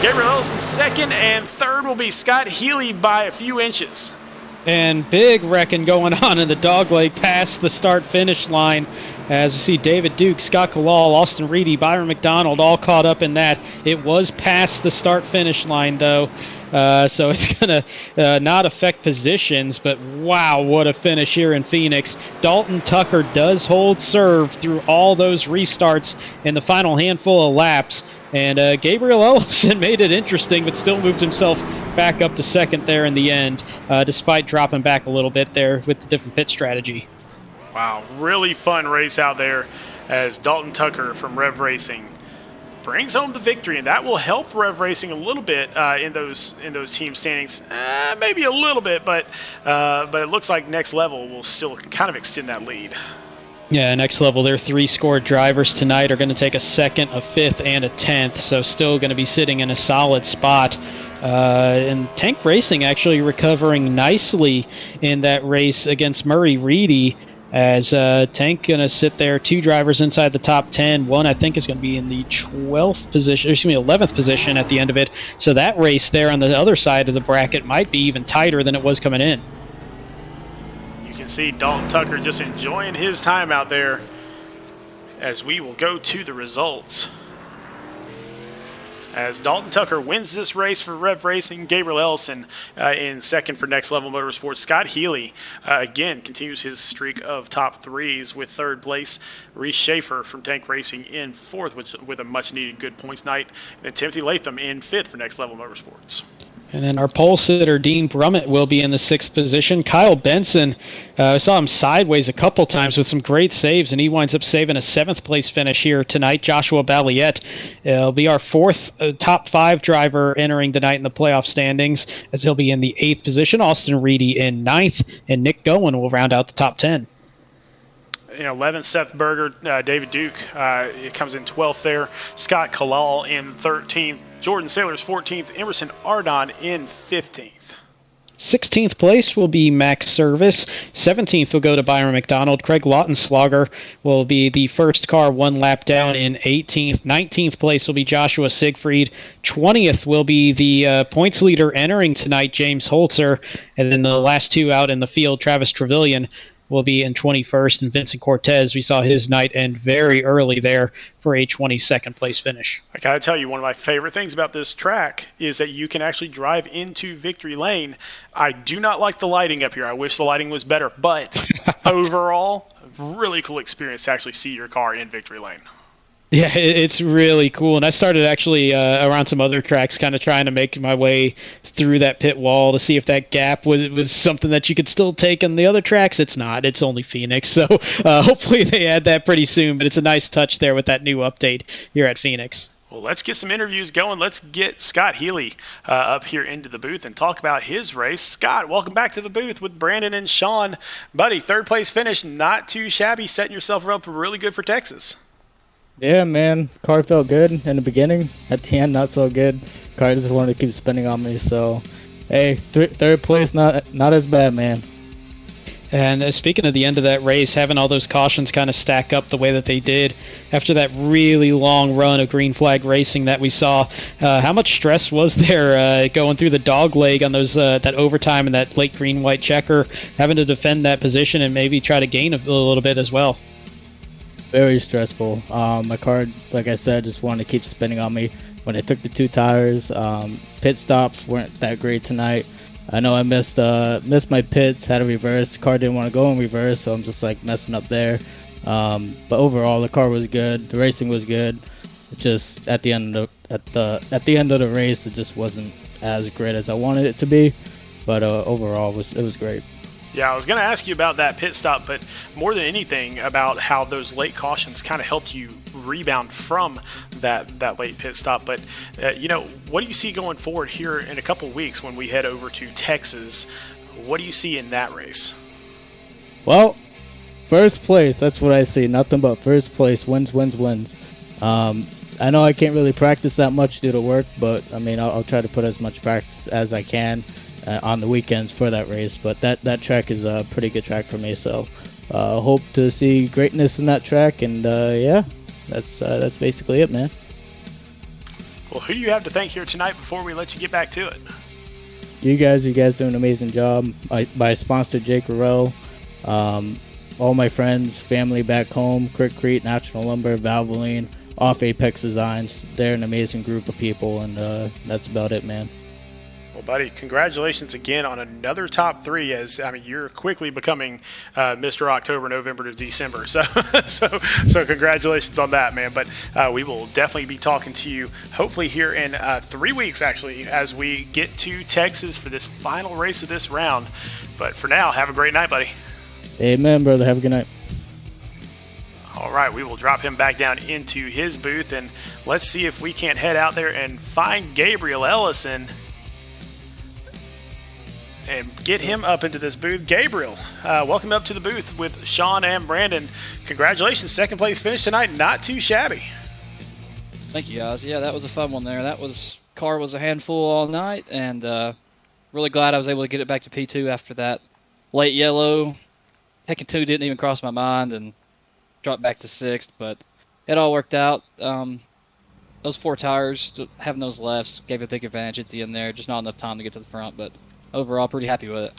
Gabriel Ellison second, and third will be Scott Healy by a few inches. And big wrecking going on in the dogleg past the start-finish line. As you see David Duke, Scott Kowal, Austin Reedy, Byron McDonald all caught up in that. It was past the start-finish line, though. So it's going to not affect positions, but wow, what a finish here in Phoenix. Dalton Tucker does hold serve through all those restarts in the final handful of laps, and Gabriel Ellison made it interesting, but still moved himself back up to second there in the end, despite dropping back a little bit there with the different pit strategy. Wow, really fun race out there as Dalton Tucker from Rev Racing brings home the victory, and that will help Rev Racing a little bit in those team standings. Maybe a little bit, but it looks like Next Level will still kind of extend that lead. Yeah, Next Level, their 3 scored drivers tonight are going to take a 2nd, a 5th, and a 10th, so still going to be sitting in a solid spot. And Tank Racing actually recovering nicely in that race against Murray Reedy, as Tank going to sit there, 2 drivers inside the top 10. One, I think, is going to be in the 11th position at the end of it. So that race there on the other side of the bracket might be even tighter than it was coming in. You can see Dalton Tucker just enjoying his time out there as we will go to the results. As Dalton Tucker wins this race for Rev Racing, Gabriel Ellison in second for Next Level Motorsports. Scott Healy, again, continues his streak of top 3s with third place. Reese Schaefer from Tank Racing in fourth with a much-needed good points night. And Timothy Latham in fifth for Next Level Motorsports. And then our pole sitter, Dean Brummett, will be in the 6th position. Kyle Benson, I saw him sideways a couple times with some great saves, and he winds up saving a 7th place finish here tonight. Joshua Balliet will be our 4th top 5 driver entering the night in the playoff standings, as he'll be in the 8th position. Austin Reedy in 9th, and Nick Gowen will round out the top 10. In 11th, Seth Berger, David Duke, it comes in 12th there. Scott Kowal in 13th. Jordan Sailors 14th. Emerson Ardon in 15th. 16th place will be Max Service. 17th will go to Byron McDonald. Craig Lautenslager will be the first car 1 lap down in 18th. 19th place will be Joshua Siegfried. 20th will be the points leader entering tonight, James Holtzer. And then the last 2 out in the field, Travis Trevelyan will be in 21st, and Vincent Cortez, we saw his night end very early there for a 22nd place finish. I gotta tell you, one of my favorite things about this track is that you can actually drive into victory lane. I do not like the lighting up here. I wish the lighting was better, but overall, really cool experience to actually see your car in victory lane. Yeah, it's really cool. And I started actually around some other tracks kind of trying to make my way through that pit wall to see if that gap was something that you could still take on the other tracks. It's not. It's only Phoenix. So hopefully they add that pretty soon. But it's a nice touch there with that new update here at Phoenix. Well, let's get some interviews going. Let's get Scott Healy up here into the booth and talk about his race. Scott, welcome back to the booth with Brandon and Sean. Buddy, 3rd place finish, not too shabby, setting yourself up really good for Texas. Yeah, man. Car felt good in the beginning. At the end, not so good. Car just wanted to keep spinning on me, so Hey, third place, not as bad, man. And speaking of the end of that race, having all those cautions kind of stack up the way that they did after that really long run of green flag racing that we saw, how much stress was there going through the dog leg on those that overtime and that late green-white checker, having to defend that position and maybe try to gain a little bit as well? Very stressful. My car, like I said, just wanted to keep spinning on me. When I took the 2 tires, pit stops weren't that great tonight. I know I missed my pits, had a reverse. The car didn't want to go in reverse, so I'm just like messing up there. But overall, the car was good. The racing was good. Just at the end of the race, it just wasn't as great as I wanted it to be. But overall, it was great. Yeah, I was going to ask you about that pit stop, but more than anything about how those late cautions kind of helped you rebound from that late pit stop. But, what do you see going forward here in a couple weeks when we head over to Texas? What do you see in that race? Well, first place, that's what I see. Nothing but first place, wins. I know I can't really practice that much due to work, but, I mean, I'll try to put as much practice as I can on the weekends for that race. But that track is a pretty good track for me, so hope to see greatness in that track, and yeah, that's basically it, man. Well, who do you have to thank here tonight before we let you get back to it? You guys do an amazing job. My sponsor, Geico Restart, all my friends, family back home, Crete, National Lumber, Valvoline, Off Apex Designs. They're an amazing group of people, and that's about it, man. Well, buddy, congratulations again on another top 3. As I mean, you're quickly becoming Mr. October, November to December. So congratulations on that, man. But we will definitely be talking to you hopefully here in 3 weeks, actually, as we get to Texas for this final race of this round. But for now, have a great night, buddy. Amen, brother. Have a good night. All right, we will drop him back down into his booth, and let's see if we can't head out there and find Gabriel Ellison and get him up into this booth. Gabriel, welcome up to the booth with Sean and Brandon. Congratulations, second place finish tonight. Not too shabby. Thank you, guys. Yeah, that was a fun one there. Car was a handful all night, and really glad I was able to get it back to P2 after that late yellow. Taking 2 didn't even cross my mind, and dropped back to 6th, but it all worked out. Those 4 tires, having those lefts, gave a big advantage at the end there. Just not enough time to get to the front, but overall, pretty happy with it.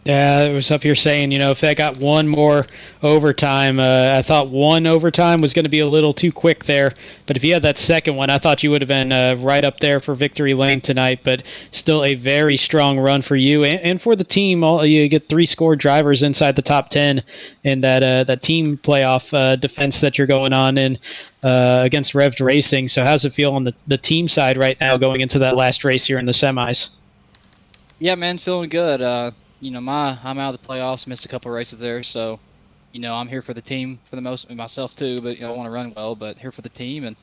Yeah, it was up here saying, if I got one more overtime, I thought one overtime was going to be a little too quick there. But if you had that second one, I thought you would have been right up there for victory lane tonight. But still a very strong run for you and for the team. You get 3 scored drivers inside the top 10 in that team playoff defense that you're going on in against Rev'd Racing. So how's it feel on the team side right now going into that last race here in the semis? Yeah, man, feeling good. I'm out of the playoffs, missed a couple of races there, so, I'm here for the team for the most, myself too, but, I want to run well, but here for the team, and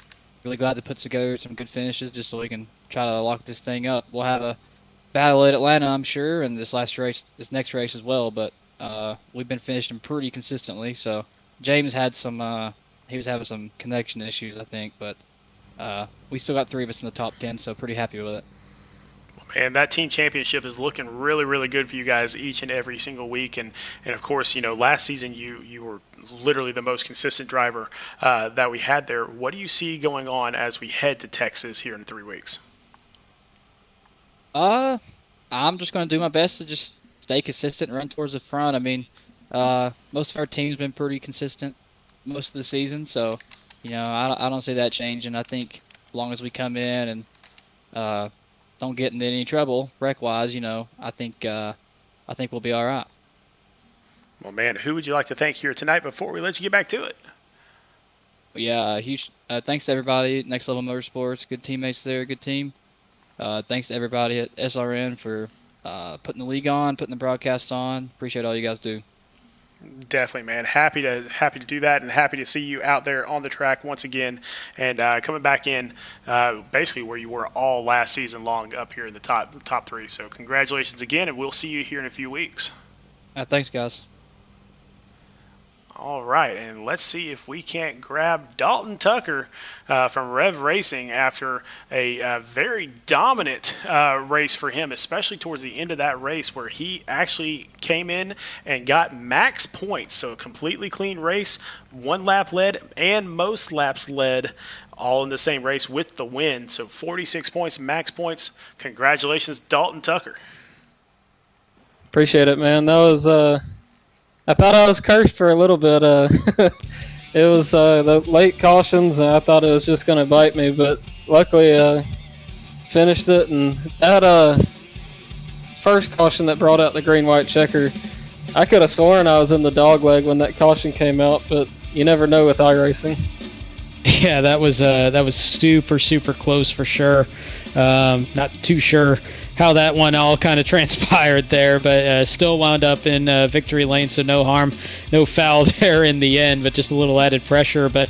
really glad to put together some good finishes just so we can try to lock this thing up. We'll have a battle at Atlanta, I'm sure, and this next race as well, but we've been finishing pretty consistently, so James had he was having some connection issues, I think, but we still got 3 of us in the top 10, so pretty happy with it. And that team championship is looking really, really good for you guys each and every single week. And of course, last season you were literally the most consistent driver that we had there. What do you see going on as we head to Texas here in 3 weeks? I'm just going to do my best to just stay consistent and run towards the front. I mean, most of our team's been pretty consistent most of the season, so I don't see that changing. I think as long as we come in and don't get into any trouble wreck-wise, I think we'll be all right. Well, man, who would you like to thank here tonight before we let you get back to it? Yeah, huge thanks to everybody, Next Level Motorsports, good teammates there, good team. Thanks to everybody at SRN for putting the league on, putting the broadcast on. Appreciate all you guys do. Definitely, man. Happy to do that, and happy to see you out there on the track once again, and coming back in basically where you were all last season long, up here in the top 3. So congratulations again, and we'll see you here in a few weeks. Thanks, guys. All right, and let's see if we can't grab Dalton Tucker from Rev Racing after a very dominant race for him, especially towards the end of that race where he actually came in and got max points. So a completely clean race, 1 lap led and most laps led, all in the same race with the win. So 46 points, max points. Congratulations, Dalton Tucker. Appreciate it, man. That was I thought I was cursed for a little bit. It was the late cautions, and I thought it was just going to bite me, but luckily finished it. And that first caution that brought out the green-white checker, I could have sworn I was in the dog leg when that caution came out, but you never know with iRacing. Yeah, that was super, super close for sure. Not too sure how that one all kind of transpired there, but still wound up in victory lane, so no harm, no foul there in the end, but just a little added pressure. But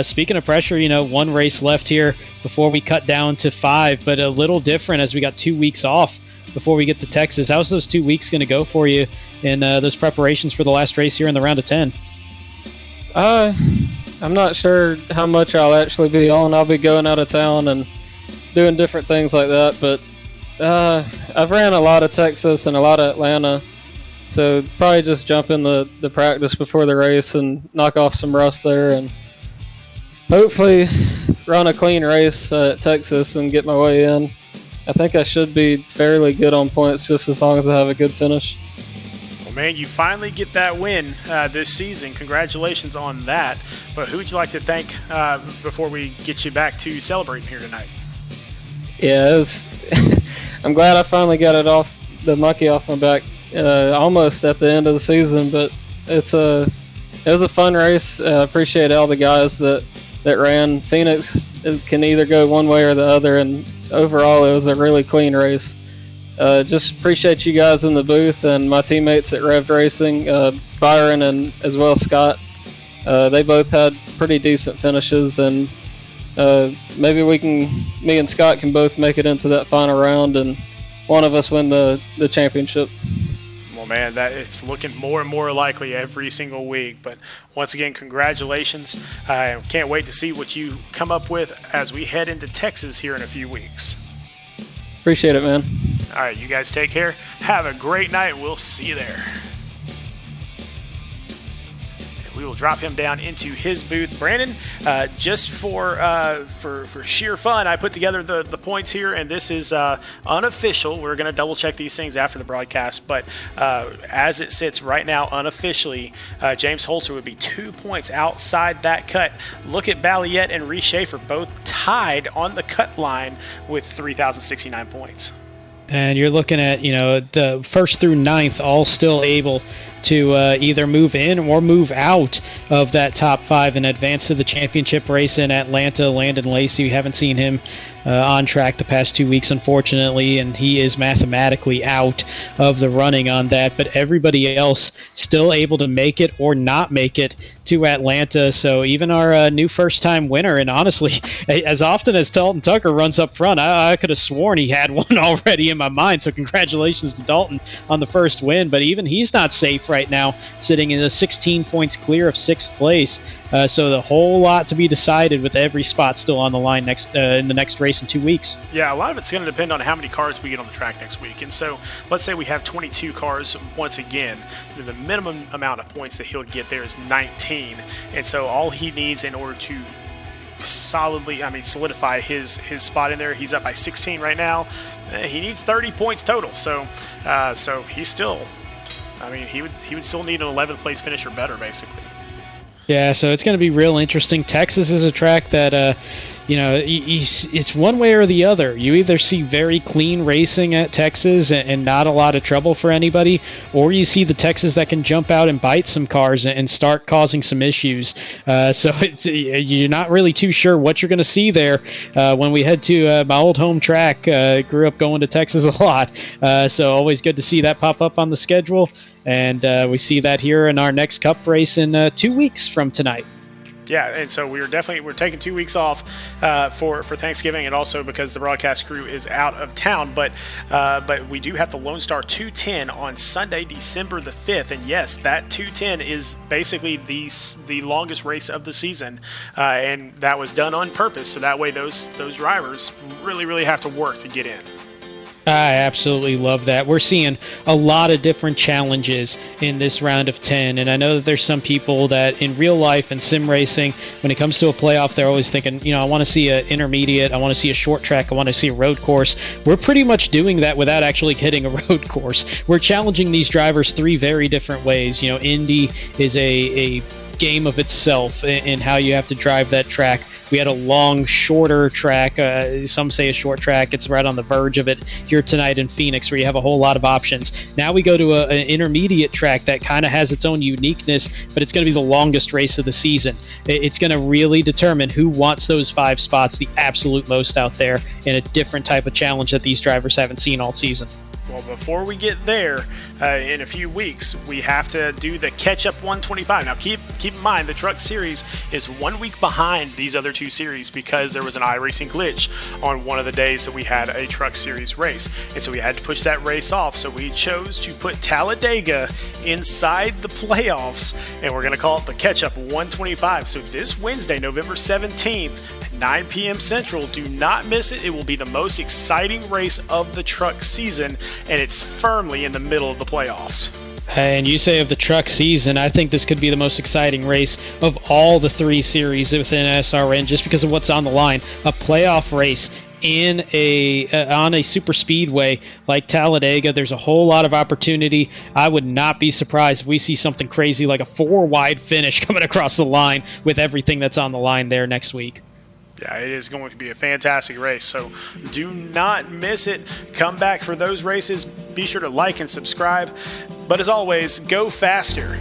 speaking of pressure, 1 race left here before we cut down to 5, but a little different as we got 2 weeks off before we get to Texas. How's those 2 weeks going to go for you in those preparations for the last race here in the round of 10? I'm not sure how much I'll actually be on. I'll be going out of town and doing different things like that, but I've ran a lot of Texas and a lot of Atlanta, so probably just jump in the practice before the race and knock off some rust there, and hopefully run a clean race at Texas and get my way in. I think I should be fairly good on points just as long as I have a good finish. Well, man, you finally get that win this season. Congratulations on that. But who would you like to thank before we get you back to celebrating here tonight? Yeah, I'm glad I finally got the monkey off my back almost at the end of the season, but it was a fun race. I appreciate all the guys that ran. Phoenix can either go one way or the other, and overall it was a really clean race. Just appreciate you guys in the booth and my teammates at Rev Racing, Byron and as well Scott. They both had pretty decent finishes, and maybe me and Scott can both make it into that final round and one of us win the championship. Well, man, it's looking more and more likely every single week. But once again, congratulations. I can't wait to see what you come up with as we head into Texas here in a few weeks. Appreciate it, man. All right, you guys take care. Have a great night. We'll see you there. We will drop him down into his booth. Brandon, just for sheer fun, I put together the points here, and this is unofficial. We're going to double check these things after the broadcast, but as it sits right now, unofficially, James Holtzer would be 2 points outside that cut. Look at Balliet and Reese Schaefer, both tied on the cut line with 3,069 points. And you're looking at, the 1st through 9th all still able to either move in or move out of that top 5 and advance to the championship race in Atlanta. Landon Lacey, we haven't seen him on track the past 2 weeks, unfortunately, and he is mathematically out of the running on that. But everybody else still able to make it or not make it to Atlanta. So even our new first-time winner, and honestly, as often as Dalton Tucker runs up front, I could have sworn he had one already in my mind. So congratulations to Dalton on the first win. But even he's not safe right now, sitting in the 16 points clear of 6th place. So the whole lot to be decided with every spot still on the line in the next race in 2 weeks. Yeah, a lot of it's going to depend on how many cars we get on the track next week. And so let's say we have 22 cars once again. The minimum amount of points that he'll get there is 19. And so all he needs in order to solidify his spot in there, he's up by 16 right now. He needs 30 points total. So he's still, he would still need an 11th place finish or better, basically. Yeah, so it's going to be real interesting. Texas is a track that, it's one way or the other. You either see very clean racing at Texas and not a lot of trouble for anybody, or you see the Texas that can jump out and bite some cars and start causing some issues. So you're not really too sure what you're going to see there when we head to my old home track. Grew up going to Texas a lot, so always good to see that pop up on the schedule. And we see that here in our next Cup race in 2 weeks from tonight. Yeah, and so we're taking 2 weeks off for Thanksgiving, and also because the broadcast crew is out of town. But we do have the Lone Star 210 on Sunday, December the 5th, and yes, that 210 is basically the longest race of the season, and that was done on purpose, so that way those drivers really have to work to get in. I absolutely love that. We're seeing a lot of different challenges in this round of 10, and I know that there's some people that in real life and sim racing, when it comes to a playoff, they're always thinking, I want to see an intermediate, I want to see a short track, I want to see a road course. We're pretty much doing that without actually hitting a road course. We're challenging these drivers three very different ways. Indy is a game of itself in how you have to drive that track. We had a long, shorter track. Some say a short track. It's right on the verge of it here tonight in Phoenix, where you have a whole lot of options. Now we go to an intermediate track that kind of has its own uniqueness, but it's going to be the longest race of the season. It's going to really determine who wants those 5 spots the absolute most out there in a different type of challenge that these drivers haven't seen all season. Well, before we get there, in a few weeks, we have to do the catch-up 125. Now, keep in mind, the Truck Series is 1 week behind these other 2 series because there was an iRacing glitch on one of the days that we had a Truck Series race. And so we had to push that race off. So we chose to put Talladega inside the playoffs, and we're going to call it the catch-up 125. So this Wednesday, November 17th, 9 p.m. Central. Do not miss it. It will be the most exciting race of the truck season, and it's firmly in the middle of the playoffs. And you say of the truck season, I think this could be the most exciting race of all the 3 series within SRN just because of what's on the line. A playoff race in on a super speedway like Talladega. There's a whole lot of opportunity. I would not be surprised if we see something crazy like a 4-wide finish coming across the line with everything that's on the line there next week. Yeah, it is going to be a fantastic race, so do not miss it. Come back for those races. Be sure to like and subscribe. But as always, go faster.